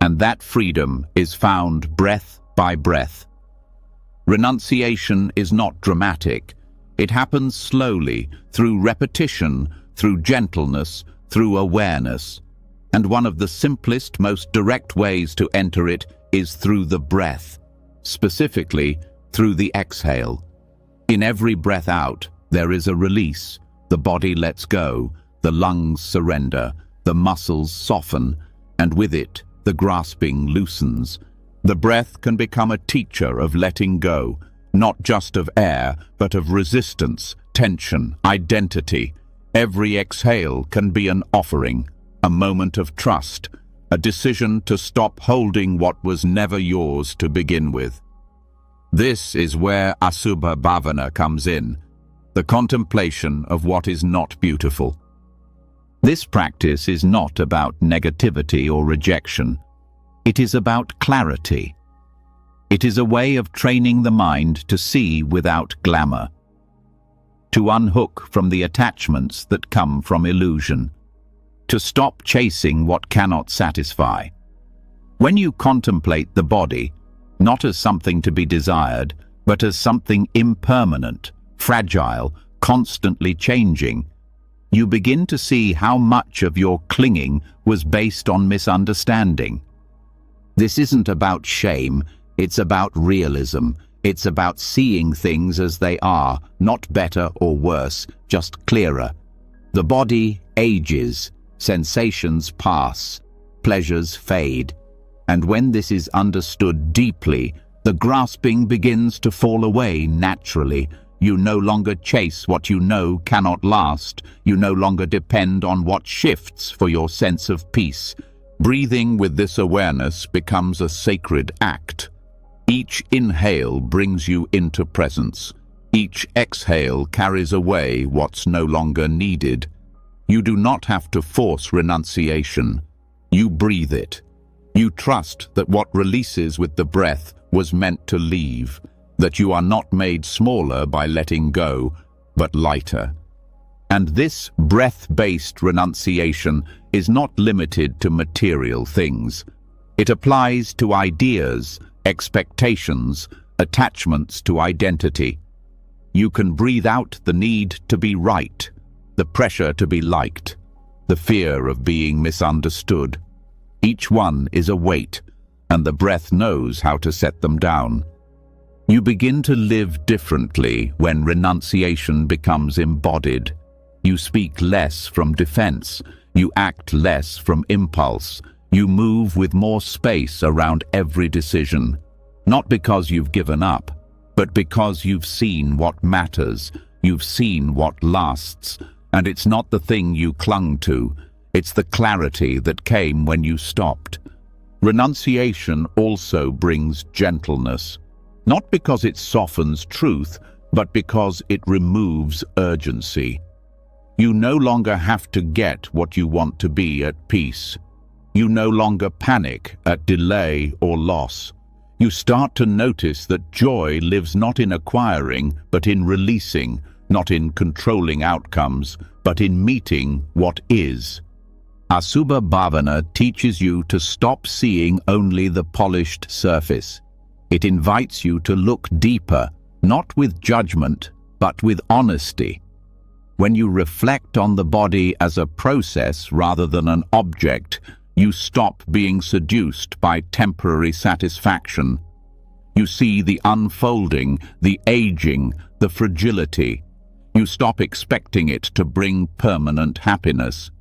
And that freedom is found breath by breath. Renunciation is not dramatic. It happens slowly, through repetition, through gentleness, through awareness. And one of the simplest, most direct ways to enter it is through the breath, specifically through the exhale. In every breath out, there is a release. The body lets go, the lungs surrender, the muscles soften, and with it, the grasping loosens. The breath can become a teacher of letting go, not just of air, but of resistance, tension, identity. Every exhale can be an offering, a moment of trust, a decision to stop holding what was never yours to begin with. This is where Asubha Bhavana comes in, the contemplation of what is not beautiful. This practice is not about negativity or rejection. It is about clarity. It is a way of training the mind to see without glamour, to unhook from the attachments that come from illusion, to stop chasing what cannot satisfy. When you contemplate the body, not as something to be desired, but as something impermanent, fragile, constantly changing, you begin to see how much of your clinging was based on misunderstanding. This isn't about shame, it's about realism. It's about seeing things as they are, not better or worse, just clearer. The body ages, sensations pass, pleasures fade. And when this is understood deeply, the grasping begins to fall away naturally. You no longer chase what you know cannot last. You no longer depend on what shifts for your sense of peace. Breathing with this awareness becomes a sacred act. Each inhale brings you into presence. Each exhale carries away what's no longer needed. You do not have to force renunciation. You breathe it. You trust that what releases with the breath was meant to leave, that you are not made smaller by letting go, but lighter. And this breath-based renunciation is not limited to material things. It applies to ideas, expectations, attachments to identity. You can breathe out the need to be right, the pressure to be liked, the fear of being misunderstood. Each one is a weight, and the breath knows how to set them down. You begin to live differently when renunciation becomes embodied. You speak less from defense. You act less from impulse. You move with more space around every decision, not because you've given up, but because you've seen what matters, you've seen what lasts, and it's not the thing you clung to, it's the clarity that came when you stopped. Renunciation also brings gentleness, not because it softens truth, but because it removes urgency. You no longer have to get what you want to be at peace. You no longer panic at delay or loss. You start to notice that joy lives not in acquiring, but in releasing, not in controlling outcomes, but in meeting what is. Asubha Bhavana teaches you to stop seeing only the polished surface. It invites you to look deeper, not with judgment, but with honesty. When you reflect on the body as a process rather than an object, you stop being seduced by temporary satisfaction. You see the unfolding, the aging, the fragility. You stop expecting it to bring permanent happiness.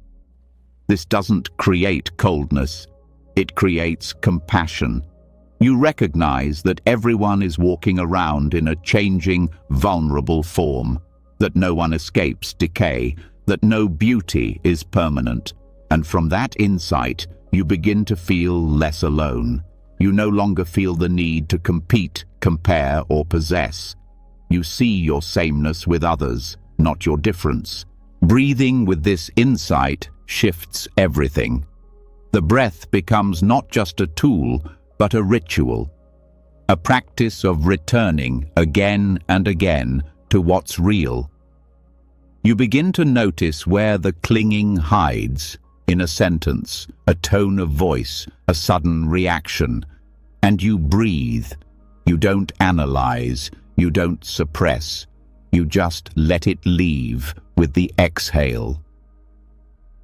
This doesn't create coldness. It creates compassion. You recognize that everyone is walking around in a changing, vulnerable form, that no one escapes decay, that no beauty is permanent. And from that insight, you begin to feel less alone. You no longer feel the need to compete, compare, or possess. You see your sameness with others, not your difference. Breathing with this insight shifts everything. The breath becomes not just a tool, but a ritual, a practice of returning again and again to what's real. You begin to notice where the clinging hides, in a sentence, a tone of voice, a sudden reaction, and you breathe. You don't analyze, you don't suppress, you just let it leave with the exhale.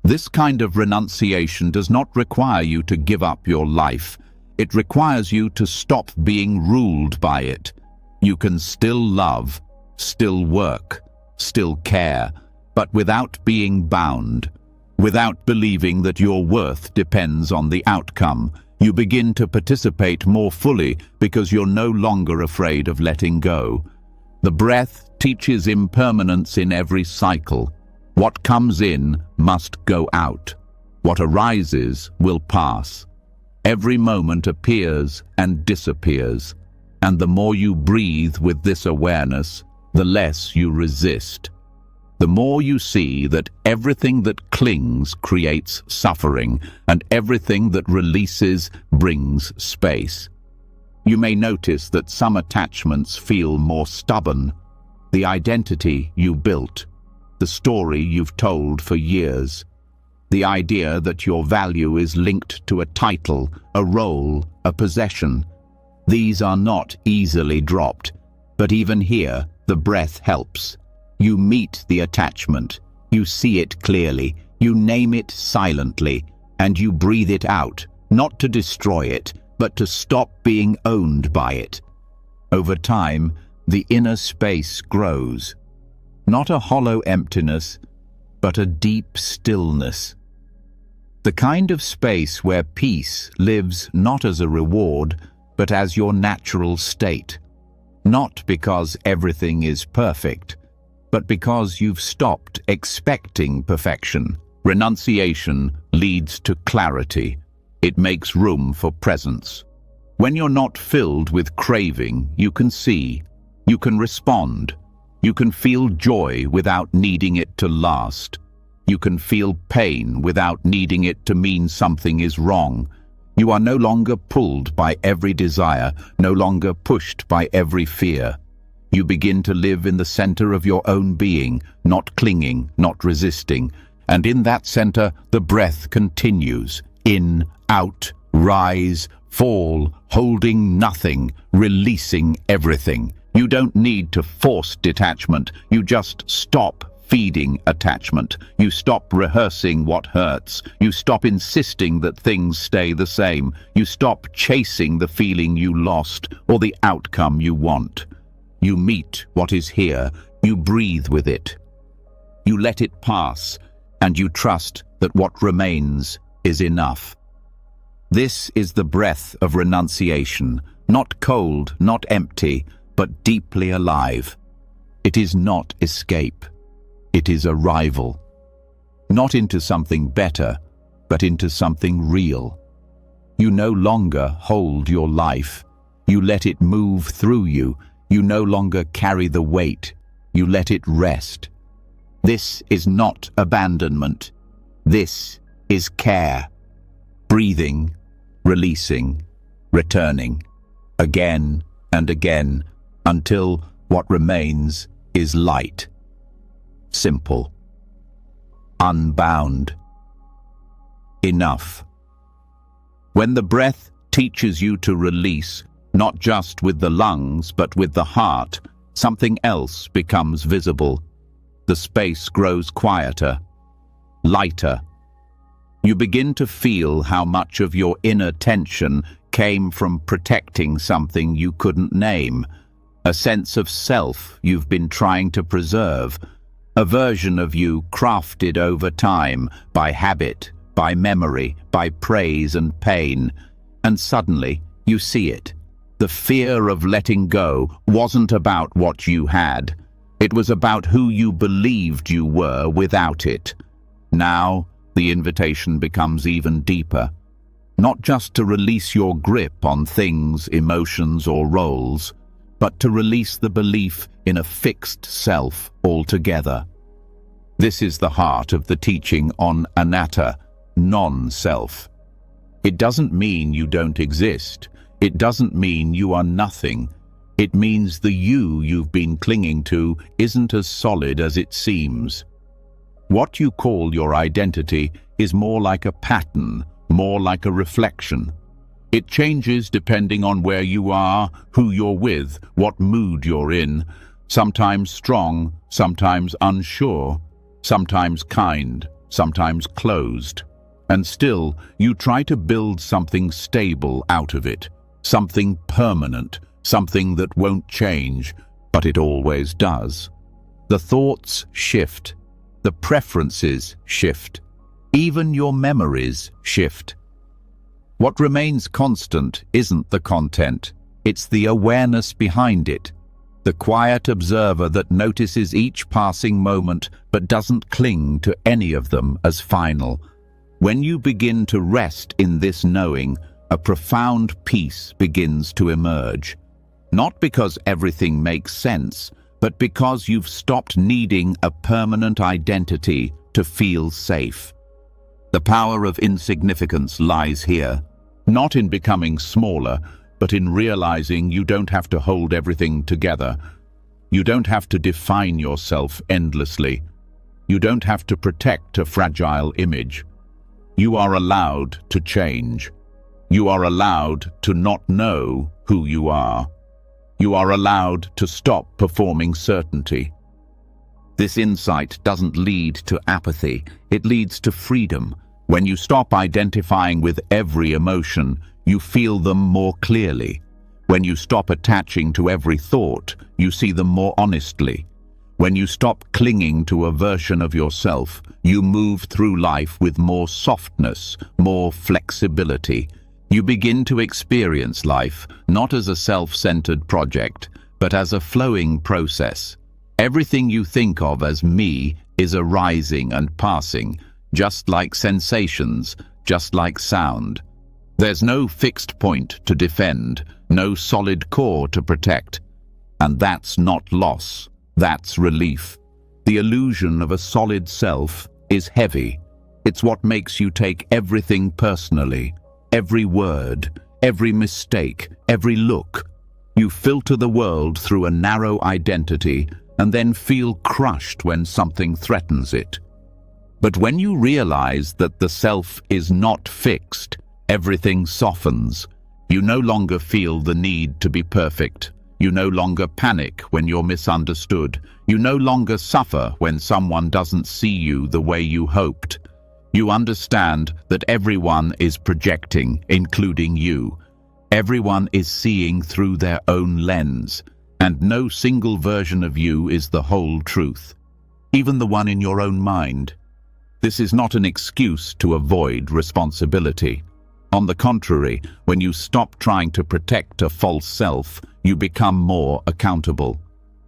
This kind of renunciation does not require you to give up your life. It requires you to stop being ruled by it. You can still love, still work, still care, but without being bound. Without believing that your worth depends on the outcome. You begin to participate more fully because you're no longer afraid of letting go. The breath teaches impermanence in every cycle. What comes in must go out. What arises will pass. Every moment appears and disappears, and the more you breathe with this awareness, the less you resist. The more you see that everything that clings creates suffering, and everything that releases brings space. You may notice that some attachments feel more stubborn. The identity you built, the story you've told for years, the idea that your value is linked to a title, a role, a possession. These are not easily dropped, but even here, the breath helps. You meet the attachment, you see it clearly, you name it silently, and you breathe it out, not to destroy it, but to stop being owned by it. Over time, the inner space grows. Not a hollow emptiness, but a deep stillness. The kind of space where peace lives not as a reward, but as your natural state. Not because everything is perfect, but because you've stopped expecting perfection. Renunciation leads to clarity. It makes room for presence. When you're not filled with craving, you can see, you can respond, you can feel joy without needing it to last. You can feel pain without needing it to mean something is wrong. You are no longer pulled by every desire, no longer pushed by every fear. You begin to live in the center of your own being, not clinging, not resisting. And in that center, the breath continues. In, out, rise, fall, holding nothing, releasing everything. You don't need to force detachment. You just stop feeding attachment. You stop rehearsing what hurts. You stop insisting that things stay the same. You stop chasing the feeling you lost or the outcome you want. You meet what is here. You breathe with it. You let it pass, and you trust that what remains is enough. This is the breath of renunciation, not cold, not empty, but deeply alive. It is not escape. It is arrival. Not into something better, but into something real. You no longer hold your life. You let it move through you. You no longer carry the weight. You let it rest. This is not abandonment. This is care. Breathing, releasing, returning, again and again, until what remains is light. Simple. Unbound. Enough. When the breath teaches you to release, not just with the lungs but with the heart, something else becomes visible. The space grows quieter, lighter. You begin to feel how much of your inner tension came from protecting something you couldn't name, a sense of self you've been trying to preserve, a version of you crafted over time by habit, by memory, by praise and pain. And suddenly you see it. The fear of letting go wasn't about what you had. It was about who you believed you were without it. Now, the invitation becomes even deeper. Not just to release your grip on things, emotions, or roles, but to release the belief in a fixed self altogether. This is the heart of the teaching on anatta, non-self. It doesn't mean you don't exist. It doesn't mean you are nothing. It means the you you've been clinging to isn't as solid as it seems. What you call your identity is more like a pattern, more like a reflection. It changes depending on where you are, who you're with, what mood you're in, sometimes strong, sometimes unsure, sometimes kind, sometimes closed. And still, you try to build something stable out of it, something permanent, something that won't change, but it always does. The thoughts shift. The preferences shift. Even your memories shift. What remains constant isn't the content, it's the awareness behind it. The quiet observer that notices each passing moment but doesn't cling to any of them as final. When you begin to rest in this knowing, a profound peace begins to emerge. Not because everything makes sense, but because you've stopped needing a permanent identity to feel safe. The power of insignificance lies here, not in becoming smaller, but in realizing you don't have to hold everything together. You don't have to define yourself endlessly. You don't have to protect a fragile image. You are allowed to change. You are allowed to not know who you are. You are allowed to stop performing certainty. This insight doesn't lead to apathy, it leads to freedom. When you stop identifying with every emotion, you feel them more clearly. When you stop attaching to every thought, you see them more honestly. When you stop clinging to a version of yourself, you move through life with more softness, more flexibility. You begin to experience life not as a self-centered project, but as a flowing process. Everything you think of as me is arising and passing, just like sensations, just like sound. There's no fixed point to defend, no solid core to protect. And that's not loss, that's relief. The illusion of a solid self is heavy. It's what makes you take everything personally. Every word, every mistake, every look. You filter the world through a narrow identity and then feel crushed when something threatens it. But when you realize that the self is not fixed, everything softens. You no longer feel the need to be perfect. You no longer panic when you're misunderstood. You no longer suffer when someone doesn't see you the way you hoped. You understand that everyone is projecting, including you. Everyone is seeing through their own lens, and no single version of you is the whole truth, even the one in your own mind. This is not an excuse to avoid responsibility. On the contrary, when you stop trying to protect a false self, you become more accountable.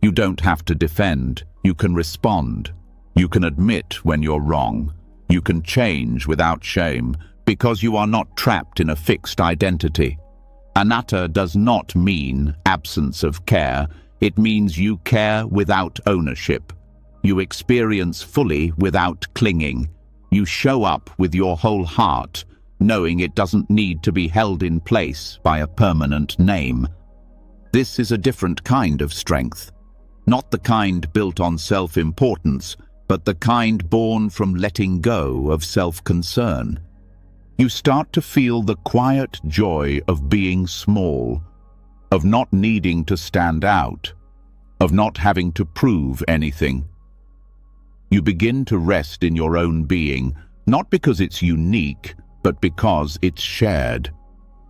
You don't have to defend, you can respond. You can admit when you're wrong. You can change without shame, because you are not trapped in a fixed identity. Anatta does not mean absence of care, it means you care without ownership. You experience fully without clinging. You show up with your whole heart, knowing it doesn't need to be held in place by a permanent name. This is a different kind of strength. Not the kind built on self-importance, but the kind born from letting go of self-concern. You start to feel the quiet joy of being small, of not needing to stand out, of not having to prove anything. You begin to rest in your own being, not because it's unique, but because it's shared.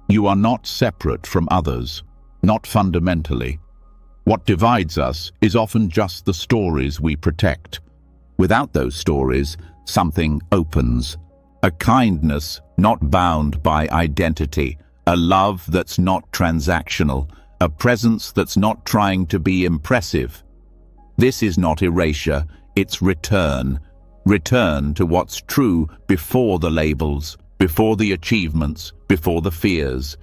You are not separate from others, not fundamentally. What divides us is often just the stories we protect. Without those stories, something opens. A kindness not bound by identity, a love that's not transactional, a presence that's not trying to be impressive. This is not erasure, it's return. Return to what's true before the labels, before the achievements, before the fears.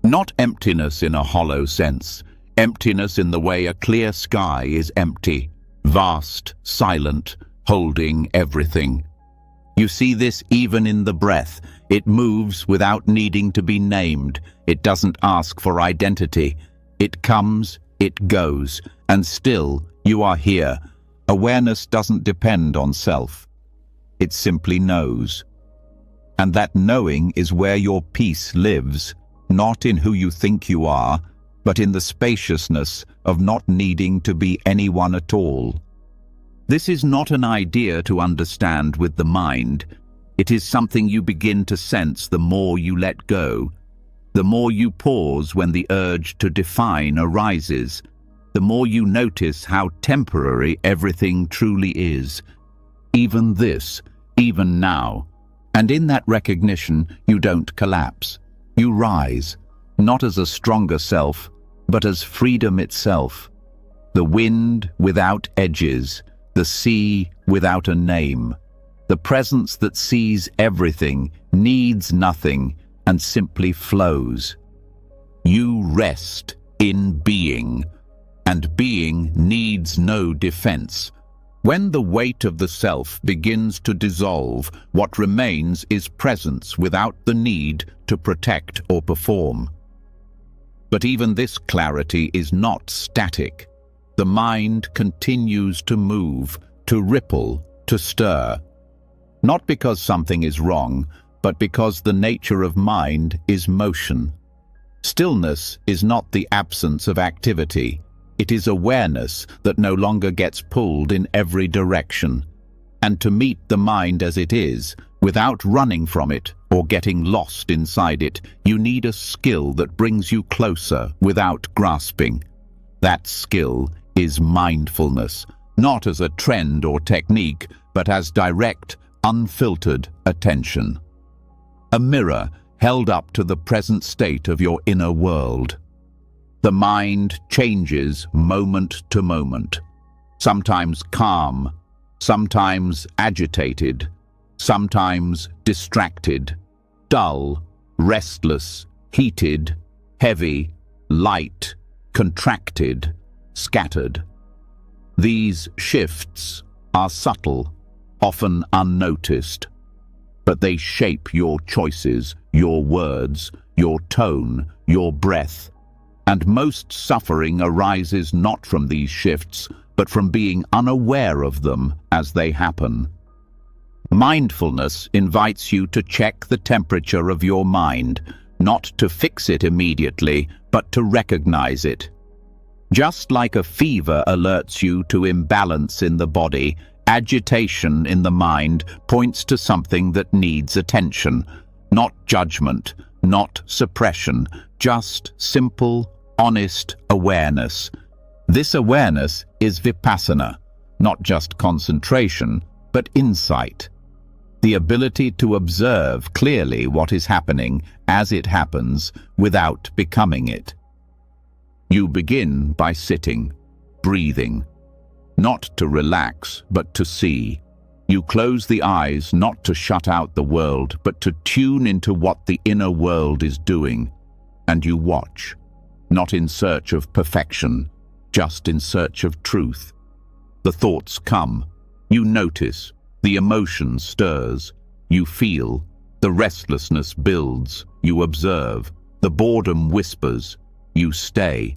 Not emptiness in a hollow sense, emptiness in the way a clear sky is empty, vast, silent, holding everything. You see this even in the breath. It moves without needing to be named. It doesn't ask for identity. It comes, it goes, and still you are here. Awareness doesn't depend on self. It simply knows. And that knowing is where your peace lives, not in who you think you are, but in the spaciousness of not needing to be anyone at all. This is not an idea to understand with the mind. It is something you begin to sense the more you let go. The more you pause when the urge to define arises, the more you notice how temporary everything truly is. Even this, even now. And in that recognition, you don't collapse. You rise, not as a stronger self, but as freedom itself. The wind without edges, the sea without a name. The presence that sees everything, needs nothing, and simply flows. You rest in being, and being needs no defense. When the weight of the self begins to dissolve, what remains is presence without the need to protect or perform. But even this clarity is not static. The mind continues to move, to ripple, to stir. Not because something is wrong, but because the nature of mind is motion. Stillness is not the absence of activity. It is awareness that no longer gets pulled in every direction. And to meet the mind as it is, without running from it or getting lost inside it, you need a skill that brings you closer without grasping. That skill is mindfulness, not as a trend or technique, but as direct, unfiltered attention. A mirror held up to the present state of your inner world. The mind changes moment to moment, sometimes calm, sometimes agitated, sometimes distracted, dull, restless, heated, heavy, light, contracted, scattered. These shifts are subtle, often unnoticed, but they shape your choices, your words, your tone, your breath. And most suffering arises not from these shifts, but from being unaware of them as they happen. Mindfulness invites you to check the temperature of your mind, not to fix it immediately, but to recognize it. Just like a fever alerts you to imbalance in the body, agitation in the mind points to something that needs attention, not judgment, not suppression, just simple, honest awareness. This awareness is vipassana, not just concentration, but insight. the ability to observe clearly what is happening as it happens without becoming it. You begin by sitting, breathing, not to relax, but to see. You close the eyes not to shut out the world, but to tune into what the inner world is doing. And you watch, not in search of perfection, just in search of truth. The thoughts come. You notice. The emotion stirs. You feel. The restlessness builds. You observe. The boredom whispers. You stay.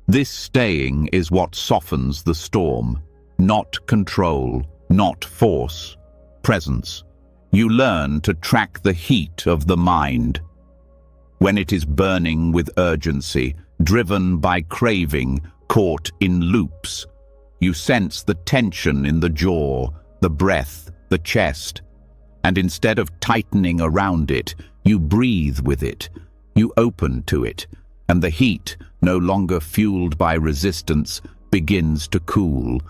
This staying is what softens the storm. Not control, not force. Presence. You learn to track the heat of the mind. When it is burning with urgency, driven by craving, caught in loops, you sense the tension in the jaw, the breath, the chest, and instead of tightening around it, you breathe with it, you open to it, and the heat, no longer fueled by resistance, begins to cool.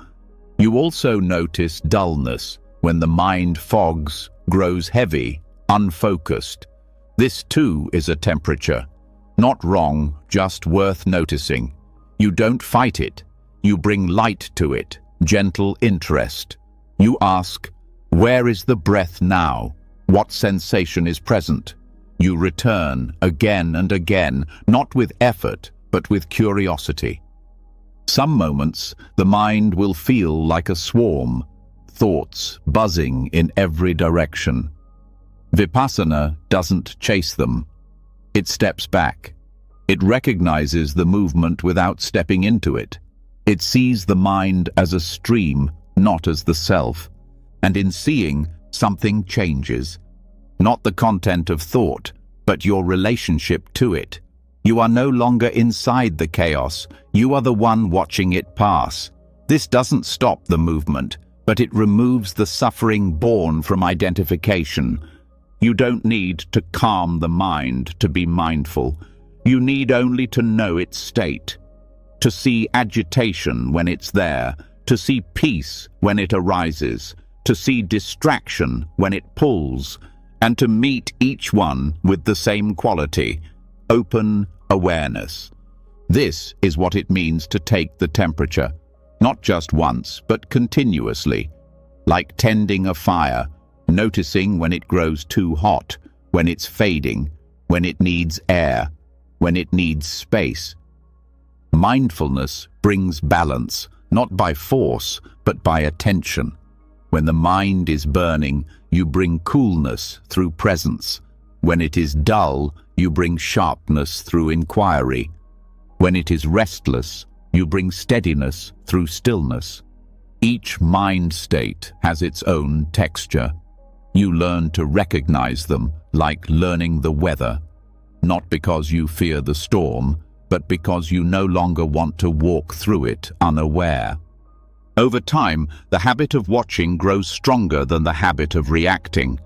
You also notice dullness when the mind fogs, grows heavy, unfocused. This too is a temperature. Not wrong, just worth noticing. You don't fight it. You bring light to it, gentle interest. You ask, where is the breath now? What sensation is present? You return again and again, not with effort, but with curiosity. Some moments, the mind will feel like a swarm, thoughts buzzing in every direction. Vipassana doesn't chase them. It steps back. It recognizes the movement without stepping into it. It sees the mind as a stream, not as the self. And in seeing, something changes. Not the content of thought, but your relationship to it. You are no longer inside the chaos. You are the one watching it pass. This doesn't stop the movement, but it removes the suffering born from identification. You don't need to calm the mind to be mindful. You need only to know its state, to see agitation when it's there, to see peace when it arises, to see distraction when it pulls, and to meet each one with the same quality, open awareness. This is what it means to take the temperature, not just once, but continuously, like tending a fire, noticing when it grows too hot, when it's fading, when it needs air, when it needs space. Mindfulness brings balance, not by force, but by attention. When the mind is burning, you bring coolness through presence. When it is dull, you bring sharpness through inquiry. When it is restless, you bring steadiness through stillness. Each mind state has its own texture. You learn to recognize them like learning the weather, not because you fear the storm, but because you no longer want to walk through it unaware. Over time, the habit of watching grows stronger than the habit of reacting.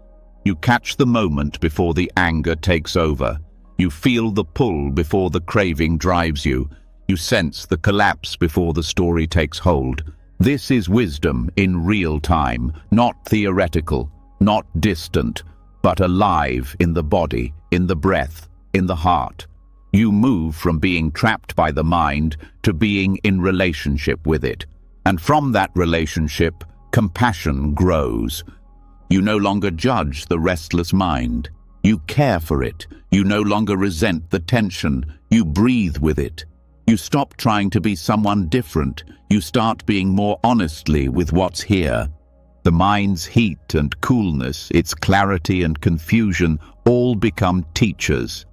You catch the moment before the anger takes over. You feel the pull before the craving drives you. You sense the collapse before the story takes hold. This is wisdom in real time, not theoretical, not distant, but alive in the body, in the breath, in the heart. You move from being trapped by the mind to being in relationship with it. And from that relationship, compassion grows. You no longer judge the restless mind. You care for it. You no longer resent the tension. You breathe with it. You stop trying to be someone different. You start being more honestly with what's here. The mind's heat and coolness, its clarity and confusion, all become teachers.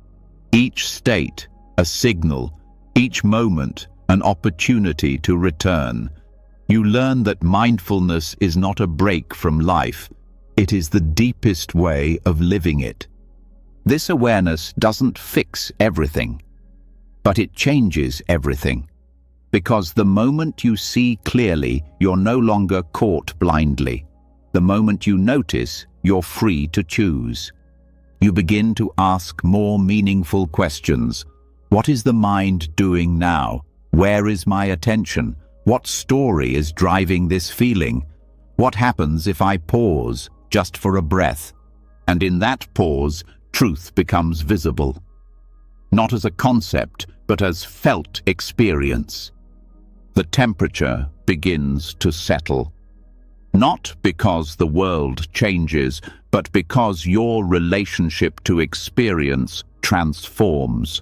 Each state, a signal. Each moment, an opportunity to return. You learn that mindfulness is not a break from life. It is the deepest way of living it. This awareness doesn't fix everything, but it changes everything. Because the moment you see clearly, you're no longer caught blindly. The moment you notice, you're free to choose. You begin to ask more meaningful questions. What is the mind doing now? Where is my attention? What story is driving this feeling? What happens if I pause, just for a breath, and in that pause, truth becomes visible. Not as a concept, but as felt experience. The temperature begins to settle. Not because the world changes, but because your relationship to experience transforms.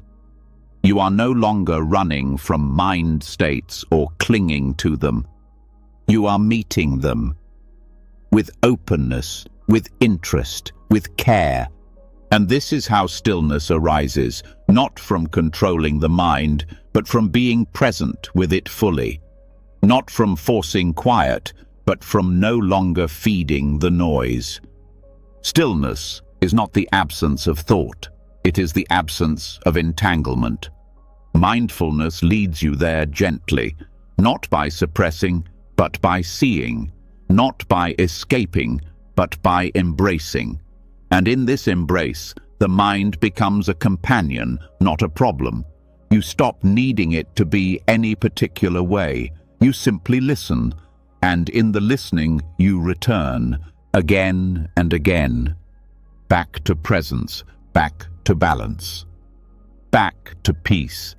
You are no longer running from mind states or clinging to them. You are meeting them with openness, with interest, with care. And this is how stillness arises, not from controlling the mind, but from being present with it fully. Not from forcing quiet, but from no longer feeding the noise. Stillness is not the absence of thought. It is the absence of entanglement. Mindfulness leads you there gently, not by suppressing, but by seeing, not by escaping, but by embracing. And in this embrace, the mind becomes a companion, not a problem. You stop needing it to be any particular way. You simply listen, and in the listening you return, again and again. Back to presence, back to balance, back to peace.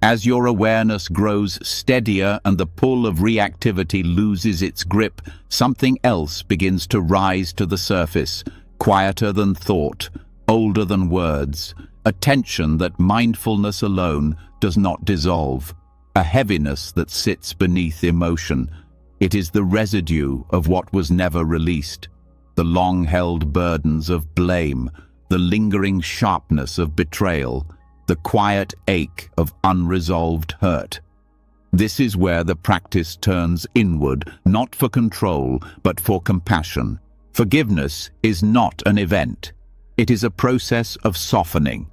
As your awareness grows steadier and the pull of reactivity loses its grip, something else begins to rise to the surface, quieter than thought, older than words, a tension that mindfulness alone does not dissolve, a heaviness that sits beneath emotion. It is the residue of what was never released, the long-held burdens of blame, the lingering sharpness of betrayal, the quiet ache of unresolved hurt. This is where the practice turns inward, not for control, but for compassion. Forgiveness is not an event. It is a process of softening,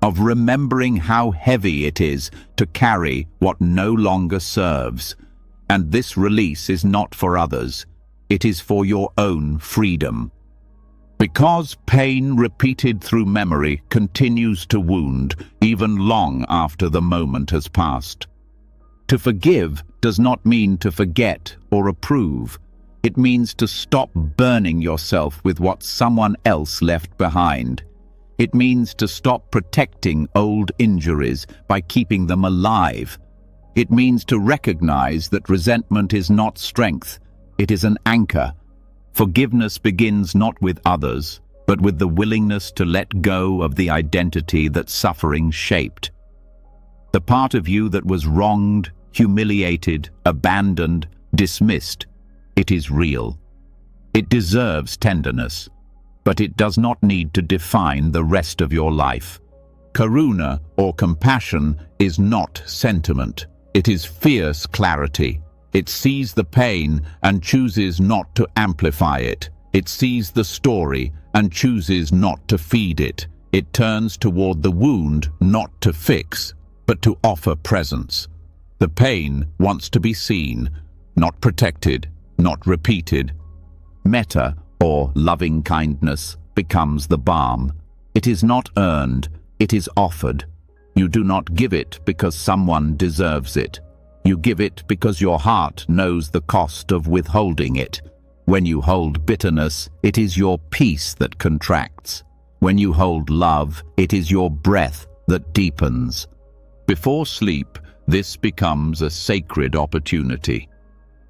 of remembering how heavy it is to carry what no longer serves. And this release is not for others. It is for your own freedom. Because pain repeated through memory continues to wound even long after the moment has passed. To forgive does not mean to forget or approve. It means to stop burning yourself with what someone else left behind. It means to stop protecting old injuries by keeping them alive. It means to recognize that resentment is not strength, it is an anchor. Forgiveness begins not with others, but with the willingness to let go of the identity that suffering shaped. The part of you that was wronged, humiliated, abandoned, dismissed, it is real. It deserves tenderness, but it does not need to define the rest of your life. Karuna, or compassion, is not sentiment. It is fierce clarity. It sees the pain and chooses not to amplify it. It sees the story and chooses not to feed it. It turns toward the wound not to fix, but to offer presence. The pain wants to be seen, not protected, not repeated. Metta, or loving kindness, becomes the balm. It is not earned, it is offered. You do not give it because someone deserves it. You give it because your heart knows the cost of withholding it. When you hold bitterness, it is your peace that contracts. When you hold love, it is your breath that deepens. Before sleep, this becomes a sacred opportunity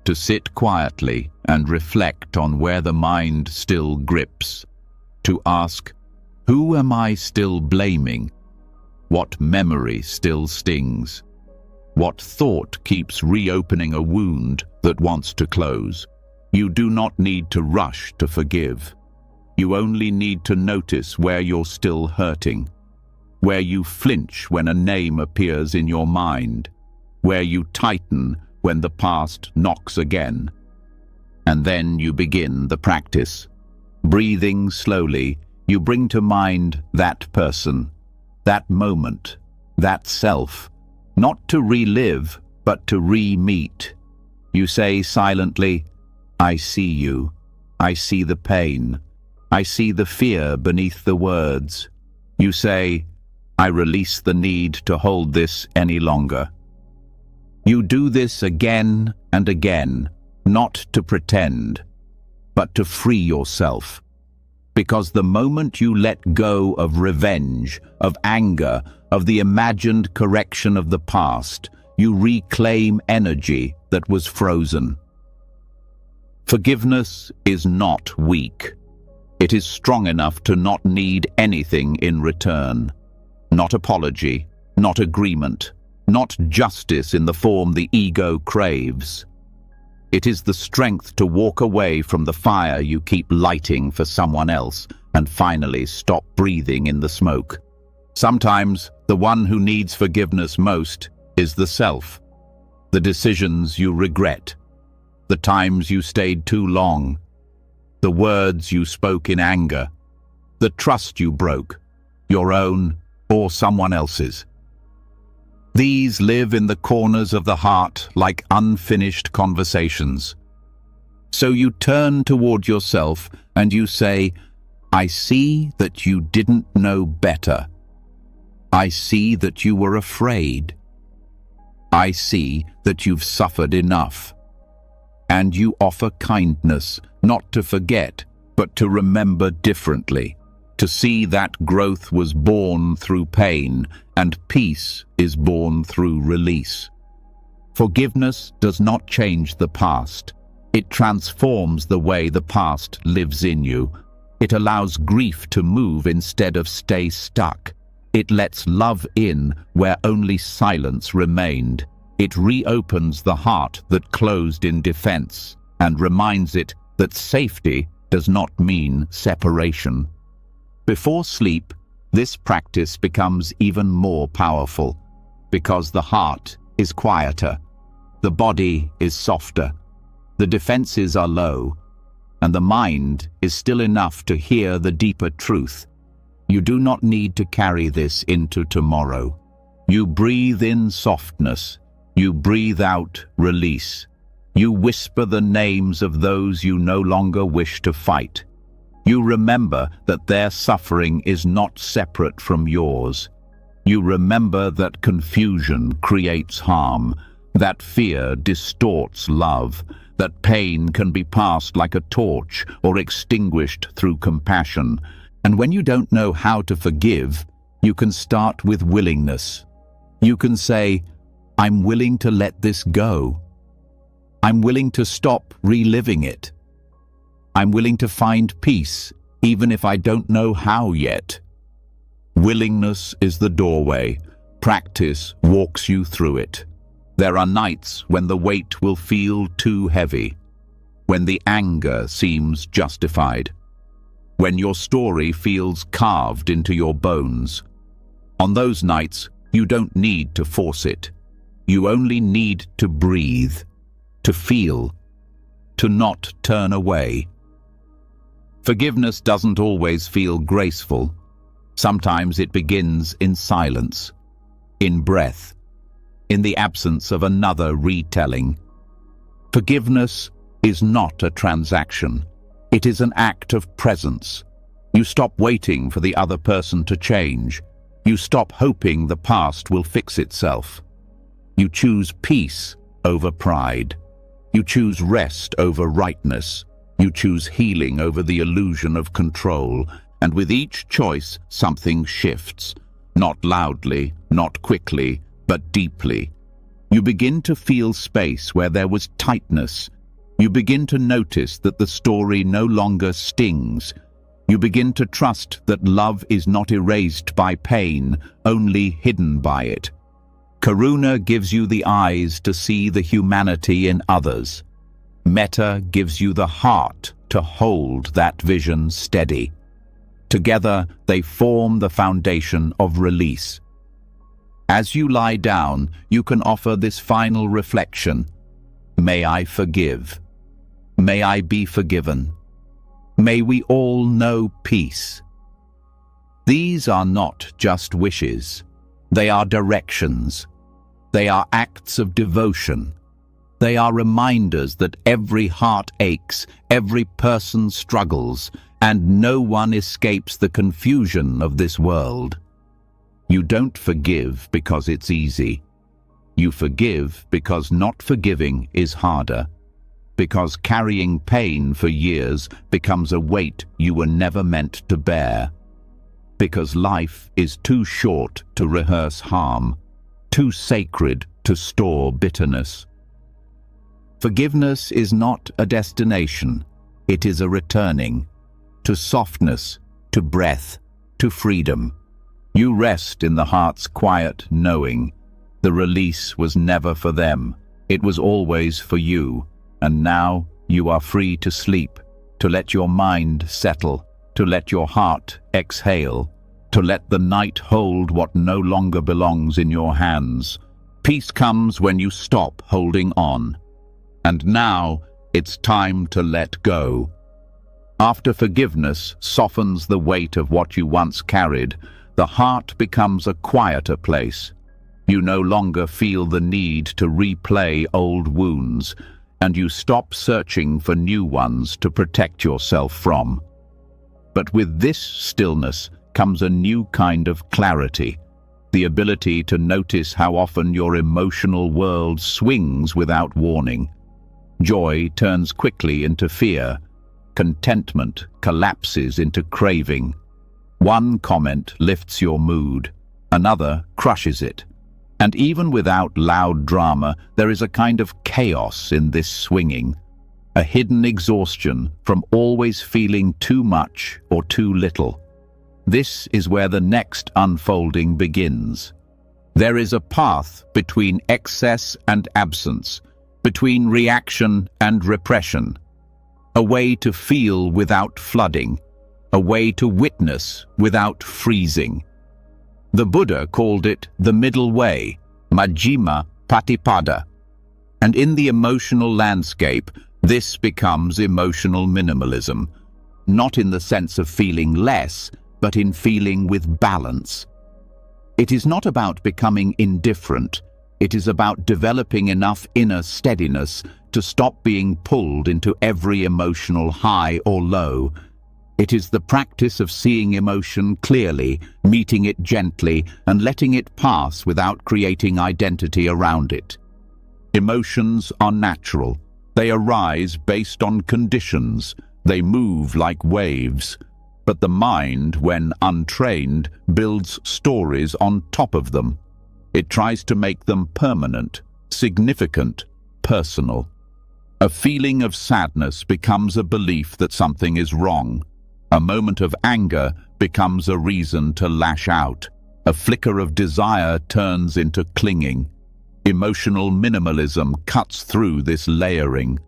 to sit quietly and reflect on where the mind still grips, to ask, who am I still blaming? What memory still stings? What thought keeps reopening a wound that wants to close? You do not need to rush to forgive. You only need to notice where you're still hurting, where you flinch when a name appears in your mind, where you tighten when the past knocks again. And then you begin the practice. Breathing slowly, you bring to mind that person, that moment, that self, not to relive, but to re-meet. You say silently, I see you. I see the pain. I see the fear beneath the words. You say, I release the need to hold this any longer. You do this again and again, not to pretend, but to free yourself. Because the moment you let go of revenge, of anger, of the imagined correction of the past, you reclaim energy that was frozen. Forgiveness is not weak. It is strong enough to not need anything in return. Not apology, not agreement, not justice in the form the ego craves. It is the strength to walk away from the fire you keep lighting for someone else and finally stop breathing in the smoke. Sometimes the one who needs forgiveness most is the self. The decisions you regret, the times you stayed too long, the words you spoke in anger, the trust you broke, your own or someone else's. These live in the corners of the heart like unfinished conversations. So you turn toward yourself and you say, I see that you didn't know better. I see that you were afraid. I see that you've suffered enough. And you offer kindness, not to forget, but to remember differently, to see that growth was born through pain and peace is born through release. Forgiveness does not change the past. It transforms the way the past lives in you. It allows grief to move instead of stay stuck. It lets love in where only silence remained. It reopens the heart that closed in defense and reminds it that safety does not mean separation. Before sleep, this practice becomes even more powerful because the heart is quieter, the body is softer, the defenses are low, and the mind is still enough to hear the deeper truth. You do not need to carry this into tomorrow. You breathe in softness. You breathe out release. You whisper the names of those you no longer wish to fight. You remember that their suffering is not separate from yours. You remember that confusion creates harm, that fear distorts love, that pain can be passed like a torch or extinguished through compassion. And when you don't know how to forgive, you can start with willingness. You can say, I'm willing to let this go. I'm willing to stop reliving it. I'm willing to find peace, even if I don't know how yet. Willingness is the doorway. Practice walks you through it. There are nights when the weight will feel too heavy, when the anger seems justified, when your story feels carved into your bones. On those nights, you don't need to force it. You only need to breathe, to feel, to not turn away. Forgiveness doesn't always feel graceful. Sometimes it begins in silence, in breath, in the absence of another retelling. Forgiveness is not a transaction. It is an act of presence. You stop waiting for the other person to change. You stop hoping the past will fix itself. You choose peace over pride. You choose rest over rightness. You choose healing over the illusion of control. And with each choice, something shifts. Not loudly, not quickly, but deeply. You begin to feel space where there was tightness. You begin to notice that the story no longer stings. You begin to trust that love is not erased by pain, only hidden by it. Karuna gives you the eyes to see the humanity in others. Metta gives you the heart to hold that vision steady. Together, they form the foundation of release. As you lie down, you can offer this final reflection. May I forgive. May I be forgiven. May we all know peace. These are not just wishes. They are directions. They are acts of devotion. They are reminders that every heart aches, every person struggles, and no one escapes the confusion of this world. You don't forgive because it's easy. You forgive because not forgiving is harder. because carrying pain for years becomes a weight you were never meant to bear. Because life is too short to rehearse harm, too sacred to store bitterness. Forgiveness is not a destination, it is a returning to softness, to breath, to freedom. You rest in the heart's quiet knowing the release was never for them, it was always for you, and now you are free to sleep, to let your mind settle, to let your heart exhale, to let the night hold what no longer belongs in your hands. Peace comes when you stop holding on. And now it's time to let go. After forgiveness softens the weight of what you once carried, the heart becomes a quieter place. You no longer feel the need to replay old wounds, and you stop searching for new ones to protect yourself from. But with this stillness comes a new kind of clarity, the ability to notice how often your emotional world swings without warning. Joy turns quickly into fear. Contentment collapses into craving. One comment lifts your mood, another crushes it. And even without loud drama, there is a kind of chaos in this swinging, a hidden exhaustion from always feeling too much or too little. This is where the next unfolding begins. There is a path between excess and absence, between reaction and repression, a way to feel without flooding, a way to witness without freezing. The Buddha called it the middle way, Majjhima Patipada. And in the emotional landscape, this becomes emotional minimalism, not in the sense of feeling less, but in feeling with balance. It is not about becoming indifferent, it is about developing enough inner steadiness to stop being pulled into every emotional high or low. It is the practice of seeing emotion clearly, meeting it gently, and letting it pass without creating identity around it. Emotions are natural. They arise based on conditions. They move like waves. But the mind, when untrained, builds stories on top of them. It tries to make them permanent, significant, personal. A feeling of sadness becomes a belief that something is wrong. A moment of anger becomes a reason to lash out. A flicker of desire turns into clinging. Emotional minimalism cuts through this layering.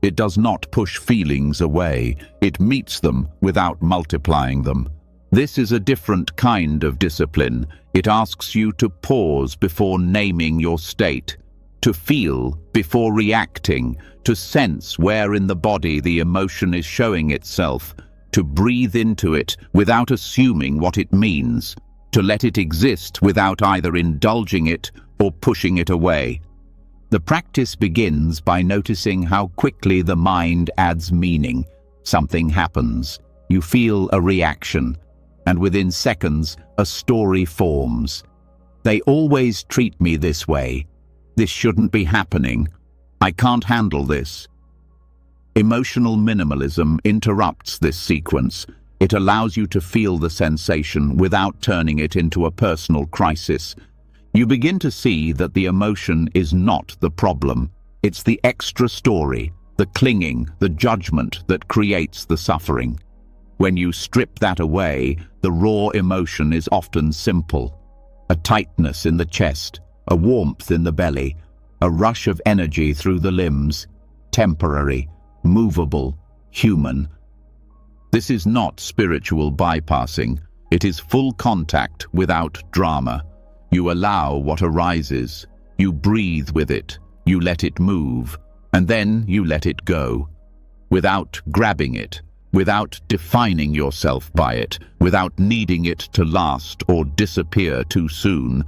It does not push feelings away. It meets them without multiplying them. This is a different kind of discipline. It asks you to pause before naming your state, to feel before reacting, to sense where in the body the emotion is showing itself, to breathe into it without assuming what it means, to let it exist without either indulging it or pushing it away. The practice begins by noticing how quickly the mind adds meaning. Something happens, you feel a reaction, and within seconds a story forms. They always treat me this way. This shouldn't be happening. I can't handle this. Emotional minimalism interrupts this sequence. It allows you to feel the sensation without turning it into a personal crisis. You begin to see that the emotion is not the problem. It's the extra story, the clinging, the judgment that creates the suffering. When you strip that away, the raw emotion is often simple. A tightness in the chest, a warmth in the belly, a rush of energy through the limbs, temporary, movable, human. This is not spiritual bypassing. It is full contact without drama. You allow what arises. You breathe with it. You let it move. And then you let it go. Without grabbing it. Without defining yourself by it. Without needing it to last or disappear too soon.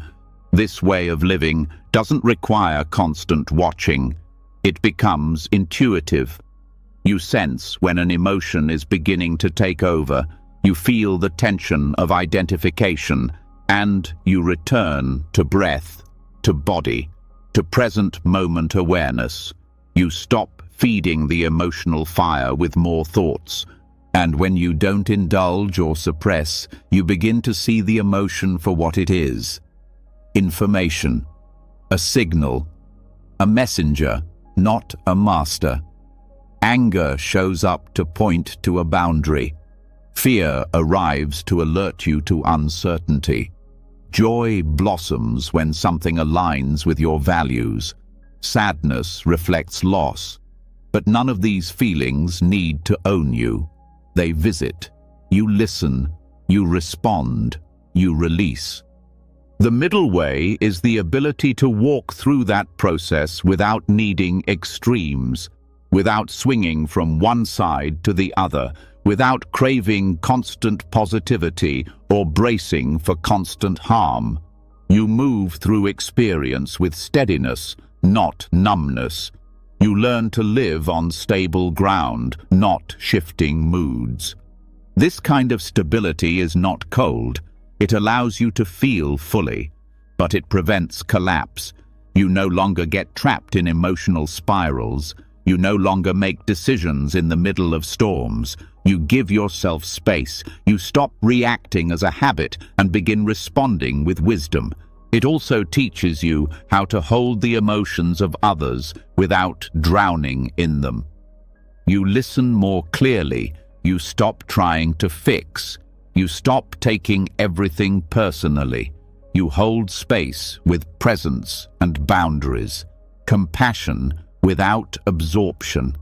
This way of living doesn't require constant watching. It becomes intuitive. You sense when an emotion is beginning to take over. You feel the tension of identification, and you return to breath, to body, to present moment awareness. You stop feeding the emotional fire with more thoughts. And when you don't indulge or suppress, you begin to see the emotion for what it is. Information. A signal. A messenger, not a master. Anger shows up to point to a boundary. Fear arrives to alert you to uncertainty. Joy blossoms when something aligns with your values. Sadness reflects loss. But none of these feelings need to own you. They visit. You listen. You respond. You release. The middle way is the ability to walk through that process without needing extremes, without swinging from one side to the other, without craving constant positivity or bracing for constant harm. You move through experience with steadiness, not numbness. You learn to live on stable ground, not shifting moods. This kind of stability is not cold. It allows you to feel fully, but it prevents collapse. You no longer get trapped in emotional spirals. You no longer make decisions in the middle of storms. You give yourself space. You stop reacting as a habit and begin responding with wisdom. It also teaches you how to hold the emotions of others without drowning in them. You listen more clearly. You stop trying to fix. You stop taking everything personally. You hold space with presence and boundaries, compassion without absorption.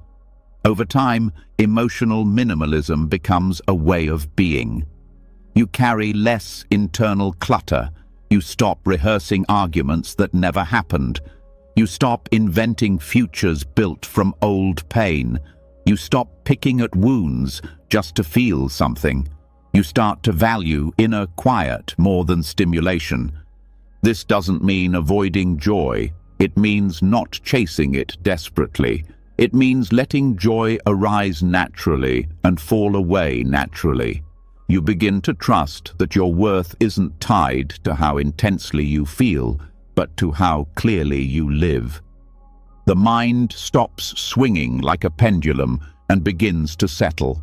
Over time, emotional minimalism becomes a way of being. You carry less internal clutter. You stop rehearsing arguments that never happened. You stop inventing futures built from old pain. You stop picking at wounds just to feel something. You start to value inner quiet more than stimulation. This doesn't mean avoiding joy. It means not chasing it desperately. It means letting joy arise naturally and fall away naturally. You begin to trust that your worth isn't tied to how intensely you feel, but to how clearly you live. The mind stops swinging like a pendulum and begins to settle.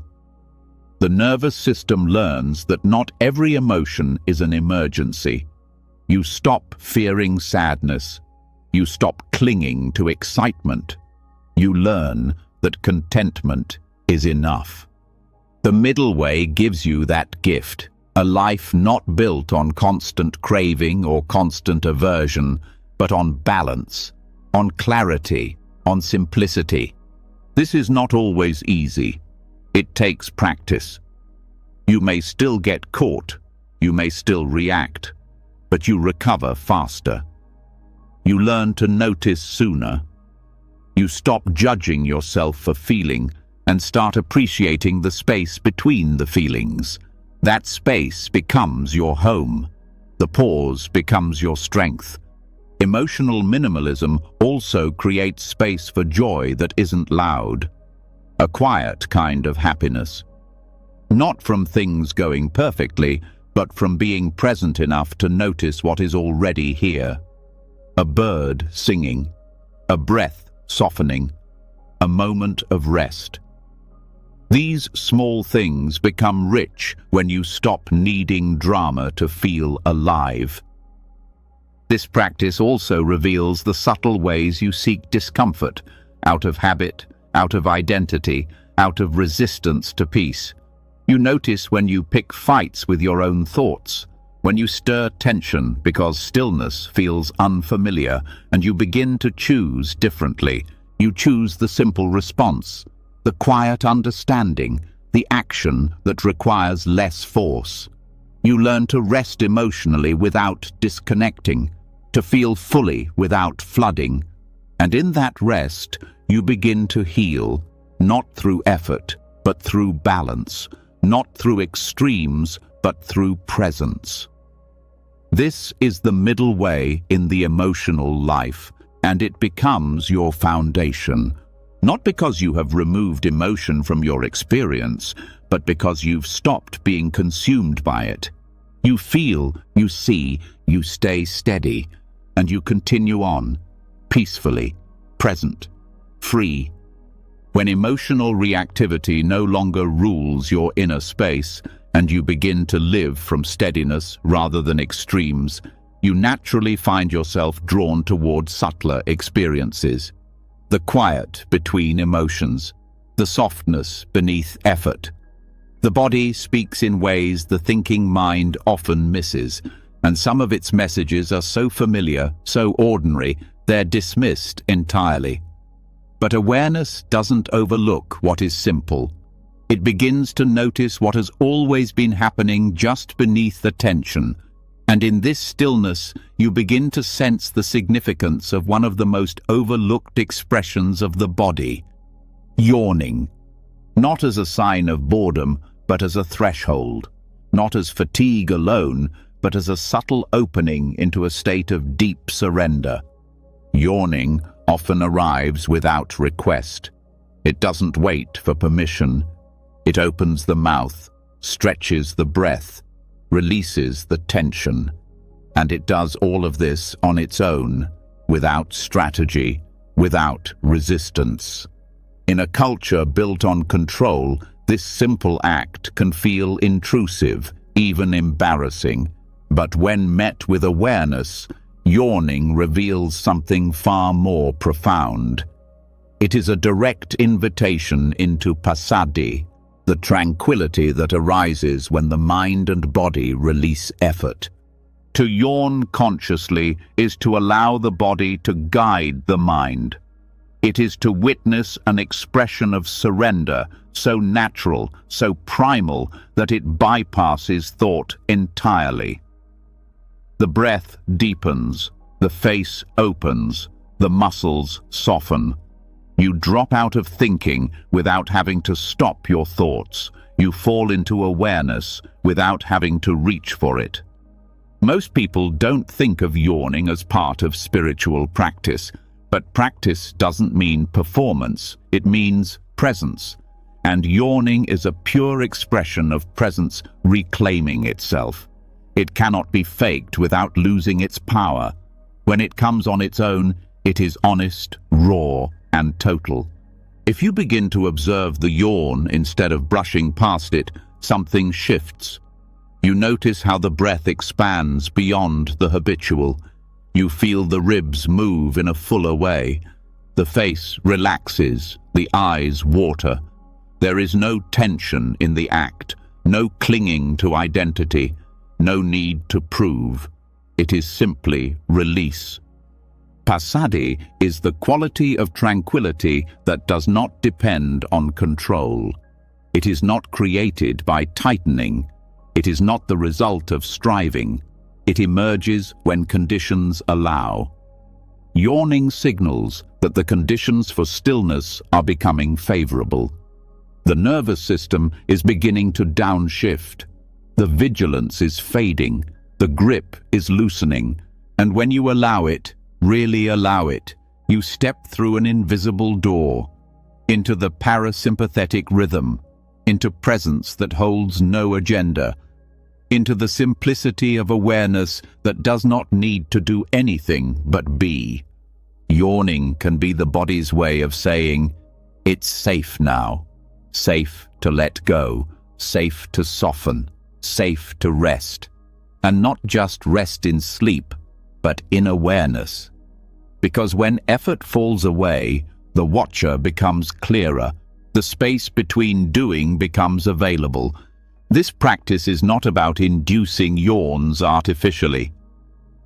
The nervous system learns that not every emotion is an emergency. You stop fearing sadness. You stop clinging to excitement. You learn that contentment is enough. The middle way gives you that gift, a life not built on constant craving or constant aversion, but on balance, on clarity, on simplicity. This is not always easy. It takes practice. You may still get caught, you may still react, but you recover faster. You learn to notice sooner. You stop judging yourself for feeling and start appreciating the space between the feelings. That space becomes your home. The pause becomes your strength. Emotional minimalism also creates space for joy that isn't loud. A quiet kind of happiness. Not from things going perfectly, but from being present enough to notice what is already here. A bird singing, a breath softening, a moment of rest. These small things become rich when you stop needing drama to feel alive. This practice also reveals the subtle ways you seek discomfort, out of habit, out of identity, out of resistance to peace. You notice when you pick fights with your own thoughts, when you stir tension because stillness feels unfamiliar, and you begin to choose differently. You choose the simple response, the quiet understanding, the action that requires less force. You learn to rest emotionally without disconnecting, to feel fully without flooding. And in that rest, you begin to heal, not through effort, but through balance, not through extremes, but through presence. This is the middle way in the emotional life, and it becomes your foundation. Not because you have removed emotion from your experience, but because you've stopped being consumed by it. You feel, you see, you stay steady, and you continue on, peacefully, present, free. When emotional reactivity no longer rules your inner space and you begin to live from steadiness rather than extremes, you naturally find yourself drawn toward subtler experiences. The quiet between emotions, the softness beneath effort. The body speaks in ways the thinking mind often misses, and some of its messages are so familiar, so ordinary, they're dismissed entirely. But awareness doesn't overlook what is simple. It begins to notice what has always been happening just beneath the tension, and in this stillness you begin to sense the significance of one of the most overlooked expressions of the body: yawning. Not as a sign of boredom, but as a threshold. Not as fatigue alone, but as a subtle opening into a state of deep surrender. Yawning often arrives without request. It doesn't wait for permission. It opens the mouth, stretches the breath, releases the tension. And it does all of this on its own, without strategy, without resistance. In a culture built on control, this simple act can feel intrusive, even embarrassing. But when met with awareness, yawning reveals something far more profound. It is a direct invitation into passaddhi, the tranquility that arises when the mind and body release effort. To yawn consciously is to allow the body to guide the mind. It is to witness an expression of surrender so natural, so primal, that it bypasses thought entirely. The breath deepens, the face opens, the muscles soften. You drop out of thinking without having to stop your thoughts. You fall into awareness without having to reach for it. Most people don't think of yawning as part of spiritual practice, but practice doesn't mean performance, it means presence. And yawning is a pure expression of presence reclaiming itself. It cannot be faked without losing its power. When it comes on its own, it is honest, raw, and total. If you begin to observe the yawn instead of brushing past it, something shifts. You notice how the breath expands beyond the habitual. You feel the ribs move in a fuller way. The face relaxes, the eyes water. There is no tension in the act, no clinging to identity, no need to prove. It is simply release. Passaddhi is the quality of tranquility that does not depend on control. It is not created by tightening. It is not the result of striving. It emerges when conditions allow. Yawning signals that the conditions for stillness are becoming favorable. The nervous system is beginning to downshift. The vigilance is fading. The grip is loosening. And when you allow it, really allow it, you step through an invisible door, into the parasympathetic rhythm, into presence that holds no agenda, into the simplicity of awareness that does not need to do anything but be. Yawning can be the body's way of saying, it's safe now. Safe to let go, safe to soften, safe to rest. And not just rest in sleep, but in awareness. Because when effort falls away, the watcher becomes clearer, the space between doing becomes available. This practice is not about inducing yawns artificially.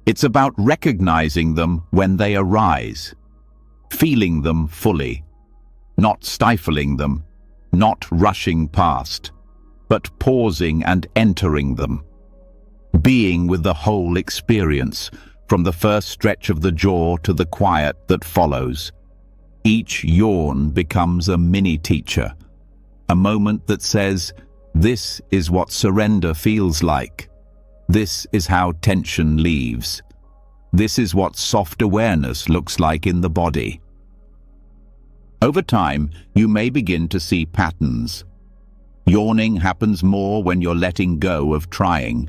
It's about recognizing them when they arise, feeling them fully, not stifling them, not rushing past, but pausing and entering them. Being with the whole experience, from the first stretch of the jaw to the quiet that follows. Each yawn becomes a mini-teacher, a moment that says, this is what surrender feels like. This is how tension leaves. This is what soft awareness looks like in the body. Over time, you may begin to see patterns. Yawning happens more when you're letting go of trying,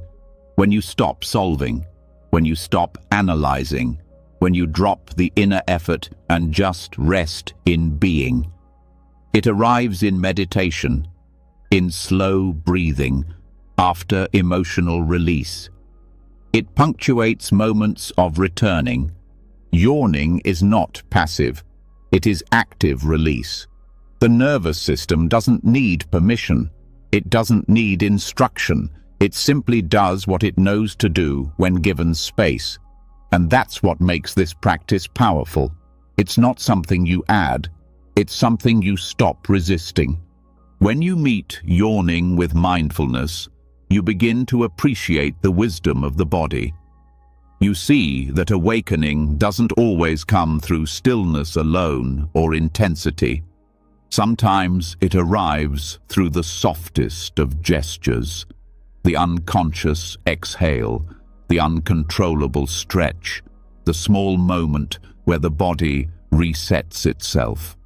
when you stop solving, when you stop analyzing, when you drop the inner effort and just rest in being. It arrives in meditation, in slow breathing, after emotional release. It punctuates moments of returning. Yawning is not passive. It is active release. The nervous system doesn't need permission. It doesn't need instruction. It simply does what it knows to do when given space. And that's what makes this practice powerful. It's not something you add. It's something you stop resisting. When you meet yawning with mindfulness, you begin to appreciate the wisdom of the body. You see that awakening doesn't always come through stillness alone or intensity. Sometimes it arrives through the softest of gestures, the unconscious exhale, the uncontrollable stretch, the small moment where the body resets itself.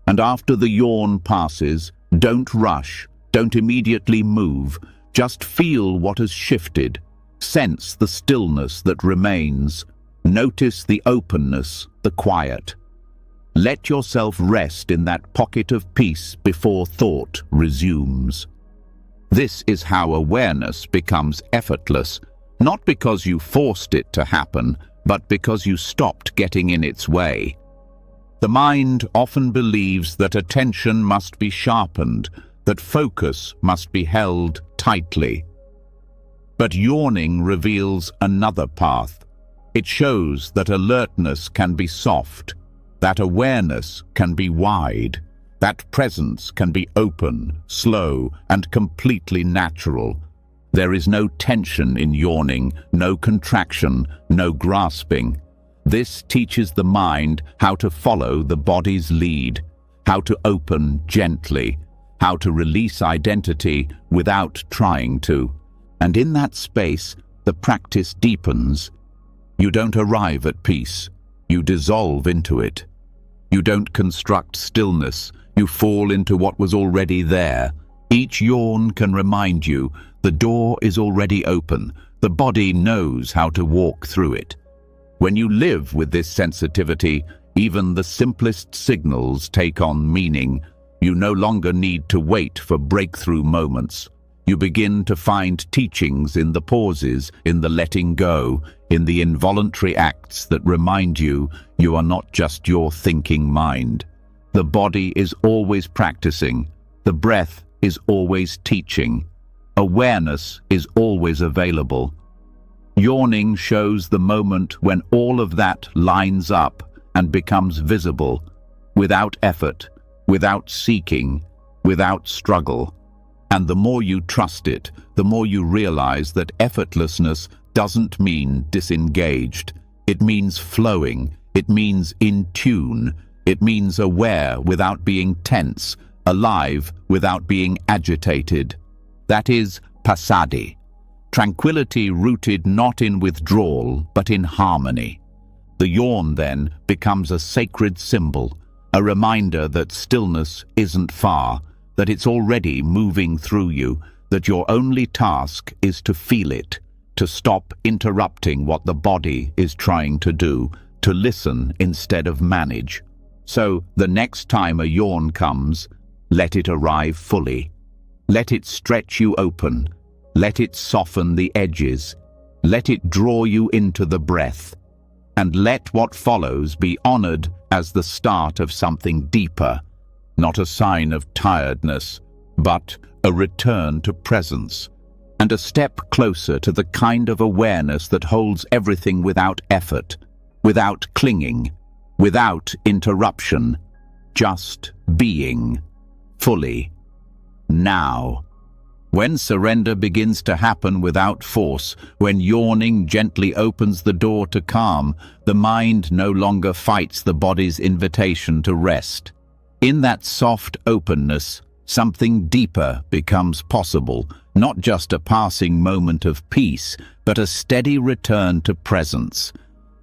And after the yawn passes, don't rush, don't immediately move, just feel what has shifted. Sense the stillness that remains. Notice the openness, the quiet. Let yourself rest in that pocket of peace before thought resumes. This is how awareness becomes effortless, not because you forced it to happen, but because you stopped getting in its way. The mind often believes that attention must be sharpened, that focus must be held tightly. But yawning reveals another path. It shows that alertness can be soft, that awareness can be wide, that presence can be open, slow, and completely natural. There is no tension in yawning, no contraction, no grasping. This teaches the mind how to follow the body's lead, how to open gently, how to release identity without trying to. And in that space, the practice deepens. You don't arrive at peace. You dissolve into it. You don't construct stillness. You fall into what was already there. Each yawn can remind you the door is already open. The body knows how to walk through it. When you live with this sensitivity, even the simplest signals take on meaning. You no longer need to wait for breakthrough moments. You begin to find teachings in the pauses, in the letting go, in the involuntary acts that remind you you are not just your thinking mind. The body is always practicing. The breath is always teaching. Awareness is always available. Yawning shows the moment when all of that lines up and becomes visible, without effort, without seeking, without struggle. And the more you trust it, the more you realize that effortlessness doesn't mean disengaged. It means flowing. It means in tune. It means aware without being tense, alive without being agitated. That is passaddhi. Tranquility rooted not in withdrawal, but in harmony. The yawn, then, becomes a sacred symbol, a reminder that stillness isn't far, that it's already moving through you, that your only task is to feel it, to stop interrupting what the body is trying to do, to listen instead of manage. So, the next time a yawn comes, let it arrive fully. Let it stretch you open. Let it soften the edges. Let it draw you into the breath. And let what follows be honored as the start of something deeper, not a sign of tiredness, but a return to presence, and a step closer to the kind of awareness that holds everything without effort, without clinging, without interruption, just being, fully, now. When surrender begins to happen without force, when yawning gently opens the door to calm, the mind no longer fights the body's invitation to rest. In that soft openness, something deeper becomes possible, not just a passing moment of peace, but a steady return to presence.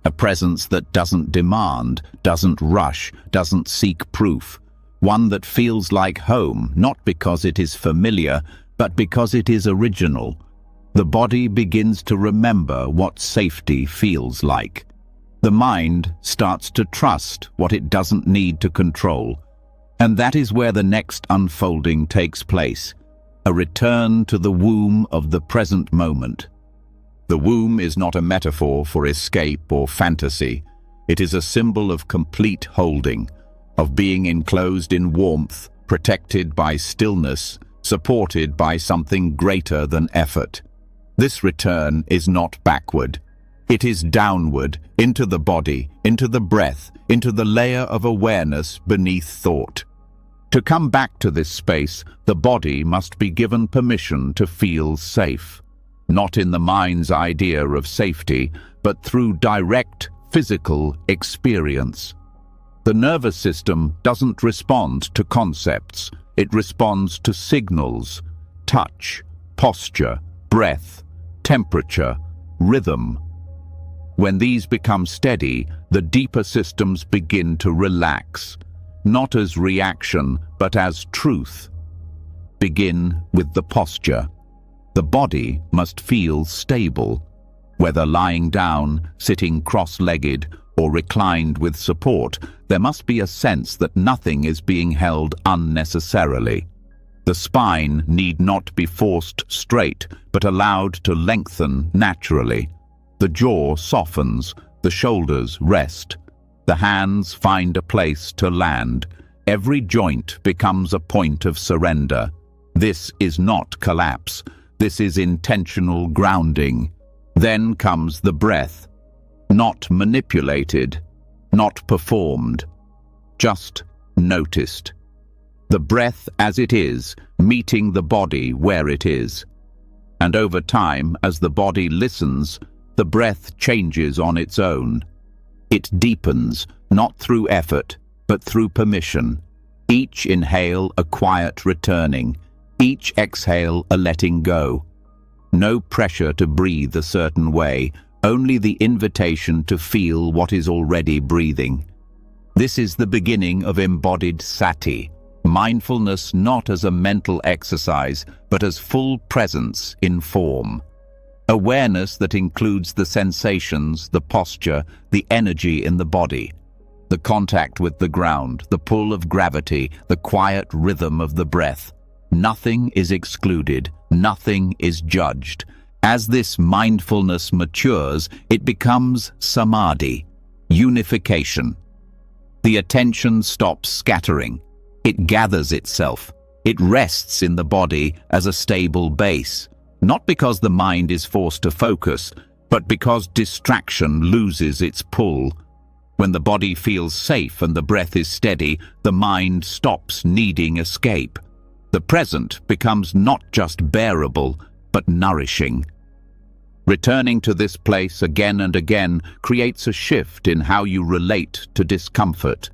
A presence that doesn't demand, doesn't rush, doesn't seek proof. One that feels like home, not because it is familiar, but because it is original. The body begins to remember what safety feels like. The mind starts to trust what it doesn't need to control. And that is where the next unfolding takes place, a return to the womb of the present moment. The womb is not a metaphor for escape or fantasy. It is a symbol of complete holding, of being enclosed in warmth, protected by stillness, supported by something greater than effort. This return is not backward. It is downward, into the body, into the breath, into the layer of awareness beneath thought. To come back to this space, the body must be given permission to feel safe, not in the mind's idea of safety, but through direct physical experience. The nervous system doesn't respond to concepts, it responds to signals, touch, posture, breath, temperature, rhythm. When these become steady, the deeper systems begin to relax, not as reaction, but as truth. Begin with the posture. The body must feel stable, whether lying down, sitting cross-legged, or reclined with support. There must be a sense that nothing is being held unnecessarily. The spine need not be forced straight, but allowed to lengthen naturally. The jaw softens, the shoulders rest. The hands find a place to land. Every joint becomes a point of surrender. This is not collapse. This is intentional grounding. Then comes the breath. Not manipulated, not performed, just noticed. The breath as it is, meeting the body where it is. And over time, as the body listens, the breath changes on its own. It deepens, not through effort, but through permission. Each inhale a quiet returning, each exhale a letting go. No pressure to breathe a certain way, only the invitation to feel what is already breathing. This is the beginning of embodied sati, mindfulness not as a mental exercise, but as full presence in form. Awareness that includes the sensations, the posture, the energy in the body, the contact with the ground, the pull of gravity, the quiet rhythm of the breath. Nothing is excluded, nothing is judged. As this mindfulness matures, it becomes samadhi, unification. The attention stops scattering. It gathers itself. It rests in the body as a stable base, not because the mind is forced to focus, but because distraction loses its pull. When the body feels safe and the breath is steady, the mind stops needing escape. The present becomes not just bearable, but nourishing. Returning to this place again and again creates a shift in how you relate to discomfort.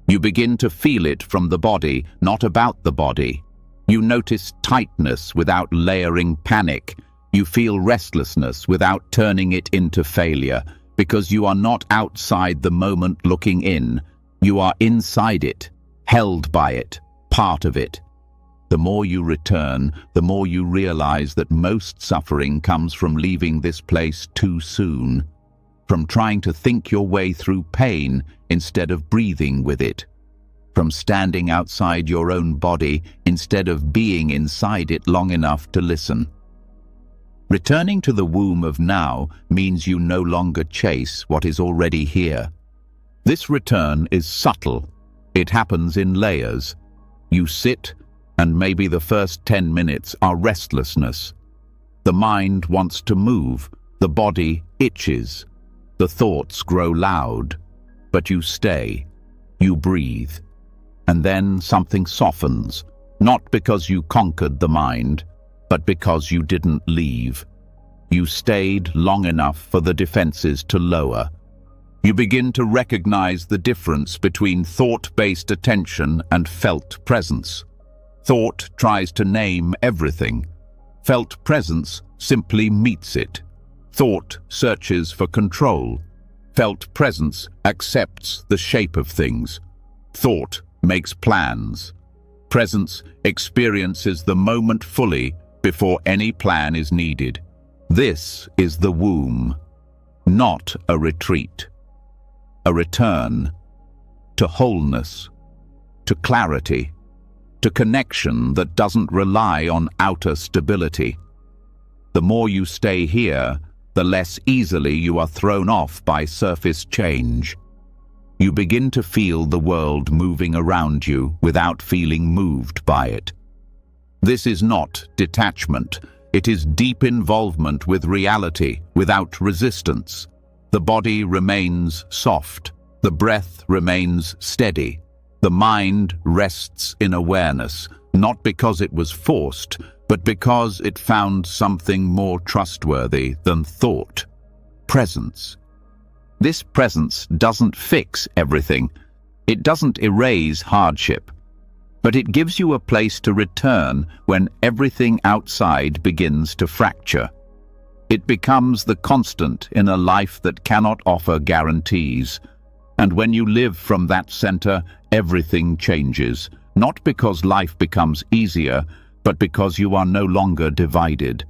You begin to feel it from the body, not about the body. You notice tightness without layering panic. You feel restlessness without turning it into failure, because you are not outside the moment looking in. You are inside it, held by it, part of it. The more you return, the more you realize that most suffering comes from leaving this place too soon, from trying to think your way through pain instead of breathing with it, from standing outside your own body instead of being inside it long enough to listen. Returning to the womb of now means you no longer chase what is already here. This return is subtle. It happens in layers. You sit, and maybe the first 10 minutes are restlessness. The mind wants to move, the body itches, the thoughts grow loud, but you stay, you breathe. And then something softens, not because you conquered the mind, but because you didn't leave. You stayed long enough for the defenses to lower. You begin to recognize the difference between thought-based attention and felt presence. Thought tries to name everything. Felt presence simply meets it. Thought searches for control. Felt presence accepts the shape of things. Thought makes plans. Presence experiences the moment fully before any plan is needed. This is the womb, not a retreat. A return to wholeness, to to clarity, to connection that doesn't rely on outer stability. The more you stay here, the less easily you are thrown off by surface change. You begin to feel the world moving around you without feeling moved by it. This is not detachment. It is deep involvement with reality without resistance. The body remains soft. The breath remains steady. The mind rests in awareness, not because it was forced, but because it found something more trustworthy than thought: presence. This presence doesn't fix everything. It doesn't erase hardship. But it gives you a place to return when everything outside begins to fracture. It becomes the constant in a life that cannot offer guarantees. And when you live from that center, everything changes, not because life becomes easier, but because you are no longer divided.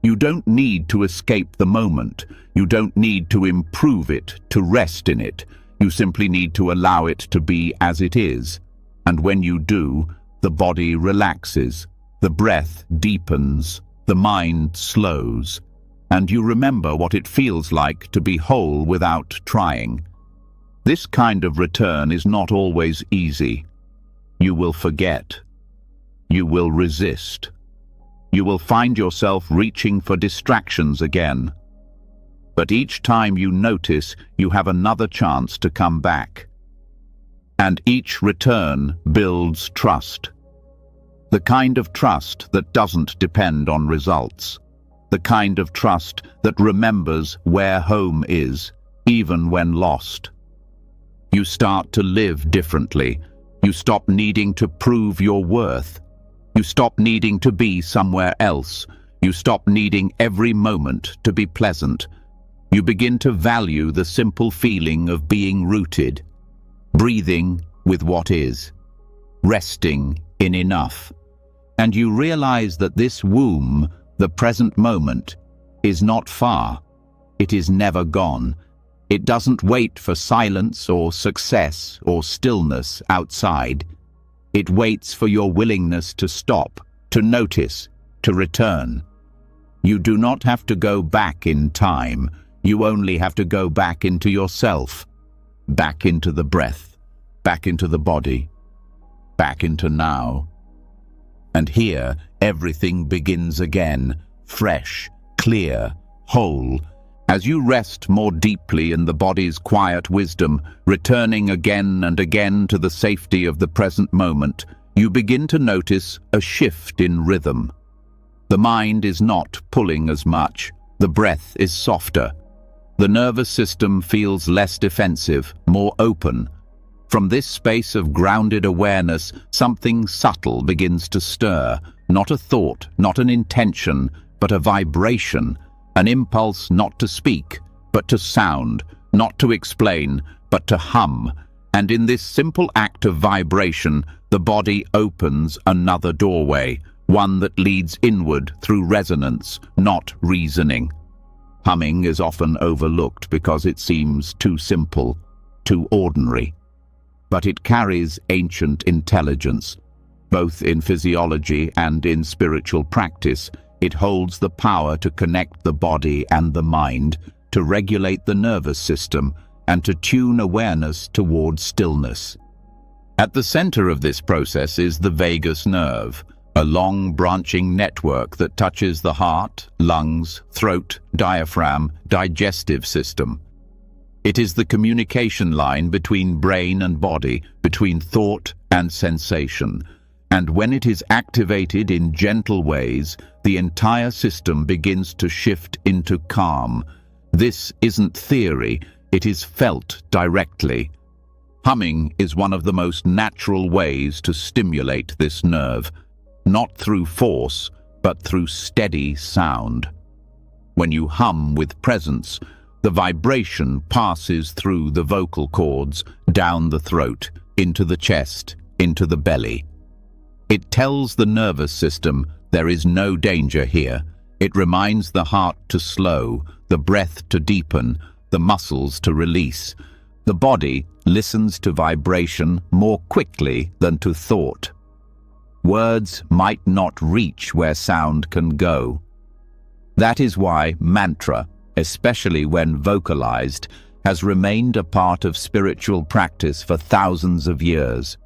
You don't need to escape the moment. You don't need to improve it, to rest in it. You simply need to allow it to be as it is. And when you do, the body relaxes, the breath deepens, the mind slows, and you remember what it feels like to be whole without trying. This kind of return is not always easy. You will forget. You will resist. You will find yourself reaching for distractions again. But each time you notice, you have another chance to come back. And each return builds trust. The kind of trust that doesn't depend on results. The kind of trust that remembers where home is, even when lost. You start to live differently. You stop needing to prove your worth. You stop needing to be somewhere else. You stop needing every moment to be pleasant. You begin to value the simple feeling of being rooted, breathing with what is, resting in enough. And you realize that this womb, the present moment, is not far. It is never gone. It doesn't wait for silence or success or stillness outside. It waits for your willingness to stop, to notice, to return. You do not have to go back in time. You only have to go back into yourself, back into the breath, back into the body, back into now. And here, everything begins again, fresh, clear, whole, as you rest more deeply in the body's quiet wisdom, returning again and again to the safety of the present moment. You begin to notice a shift in rhythm. The mind is not pulling as much. The breath is softer. The nervous system feels less defensive, more open. From this space of grounded awareness, something subtle begins to stir. Not a thought, not an intention, but a vibration. An impulse not to speak, but to sound, not to explain, but to hum. And in this simple act of vibration, the body opens another doorway, one that leads inward through resonance, not reasoning. Humming is often overlooked because it seems too simple, too ordinary. But it carries ancient intelligence. Both in physiology and in spiritual practice, it holds the power to connect the body and the mind, to regulate the nervous system, and to tune awareness towards stillness. At the center of this process is the vagus nerve, a long branching network that touches the heart, lungs, throat, diaphragm, digestive system. It is the communication line between brain and body, between thought and sensation. And when it is activated in gentle ways, the entire system begins to shift into calm. This isn't theory, it is felt directly. Humming is one of the most natural ways to stimulate this nerve, not through force, but through steady sound. When you hum with presence, the vibration passes through the vocal cords, down the throat, into the chest, into the belly. It tells the nervous system there is no danger here. It reminds the heart to slow, the breath to deepen, the muscles to release. The body listens to vibration more quickly than to thought. Words might not reach where sound can go. That is why mantra, especially when vocalized, has remained a part of spiritual practice for thousands of years.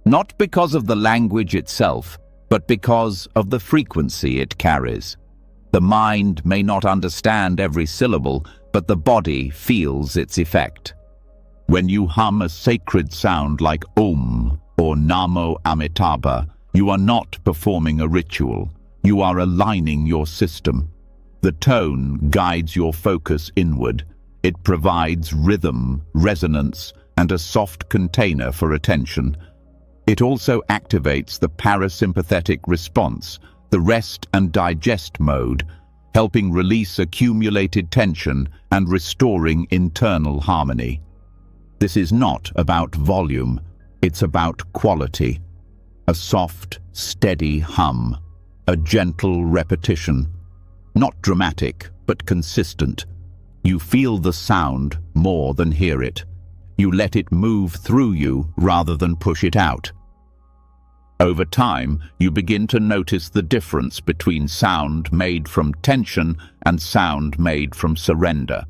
Not because of the language itself, but because of the frequency it carries. The mind may not understand every syllable, but the body feels its effect. When you hum a sacred sound like Om or Namo Amitabha, you are not performing a ritual. You are aligning your system. The tone guides your focus inward. It provides rhythm, resonance, and a soft container for attention. It also activates the parasympathetic response, the rest and digest mode, helping release accumulated tension and restoring internal harmony. This is not about volume, it's about quality. A soft, steady hum, a gentle repetition. Not dramatic, but consistent. You feel the sound more than hear it. You let it move through you rather than push it out. Over time, you begin to notice the difference between sound made from tension and sound made from surrender.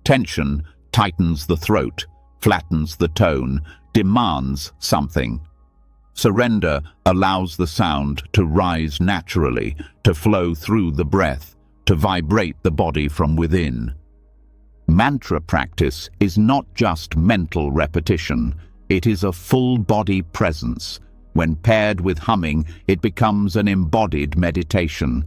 Tension tightens the throat, flattens the tone, demands something. Surrender allows the sound to rise naturally, to flow through the breath, to vibrate the body from within. Mantra practice is not just mental repetition, it is a full-body presence. When paired with humming, it becomes an embodied meditation.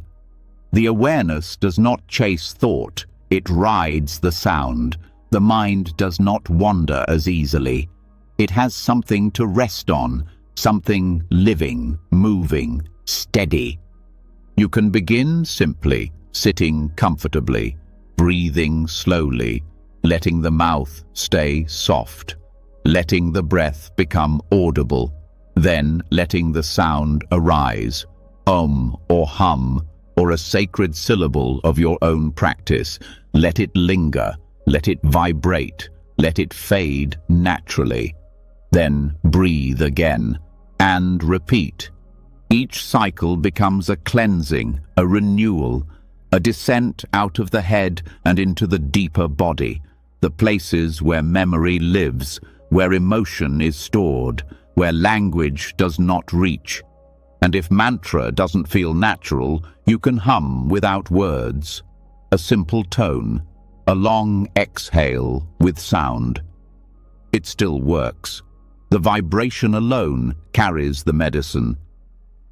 The awareness does not chase thought, it rides the sound. The mind does not wander as easily. It has something to rest on, something living, moving, steady. You can begin simply, sitting comfortably, breathing slowly, letting the mouth stay soft, letting the breath become audible, then letting the sound arise, or hum, or a sacred syllable of your own practice. Let it linger, let it vibrate, let it fade naturally. Then breathe again, and repeat. Each cycle becomes a cleansing, a renewal, a descent out of the head and into the deeper body, the places where memory lives, where emotion is stored, where language does not reach. And if mantra doesn't feel natural, you can hum without words. A simple tone, a long exhale with sound. It still works. The vibration alone carries the medicine.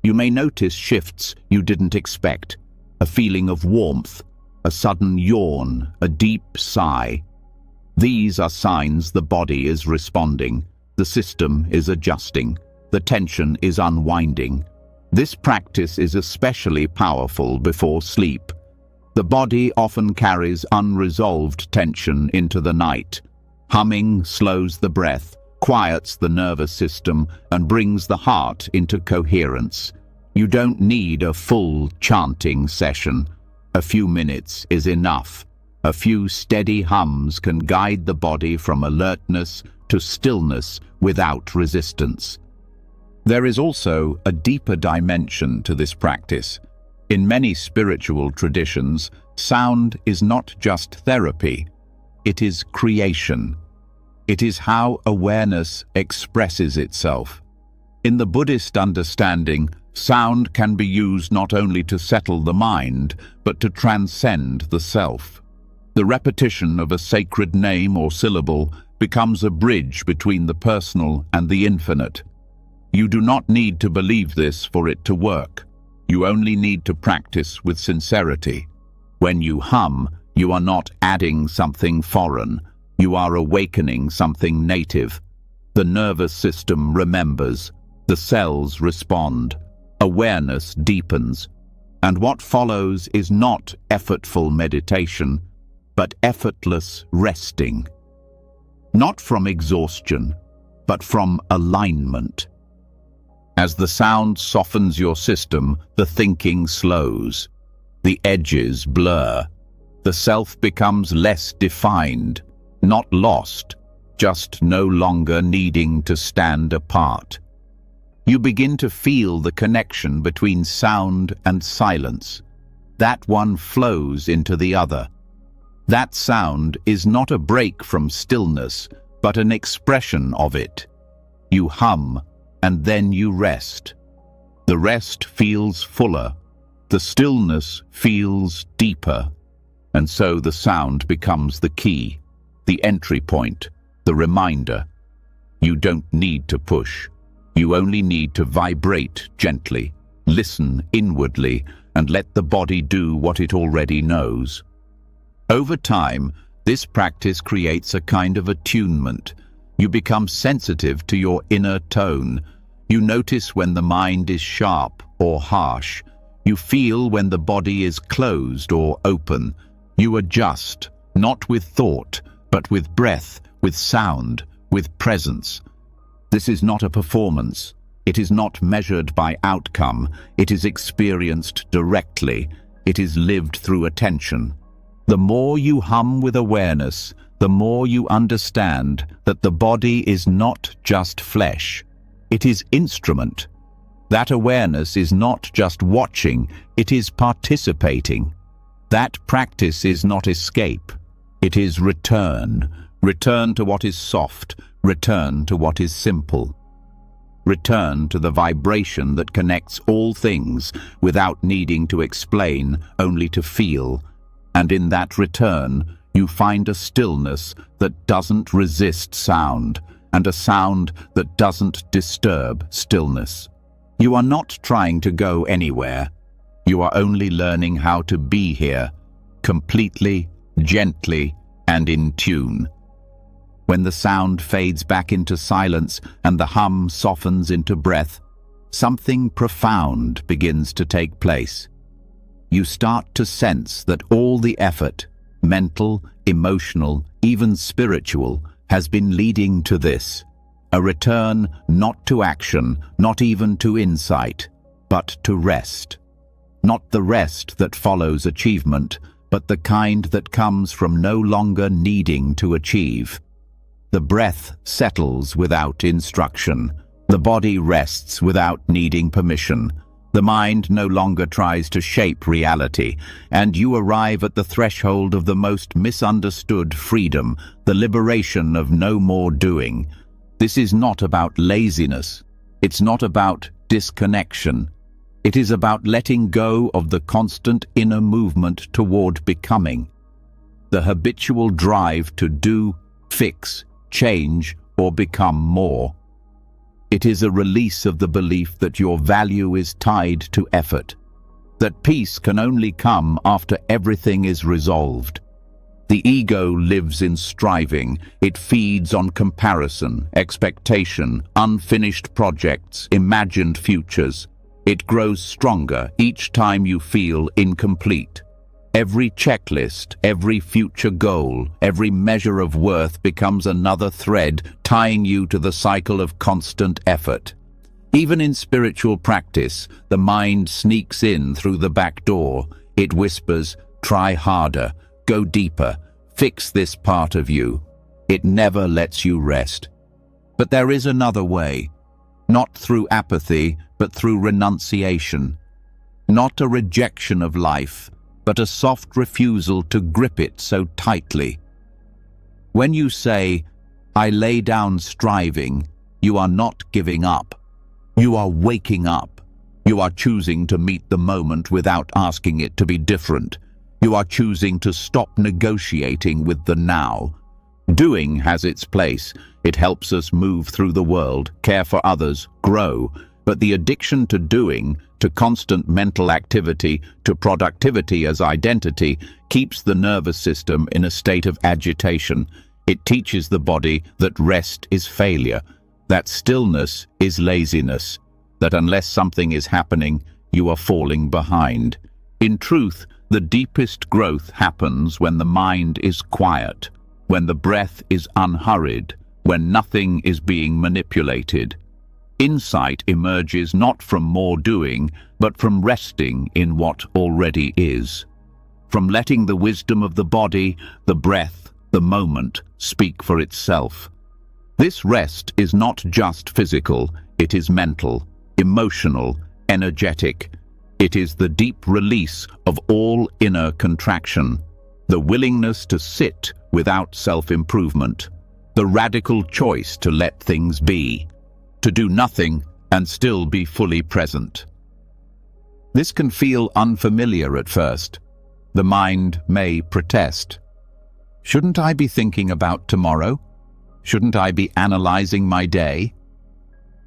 You may notice shifts you didn't expect, a feeling of warmth, a sudden yawn, a deep sigh. These are signs the body is responding, the system is adjusting, the tension is unwinding. This practice is especially powerful before sleep. The body often carries unresolved tension into the night. Humming slows the breath, quiets the nervous system, and brings the heart into coherence. You don't need a full chanting session. A few minutes is enough. A few steady hums can guide the body from alertness to stillness without resistance. There is also a deeper dimension to this practice. In many spiritual traditions, sound is not just therapy, it is creation. It is how awareness expresses itself. In the Buddhist understanding, sound can be used not only to settle the mind, but to transcend the self. The repetition of a sacred name or syllable becomes a bridge between the personal and the infinite. You do not need to believe this for it to work. You only need to practice with sincerity. When you hum, you are not adding something foreign. You are awakening something native. The nervous system remembers. The cells respond. Awareness deepens. And what follows is not effortful meditation, but effortless resting. Not from exhaustion, but from alignment. As the sound softens your system, the thinking slows. The edges blur. The self becomes less defined, not lost, just no longer needing to stand apart. You begin to feel the connection between sound and silence. That one flows into the other. That sound is not a break from stillness, but an expression of it. You hum, and then you rest. The rest feels fuller. The stillness feels deeper. And so the sound becomes the key, the entry point, the reminder. You don't need to push. You only need to vibrate gently, listen inwardly, and let the body do what it already knows. Over time, this practice creates a kind of attunement. You become sensitive to your inner tone. You notice when the mind is sharp or harsh. You feel when the body is closed or open. You adjust, not with thought, but with breath, with sound, with presence. This is not a performance. It is not measured by outcome. It is experienced directly. It is lived through attention. The more you hum with awareness, the more you understand that the body is not just flesh. It is instrument. That awareness is not just watching, it is participating. That practice is not escape. It is return. Return to what is soft. Return to what is simple. Return to the vibration that connects all things without needing to explain, only to feel. And in that return, you find a stillness that doesn't resist sound, and a sound that doesn't disturb stillness. You are not trying to go anywhere. You are only learning how to be here, completely, gently, and in tune. When the sound fades back into silence and the hum softens into breath, something profound begins to take place. You start to sense that all the effort, mental, emotional, even spiritual, has been leading to this. A return not to action, not even to insight, but to rest. Not the rest that follows achievement, but the kind that comes from no longer needing to achieve. The breath settles without instruction. The body rests without needing permission. The mind no longer tries to shape reality, and you arrive at the threshold of the most misunderstood freedom, the liberation of no more doing. This is not about laziness. It's not about disconnection. It is about letting go of the constant inner movement toward becoming. The habitual drive to do, fix, change, or become more. It is a release of the belief that your value is tied to effort, that peace can only come after everything is resolved. The ego lives in striving. It feeds on comparison, expectation, unfinished projects, imagined futures. It grows stronger each time you feel incomplete. Every checklist, every future goal, every measure of worth becomes another thread tying you to the cycle of constant effort. Even in spiritual practice, the mind sneaks in through the back door. It whispers, "Try harder, go deeper, fix this part of you." It never lets you rest. But there is another way, not through apathy, but through renunciation. Not a rejection of life, but a soft refusal to grip it so tightly. When you say, "I lay down striving," you are not giving up. You are waking up. You are choosing to meet the moment without asking it to be different. You are choosing to stop negotiating with the now. Doing has its place. It helps us move through the world, care for others, grow. But the addiction to doing, to constant mental activity, to productivity as identity, keeps the nervous system in a state of agitation. It teaches the body that rest is failure, that stillness is laziness, that unless something is happening, you are falling behind. In truth, the deepest growth happens when the mind is quiet, when the breath is unhurried, when nothing is being manipulated. Insight emerges not from more doing, but from resting in what already is. From letting the wisdom of the body, the breath, the moment speak for itself. This rest is not just physical, it is mental, emotional, energetic. It is the deep release of all inner contraction, the willingness to sit without self-improvement, the radical choice to let things be, to do nothing and still be fully present. This can feel unfamiliar at first. The mind may protest. Shouldn't I be thinking about tomorrow? Shouldn't I be analyzing my day?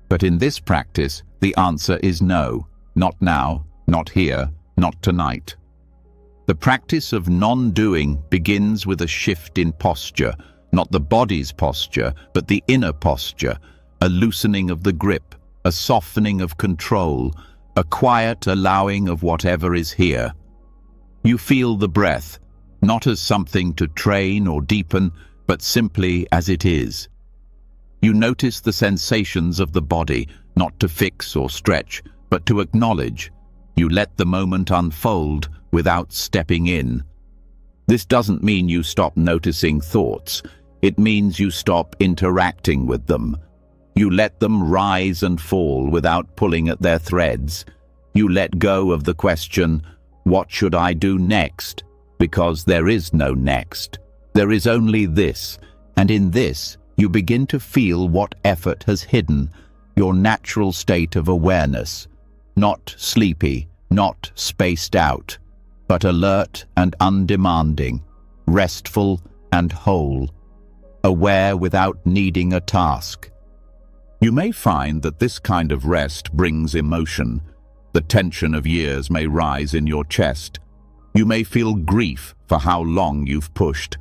But in this practice, the answer is no, not now, not here, not tonight. The practice of non-doing begins with a shift in posture, not the body's posture, but the inner posture, a loosening of the grip, a softening of control, a quiet allowing of whatever is here. You feel the breath, not as something to train or deepen, but simply as it is. You notice the sensations of the body, not to fix or stretch, but to acknowledge. You let the moment unfold without stepping in. This doesn't mean you stop noticing thoughts. It means you stop interacting with them. You let them rise and fall without pulling at their threads. You let go of the question, what should I do next? Because there is no next. There is only this, and in this, you begin to feel what effort has hidden, your natural state of awareness, not sleepy, not spaced out, but alert and undemanding, restful and whole, aware without needing a task. You may find that this kind of rest brings emotion. The tension of years may rise in your chest. You may feel grief for how long you've pushed,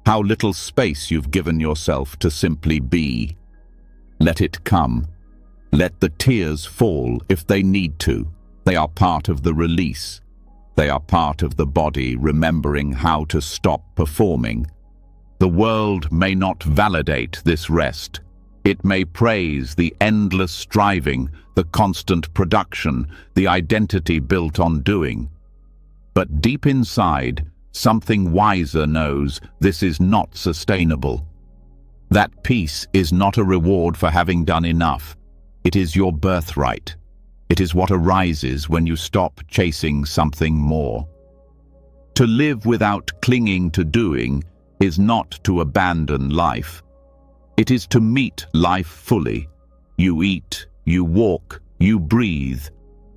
how little space you've given yourself to simply be. Let it come. Let the tears fall if they need to. They are part of the release. They are part of the body remembering how to stop performing. The world may not validate this rest. It may praise the endless striving, the constant production, the identity built on doing. But deep inside, something wiser knows this is not sustainable. That peace is not a reward for having done enough. It is your birthright. It is what arises when you stop chasing something more. To live without clinging to doing is not to abandon life. It is to meet life fully. You eat, you walk, you breathe,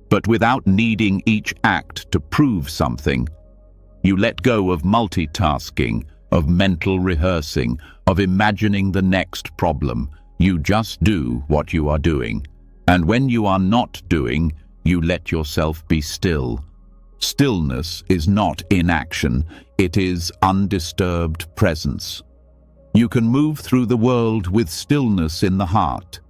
but without needing each act to prove something. You let go of multitasking, of mental rehearsing, of imagining the next problem. You just do what you are doing. And when you are not doing, you let yourself be still. Stillness is not inaction, it is undisturbed presence. You can move through the world with stillness in the heart.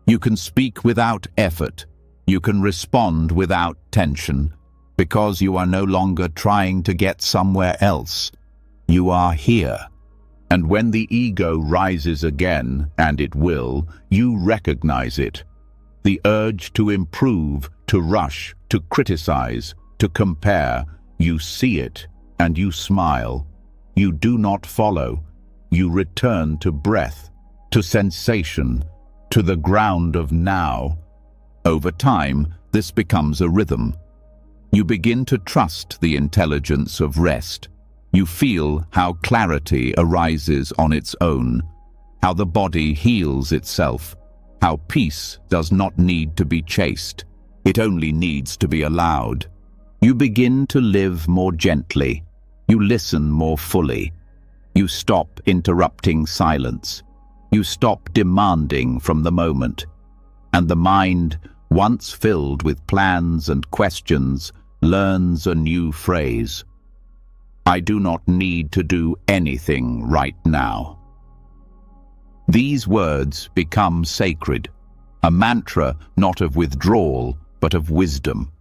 You can speak without effort. You can respond without tension, because you are no longer trying to get somewhere else. You are here. And when the ego rises again, and it will, you recognize it. The urge to improve, to rush, to criticize, to compare, you see it, and you smile. You do not follow. You return to breath, to sensation, to the ground of now. Over time, this becomes a rhythm. You begin to trust the intelligence of rest. You feel how clarity arises on its own, how the body heals itself, how peace does not need to be chased. It only needs to be allowed. You begin to live more gently. You listen more fully. You stop interrupting silence. You stop demanding from the moment. And the mind, once filled with plans and questions, learns a new phrase. I do not need to do anything right now. These words become sacred, a mantra not of withdrawal, but of wisdom,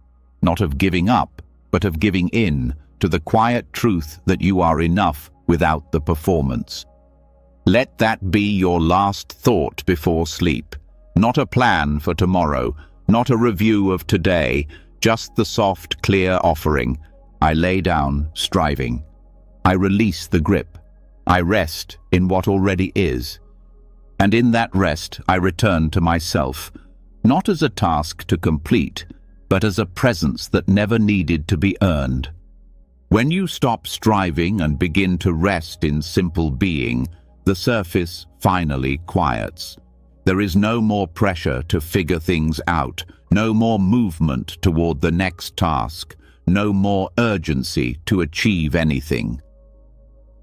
not of giving up, but of giving in to the quiet truth that you are enough without the performance. Let that be your last thought before sleep, not a plan for tomorrow, not a review of today, just the soft, clear offering. I lay down, striving. I release the grip. I rest in what already is. And in that rest, I return to myself, not as a task to complete, but as a presence that never needed to be earned. When you stop striving and begin to rest in simple being, the surface finally quiets. There is no more pressure to figure things out, no more movement toward the next task, no more urgency to achieve anything.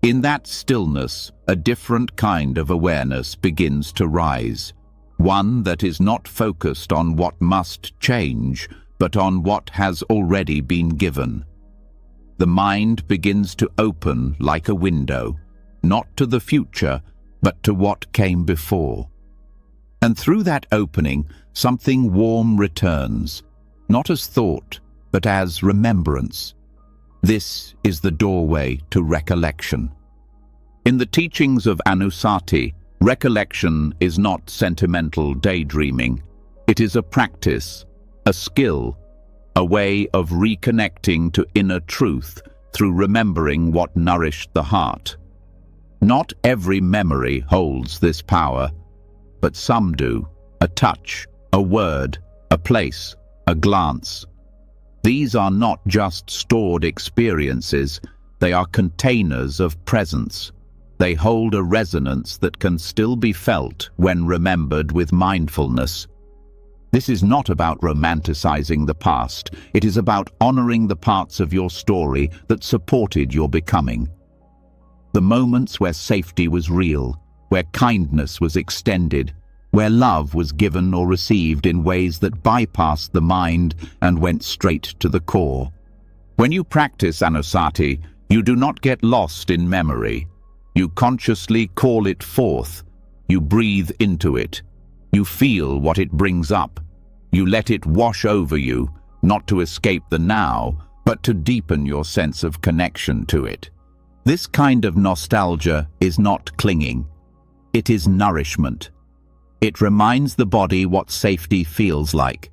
In that stillness, a different kind of awareness begins to rise, one that is not focused on what must change, but on what has already been given. The mind begins to open like a window, not to the future, but to what came before. And through that opening, something warm returns, not as thought, but as remembrance. This is the doorway to recollection. In the teachings of Anusati, recollection is not sentimental daydreaming. It is a practice, a skill, a way of reconnecting to inner truth through remembering what nourished the heart. Not every memory holds this power, but some do. A touch, a word, a place, a glance. These are not just stored experiences, they are containers of presence. They hold a resonance that can still be felt when remembered with mindfulness. This is not about romanticizing the past. It is about honoring the parts of your story that supported your becoming. The moments where safety was real, where kindness was extended, where love was given or received in ways that bypassed the mind and went straight to the core. When you practice Anusati, you do not get lost in memory. You consciously call it forth. You breathe into it. You feel what it brings up. You let it wash over you, not to escape the now, but to deepen your sense of connection to it. This kind of nostalgia is not clinging. It is nourishment. It reminds the body what safety feels like.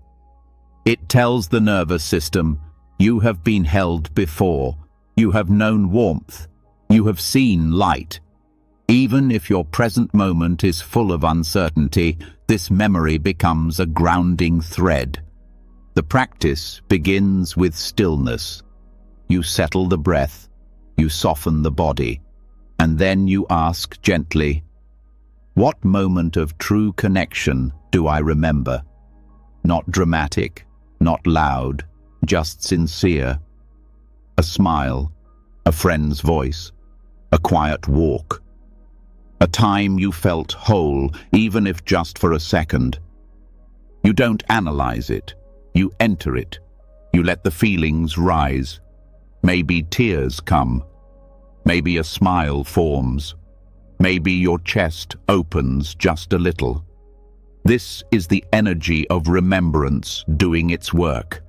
It tells the nervous system, you have been held before. You have known warmth. You have seen light. Even if your present moment is full of uncertainty, this memory becomes a grounding thread. The practice begins with stillness. You settle the breath, you soften the body, and then you ask gently, what moment of true connection do I remember? Not dramatic, not loud, just sincere. A smile, a friend's voice, a quiet walk. A time you felt whole, even if just for a second. You don't analyze it. You enter it. You let the feelings rise. Maybe tears come. Maybe a smile forms. Maybe your chest opens just a little. This is the energy of remembrance doing its work.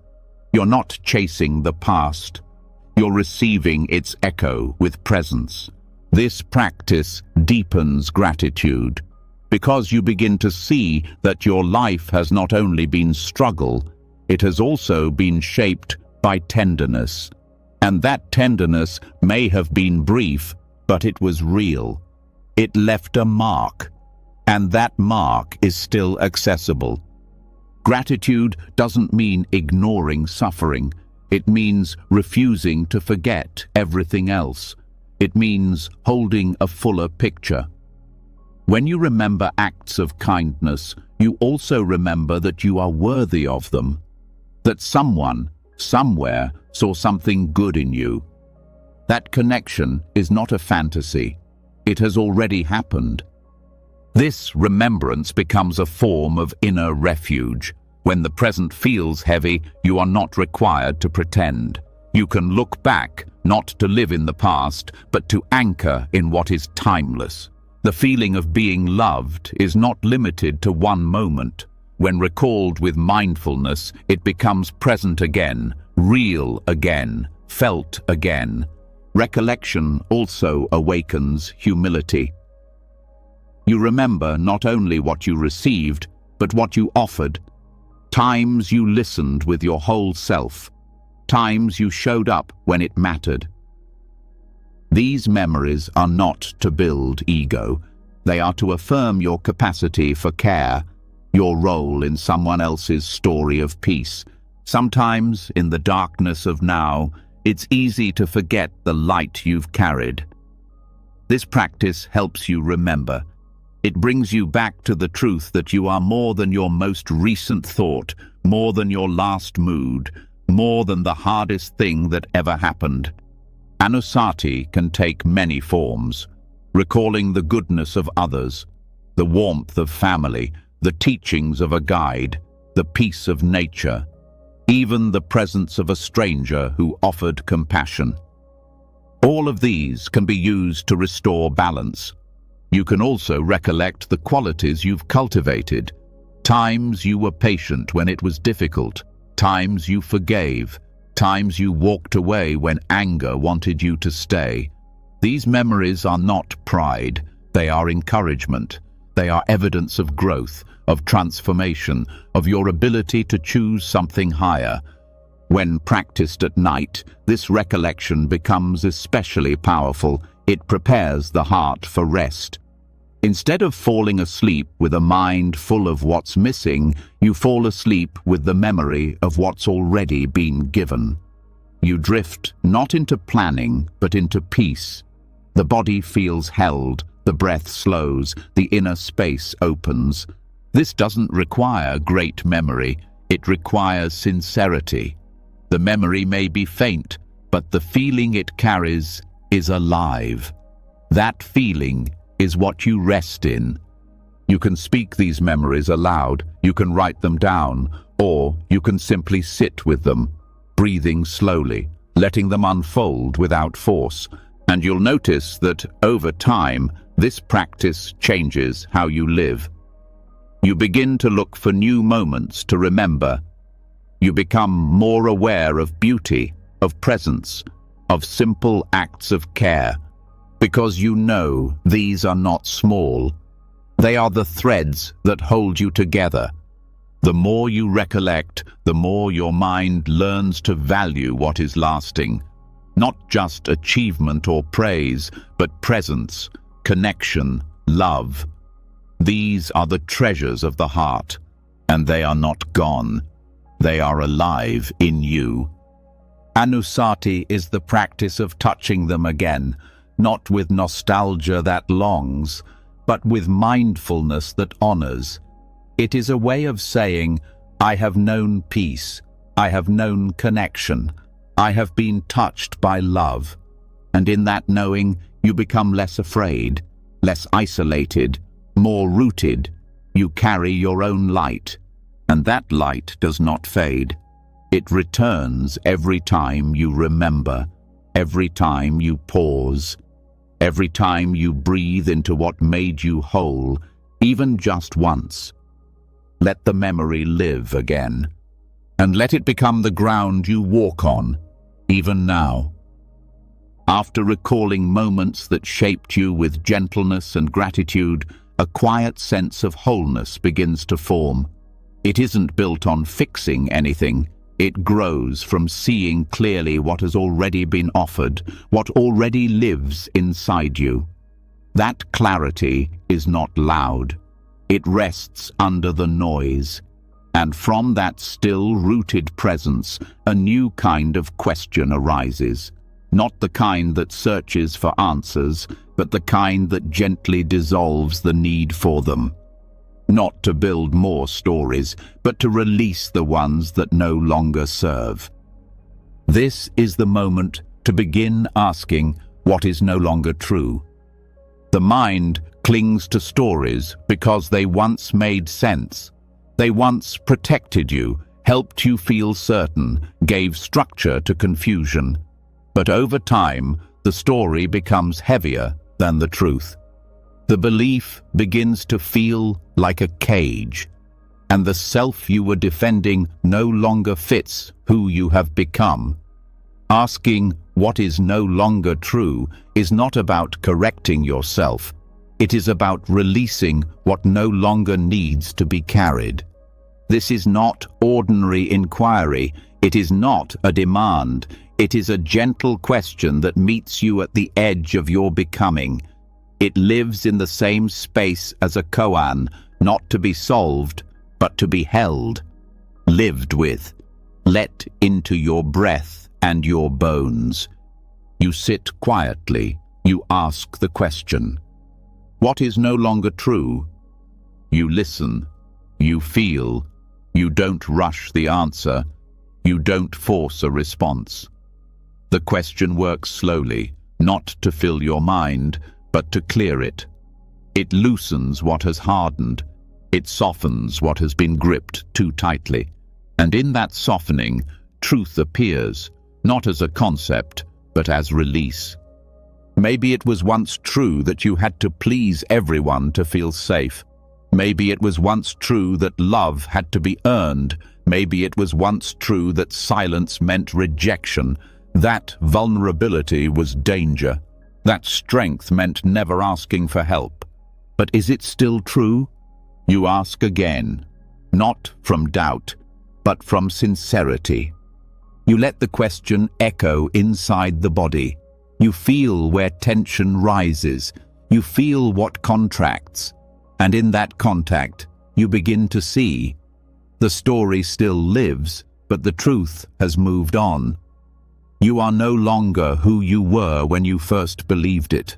You're not chasing the past. You're receiving its echo with presence. This practice deepens gratitude, because you begin to see that your life has not only been struggle, it has also been shaped by tenderness. And that tenderness may have been brief, but it was real. It left a mark, and that mark is still accessible. Gratitude doesn't mean ignoring suffering. It means refusing to forget everything else. It means holding a fuller picture. When you remember acts of kindness, you also remember that you are worthy of them, that someone, somewhere, saw something good in you. That connection is not a fantasy. It has already happened. This remembrance becomes a form of inner refuge. When the present feels heavy, you are not required to pretend. You can look back, not to live in the past, but to anchor in what is timeless. The feeling of being loved is not limited to one moment. When recalled with mindfulness, it becomes present again, real again, felt again. Recollection also awakens humility. You remember not only what you received, but what you offered. Times you listened with your whole self. Times you showed up when it mattered. These memories are not to build ego. They are to affirm your capacity for care, your role in someone else's story of peace. Sometimes, in the darkness of now, it's easy to forget the light you've carried. This practice helps you remember. It brings you back to the truth that you are more than your most recent thought, more than your last mood, more than the hardest thing that ever happened. Anusati can take many forms, recalling the goodness of others, the warmth of family, the teachings of a guide, the peace of nature, even the presence of a stranger who offered compassion. All of these can be used to restore balance. You can also recollect the qualities you've cultivated, times you were patient when it was difficult, times you forgave, times you walked away when anger wanted you to stay. These memories are not pride, they are encouragement. They are evidence of growth, of transformation, of your ability to choose something higher. When practiced at night, this recollection becomes especially powerful. It prepares the heart for rest. Instead of falling asleep with a mind full of what's missing, you fall asleep with the memory of what's already been given. You drift not into planning, but into peace. The body feels held, the breath slows, the inner space opens. This doesn't require great memory, it requires sincerity. The memory may be faint, but the feeling it carries is alive. That feeling is what you rest in. You can speak these memories aloud, you can write them down, or you can simply sit with them, breathing slowly, letting them unfold without force. And you'll notice that over time, this practice changes how you live. You begin to look for new moments to remember. You become more aware of beauty, of presence, of simple acts of care, because you know these are not small. They are the threads that hold you together. The more you recollect, the more your mind learns to value what is lasting. Not just achievement or praise, but presence, connection, love. These are the treasures of the heart, and they are not gone. They are alive in you. Anusati is the practice of touching them again, not with nostalgia that longs, but with mindfulness that honors. It is a way of saying, I have known peace, I have known connection, I have been touched by love. And in that knowing, you become less afraid, less isolated, more rooted. You carry your own light, and that light does not fade. It returns every time you remember, every time you pause, every time you breathe into what made you whole, even just once. Let the memory live again, and let it become the ground you walk on, even now. After recalling moments that shaped you with gentleness and gratitude, a quiet sense of wholeness begins to form. It isn't built on fixing anything. It grows from seeing clearly what has already been offered, what already lives inside you. That clarity is not loud. It rests under the noise. And from that still-rooted presence, a new kind of question arises. Not the kind that searches for answers, but the kind that gently dissolves the need for them. Not to build more stories, but to release the ones that no longer serve. This is the moment to begin asking what is no longer true. The mind clings to stories because they once made sense. They once protected you, helped you feel certain, gave structure to confusion. But over time, the story becomes heavier than the truth. The belief begins to feel like a cage, and the self you were defending no longer fits who you have become. Asking what is no longer true is not about correcting yourself. It is about releasing what no longer needs to be carried. This is not ordinary inquiry. It is not a demand. It is a gentle question that meets you at the edge of your becoming. It lives in the same space as a koan, not to be solved, but to be held, lived with, let into your breath and your bones. You sit quietly, you ask the question. What is no longer true? You listen, you feel, you don't rush the answer, you don't force a response. The question works slowly, not to fill your mind, but to clear it. It loosens what has hardened. It softens what has been gripped too tightly. And in that softening, truth appears, not as a concept, but as release. Maybe it was once true that you had to please everyone to feel safe. Maybe it was once true that love had to be earned. Maybe it was once true that silence meant rejection. That vulnerability was danger. That strength meant never asking for help. But is it still true? You ask again, not from doubt, but from sincerity. You let the question echo inside the body. You feel where tension rises. You feel what contracts. And in that contact, you begin to see. The story still lives, but the truth has moved on. You are no longer who you were when you first believed it.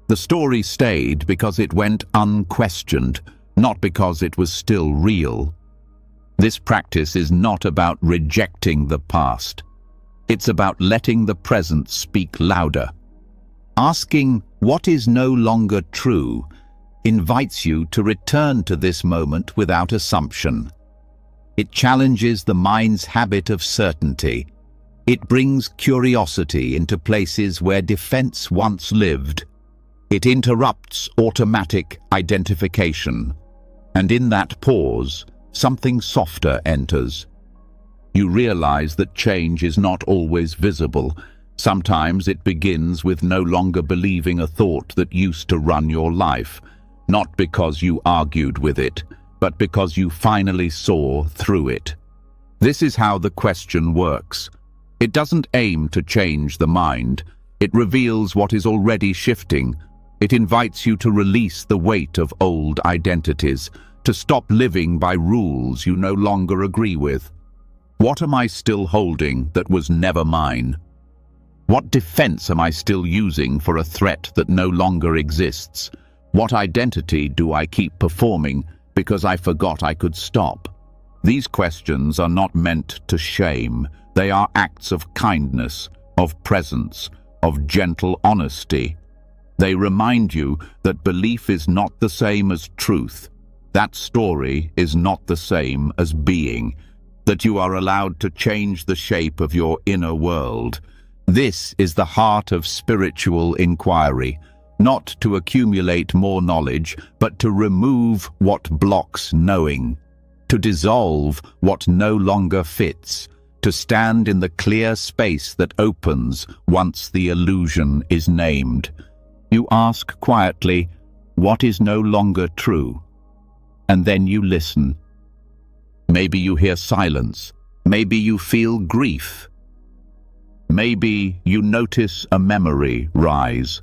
The story stayed because it went unquestioned, not because it was still real. This practice is not about rejecting the past. It's about letting the present speak louder. Asking what is no longer true invites you to return to this moment without assumption. It challenges the mind's habit of certainty. It brings curiosity into places where defense once lived. It interrupts automatic identification. And in that pause, something softer enters. You realize that change is not always visible. Sometimes it begins with no longer believing a thought that used to run your life, not because you argued with it, but because you finally saw through it. This is how the question works. It doesn't aim to change the mind. It reveals what is already shifting. It invites you to release the weight of old identities, to stop living by rules you no longer agree with. What am I still holding that was never mine? What defense am I still using for a threat that no longer exists? What identity do I keep performing because I forgot I could stop? These questions are not meant to shame. They are acts of kindness, of presence, of gentle honesty. They remind you that belief is not the same as truth. That story is not the same as being. That you are allowed to change the shape of your inner world. This is the heart of spiritual inquiry, not to accumulate more knowledge, but to remove what blocks knowing, to dissolve what no longer fits, to stand in the clear space that opens once the illusion is named. You ask quietly, what is no longer true? And then you listen. Maybe you hear silence. Maybe you feel grief. Maybe you notice a memory rise.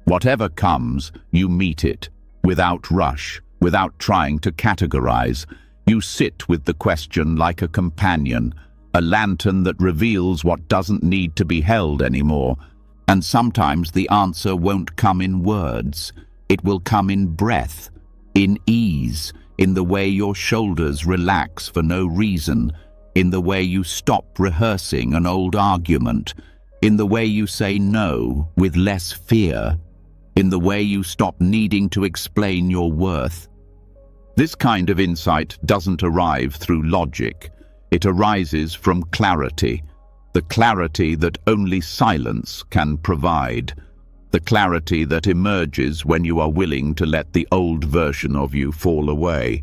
Whatever comes, you meet it, without rush, without trying to categorize. You sit with the question like a companion, a lantern that reveals what doesn't need to be held anymore. And sometimes the answer won't come in words. It will come in breath, in ease, in the way your shoulders relax for no reason, in the way you stop rehearsing an old argument, in the way you say no with less fear, in the way you stop needing to explain your worth. This kind of insight doesn't arrive through logic. It arises from clarity, the clarity that only silence can provide, the clarity that emerges when you are willing to let the old version of you fall away.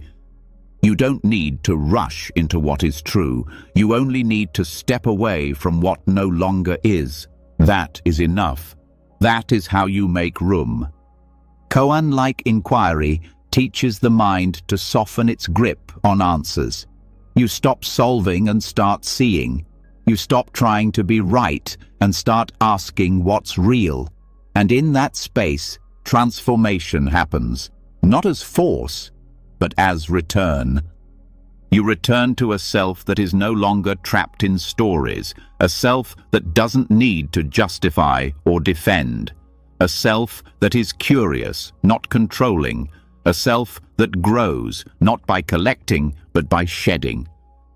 You don't need to rush into what is true. You only need to step away from what no longer is. That is enough. That is how you make room. Koan-like inquiry teaches the mind to soften its grip on answers. You stop solving and start seeing. You stop trying to be right and start asking what's real. And in that space, Transformation happens, not as force, but as return. You return to a self that is no longer trapped in stories, a self that doesn't need to justify or defend, a self that is curious, not controlling, a self that grows, not by collecting, but by shedding.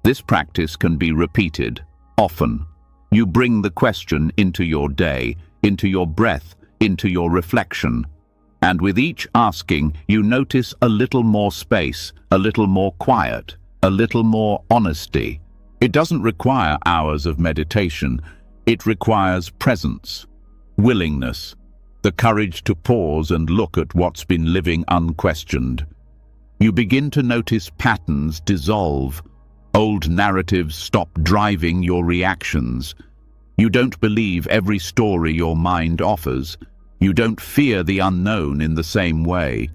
This practice can be repeated, often. You bring the question into your day, into your breath, into your reflection. And with each asking, you notice a little more space, a little more quiet, a little more honesty. It doesn't require hours of meditation. It requires presence, willingness, the courage to pause and look at what's been living unquestioned. You begin to notice patterns dissolve. Old narratives stop driving your reactions. You don't believe every story your mind offers. You don't fear the unknown in the same way,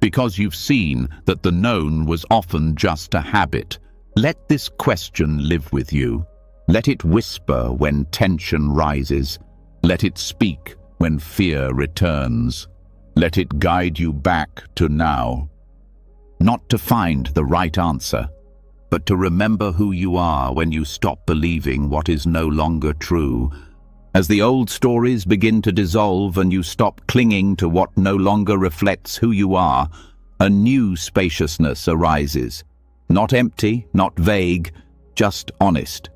because you've seen that the known was often just a habit. Let this question live with you. Let it whisper when tension rises. Let it speak when fear returns. Let it guide you back to now. Not to find the right answer, but to remember who you are when you stop believing what is no longer true. As the old stories begin to dissolve and you stop clinging to what no longer reflects who you are, a new spaciousness arises. Not empty, not vague, just honest.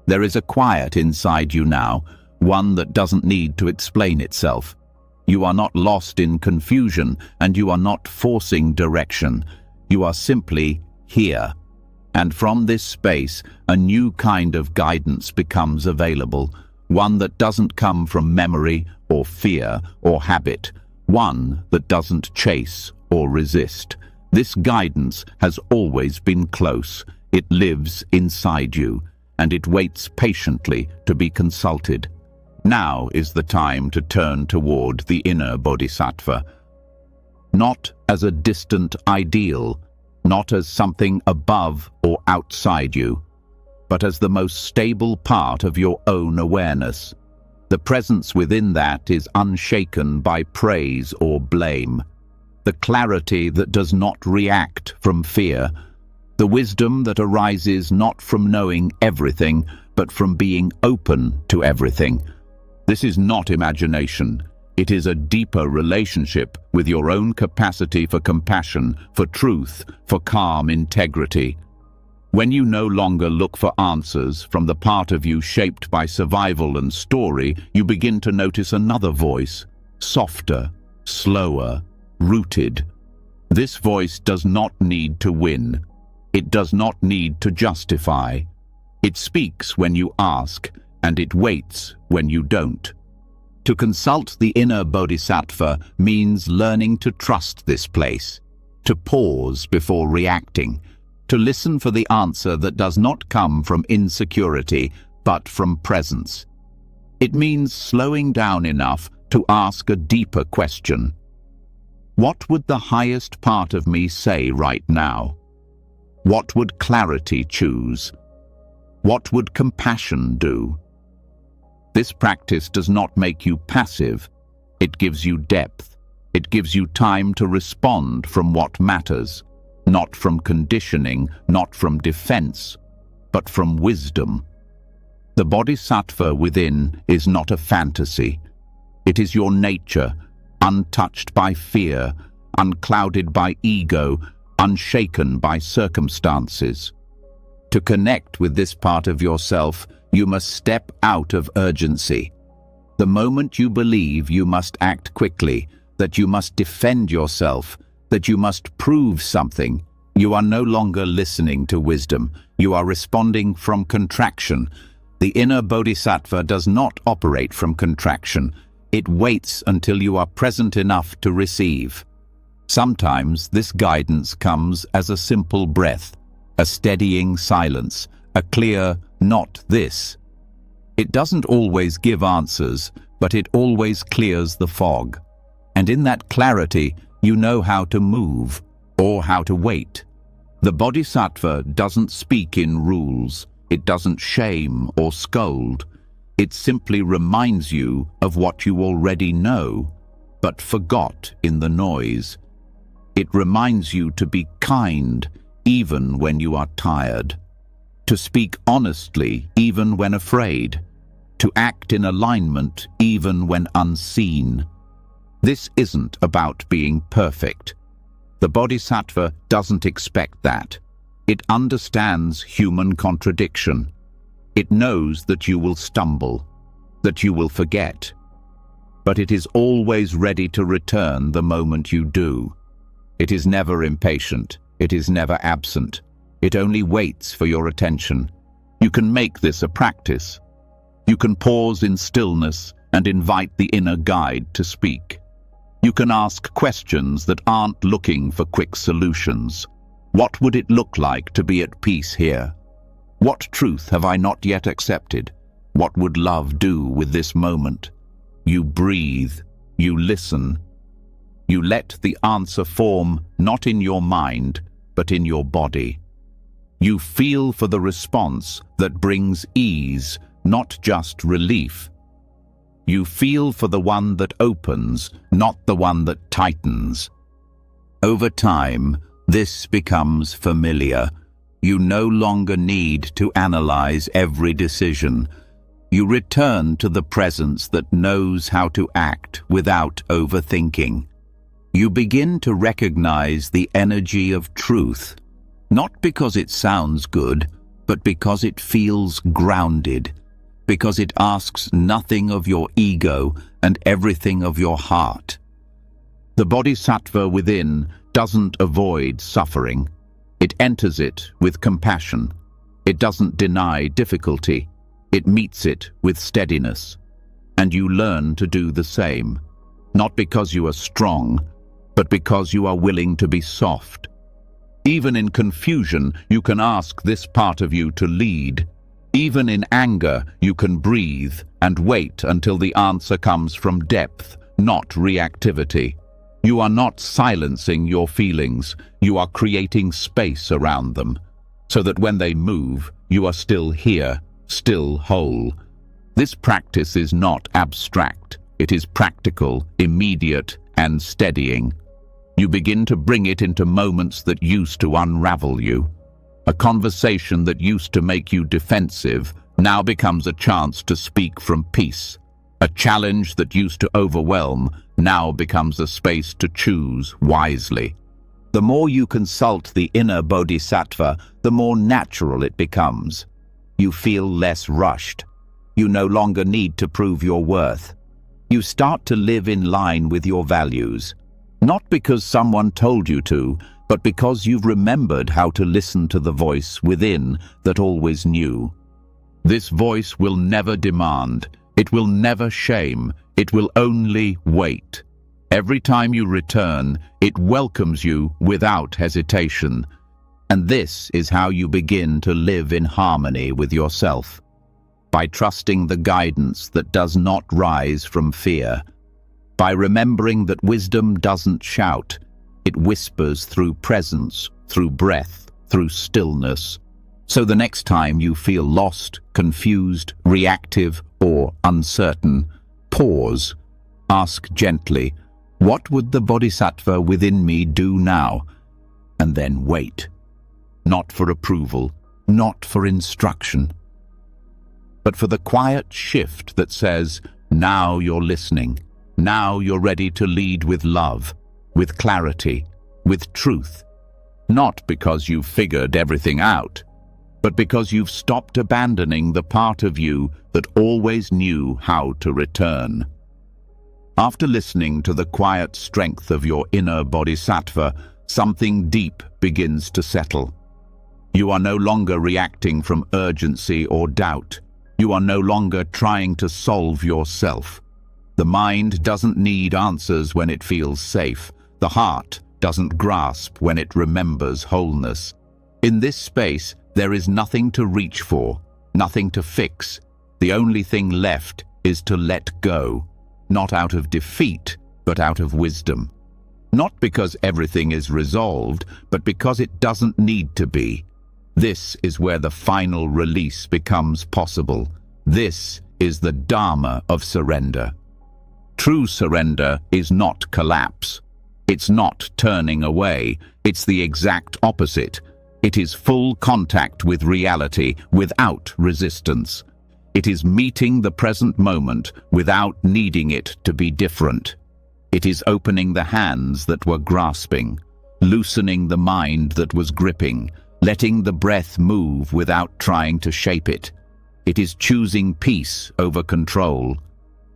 There is a quiet inside you now, one that doesn't need to explain itself. You are not lost in confusion, and you are not forcing direction. You are simply here. And from this space, a new kind of guidance becomes available, one that doesn't come from memory or fear or habit, one that doesn't chase or resist. This guidance has always been close. It lives inside you, and it waits patiently to be consulted. Now is the time to turn toward the inner bodhisattva, not as a distant ideal, not as something above or outside you, but as the most stable part of your own awareness. The presence within that is unshaken by praise or blame. The clarity that does not react from fear. The wisdom that arises not from knowing everything, but from being open to everything. This is not imagination. It is a deeper relationship with your own capacity for compassion, for truth, for calm integrity. When you no longer look for answers from the part of you shaped by survival and story, you begin to notice another voice, softer, slower, rooted. This voice does not need to win. It does not need to justify. It speaks when you ask, and it waits when you don't. To consult the inner bodhisattva means learning to trust this place, to pause before reacting, to listen for the answer that does not come from insecurity, but from presence. It means slowing down enough to ask a deeper question. What would the highest part of me say right now? What would clarity choose? What would compassion do? This practice does not make you passive. It gives you depth. It gives you time to respond from what matters, not from conditioning, not from defense, but from wisdom. The bodhisattva within is not a fantasy. It is your nature, untouched by fear, unclouded by ego, unshaken by circumstances. To connect with this part of yourself, you must step out of urgency. The moment you believe you must act quickly, that you must defend yourself, that you must prove something, you are no longer listening to wisdom. You are responding from contraction. The inner bodhisattva does not operate from contraction. It waits until you are present enough to receive. Sometimes this guidance comes as a simple breath, a steadying silence, a clear, not this. It doesn't always give answers, but it always clears the fog. And in that clarity, you know how to move or how to wait. The bodhisattva doesn't speak in rules. It doesn't shame or scold. It simply reminds you of what you already know. but forgot in the noise. It reminds you to be kind even when you are tired, to speak honestly even when afraid, to act in alignment even when unseen. This isn't about being perfect. The Bodhisattva doesn't expect that. It understands human contradiction. It knows that you will stumble, that you will forget, but it is always ready to return the moment you do. It is never impatient. It is never absent. It only waits for your attention. You can make this a practice. You can pause in stillness and invite the inner guide to speak. You can ask questions that aren't looking for quick solutions. What would it look like to be at peace here? What truth have I not yet accepted? What would love do with this moment? You breathe, you listen. You let the answer form not in your mind, but in your body. You feel for the response that brings ease, not just relief. You feel for the one that opens, not the one that tightens. Over time, this becomes familiar. You no longer need to analyze every decision. You return to the presence that knows how to act without overthinking. You begin to recognize the energy of truth, not because it sounds good, but because it feels grounded, because it asks nothing of your ego and everything of your heart. The Bodhisattva within doesn't avoid suffering. It enters it with compassion. It doesn't deny difficulty. It meets it with steadiness. And you learn to do the same, not because you are strong, but because you are willing to be soft. Even in confusion, you can ask this part of you to lead. Even in anger, you can breathe and wait until the answer comes from depth, not reactivity. You are not silencing your feelings. You are creating space around them, so that when they move, you are still here, still whole. This practice is not abstract. It is practical, immediate, and steadying. You begin to bring it into moments that used to unravel you. A conversation that used to make you defensive now becomes a chance to speak from peace. A challenge that used to overwhelm now becomes a space to choose wisely. The more you consult the inner bodhisattva, the more natural it becomes. You feel less rushed. You no longer need to prove your worth. You start to live in line with your values, not because someone told you to, but because you've remembered how to listen to the voice within that always knew. This voice will never demand. It will never shame. It will only wait. Every time you return, it welcomes you without hesitation. And this is how you begin to live in harmony with yourself, by trusting the guidance that does not rise from fear, by remembering that wisdom doesn't shout. It whispers through presence, through breath, through stillness. So the next time you feel lost, confused, reactive, or uncertain, pause. Ask gently, what would the bodhisattva within me do now? And then wait. Not for approval, not for instruction, but for the quiet shift that says, now you're listening. Now you're ready to lead with love, with clarity, with truth. Not because you've figured everything out, but because you've stopped abandoning the part of you that always knew how to return. After listening to the quiet strength of your inner bodhisattva, something deep begins to settle. You are no longer reacting from urgency or doubt. You are no longer trying to solve yourself. The mind doesn't need answers when it feels safe. The heart doesn't grasp when it remembers wholeness. In this space, there is nothing to reach for, nothing to fix. The only thing left is to let go, not out of defeat, but out of wisdom. Not because everything is resolved, but because it doesn't need to be. This is where the final release becomes possible. This is the Dharma of surrender. True surrender is not collapse. It's not turning away. It's the exact opposite. It is full contact with reality without resistance. It is meeting the present moment without needing it to be different. It is opening the hands that were grasping, loosening the mind that was gripping, letting the breath move without trying to shape it. It is choosing peace over control.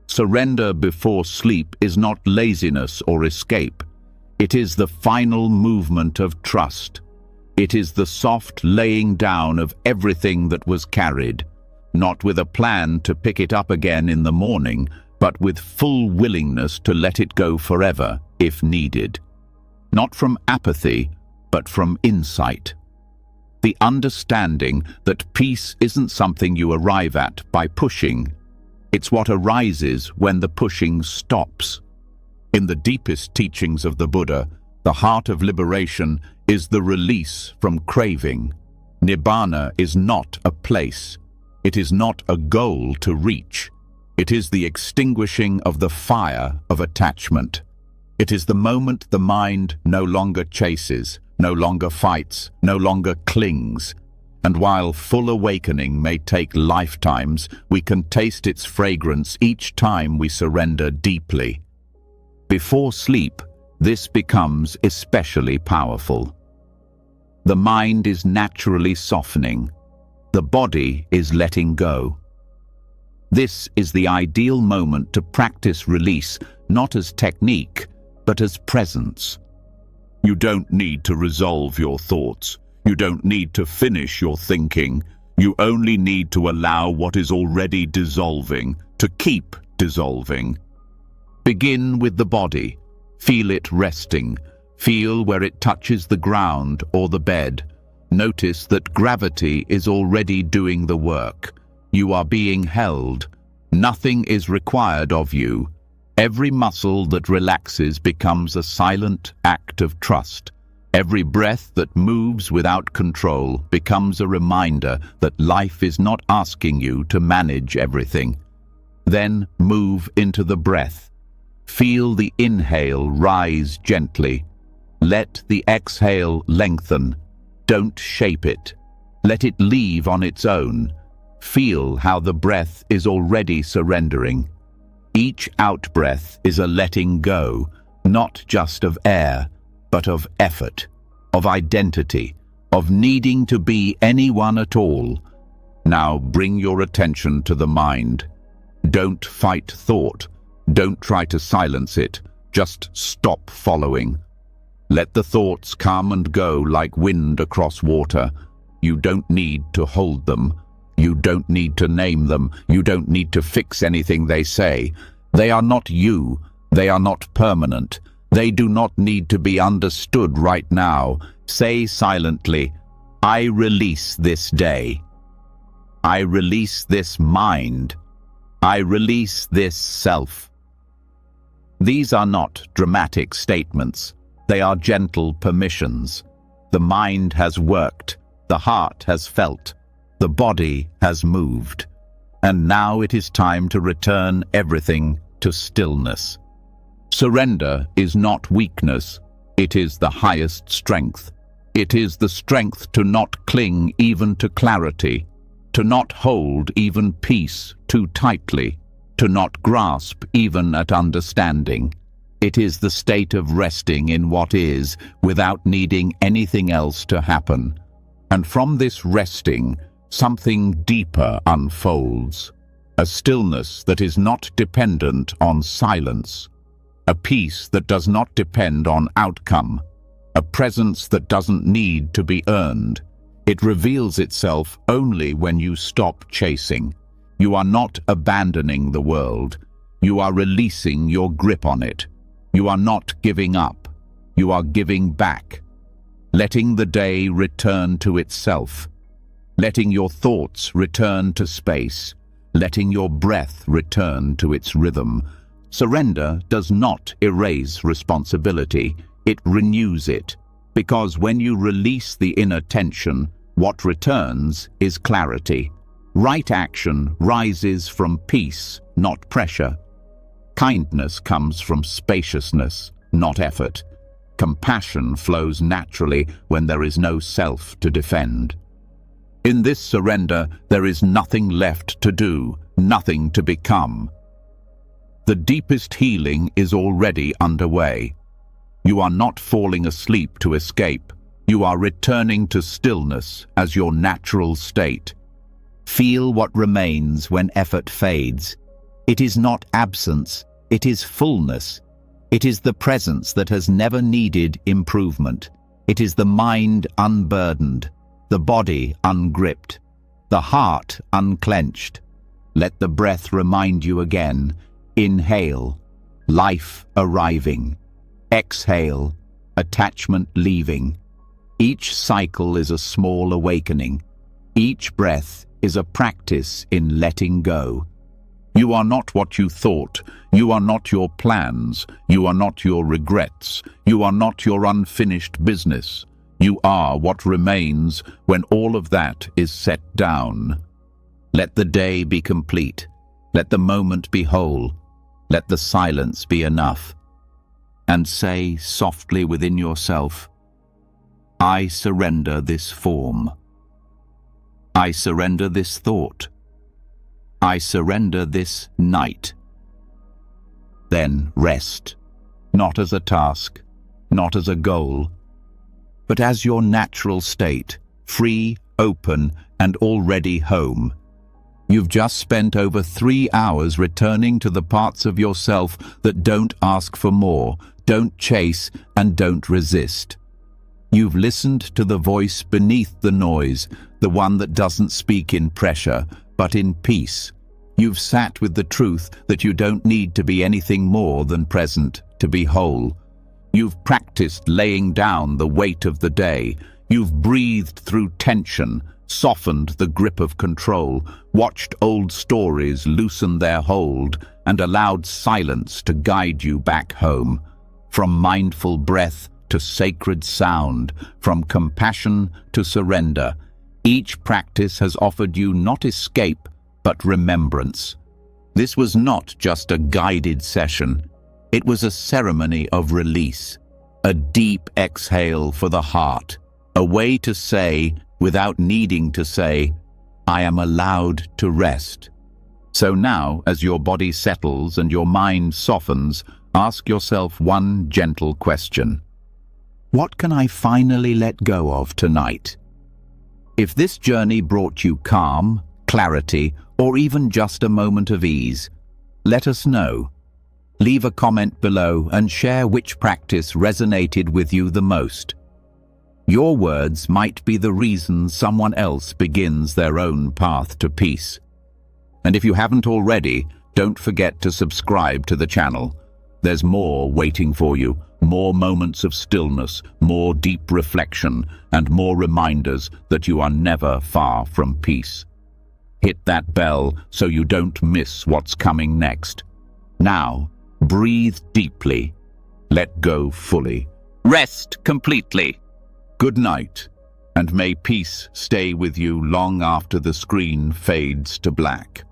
Surrender before sleep is not laziness or escape. It is the final movement of trust. It is the soft laying down of everything that was carried, not with a plan to pick it up again in the morning, but with full willingness to let it go forever if needed. Not from apathy, but from insight. The understanding that peace isn't something you arrive at by pushing. It's what arises when the pushing stops. In the deepest teachings of the Buddha, the heart of liberation is the release from craving. Nibbana is not a place. It is not a goal to reach. It is the extinguishing of the fire of attachment. It is the moment the mind no longer chases, no longer fights, no longer clings. And while full awakening may take lifetimes, we can taste its fragrance each time we surrender deeply. Before sleep, this becomes especially powerful. The mind is naturally softening. The body is letting go. This is the ideal moment to practice release, not as technique, but as presence. You don't need to resolve your thoughts. You don't need to finish your thinking. You only need to allow what is already dissolving to keep dissolving. Begin with the body. Feel it resting. Feel where it touches the ground or the bed. Notice that gravity is already doing the work. You are being held. Nothing is required of you. Every muscle that relaxes becomes a silent act of trust. Every breath that moves without control becomes a reminder that life is not asking you to manage everything. Then move into the breath. Feel the inhale rise gently. Let the exhale lengthen. Don't shape it. Let it leave on its own. Feel how the breath is already surrendering. Each out-breath is a letting go, not just of air, but of effort, of identity, of needing to be anyone at all. Now bring your attention to the mind. Don't fight thought. Don't try to silence it. Just stop following. Let the thoughts come and go like wind across water. You don't need to hold them. You don't need to name them. You don't need to fix anything they say. They are not you. They are not permanent. They do not need to be understood right now. Say silently, I release this day. I release this mind. I release this self. These are not dramatic statements. They are gentle permissions. The mind has worked. The heart has felt. The body has moved. And now it is time to return everything to stillness. Surrender is not weakness. It is the highest strength. It is the strength to not cling even to clarity, to not hold even peace too tightly, to not grasp even at understanding. It is the state of resting in what is without needing anything else to happen. And from this resting, something deeper unfolds. A stillness that is not dependent on silence. A peace that does not depend on outcome. A presence that doesn't need to be earned. It reveals itself only when you stop chasing. You are not abandoning the world. You are releasing your grip on it. You are not giving up. You are giving back. Letting the day return to itself. Letting your thoughts return to space. Letting your breath return to its rhythm. Surrender does not erase responsibility. It renews it. Because when you release the inner tension, what returns is clarity. Right action rises from peace, not pressure. Kindness comes from spaciousness, not effort. Compassion flows naturally when there is no self to defend. In this surrender, there is nothing left to do, nothing to become. The deepest healing is already underway. You are not falling asleep to escape. You are returning to stillness as your natural state. Feel what remains when effort fades. It is not absence, it is fullness. It is the presence that has never needed improvement. It is the mind unburdened, the body ungripped, the heart unclenched. Let the breath remind you again. Inhale, life arriving. Exhale, attachment leaving. Each cycle is a small awakening. Each breath is a practice in letting go. You are not what you thought. You are not your plans. You are not your regrets. You are not your unfinished business. You are what remains when all of that is set down. Let the day be complete. Let the moment be whole. Let the silence be enough. And say softly within yourself, I surrender this form. I surrender this thought. I surrender this night. Then rest, not as a task, not as a goal, but as your natural state, free, open, and already home. You've just spent over 3 hours returning to the parts of yourself that don't ask for more, don't chase, and don't resist. You've listened to the voice beneath the noise, the one that doesn't speak in pressure, but in peace. You've sat with the truth that you don't need to be anything more than present to be whole. You've practiced laying down the weight of the day. You've breathed through tension, softened the grip of control, watched old stories loosen their hold, and allowed silence to guide you back home. From mindful breath to sacred sound, from compassion to surrender, each practice has offered you not escape, but remembrance. This was not just a guided session. It was a ceremony of release, a deep exhale for the heart, a way to say, without needing to say, I am allowed to rest. So now, as your body settles and your mind softens, ask yourself one gentle question. What can I finally let go of tonight? If this journey brought you calm, clarity, or even just a moment of ease, let us know. Leave a comment below and share which practice resonated with you the most. Your words might be the reason someone else begins their own path to peace. And if you haven't already, don't forget to subscribe to the channel. There's more waiting for you, more moments of stillness, more deep reflection, and more reminders that you are never far from peace. Hit that bell so you don't miss what's coming next. Now, breathe deeply. Let go fully. Rest completely. Good night, and may peace stay with you long after the screen fades to black.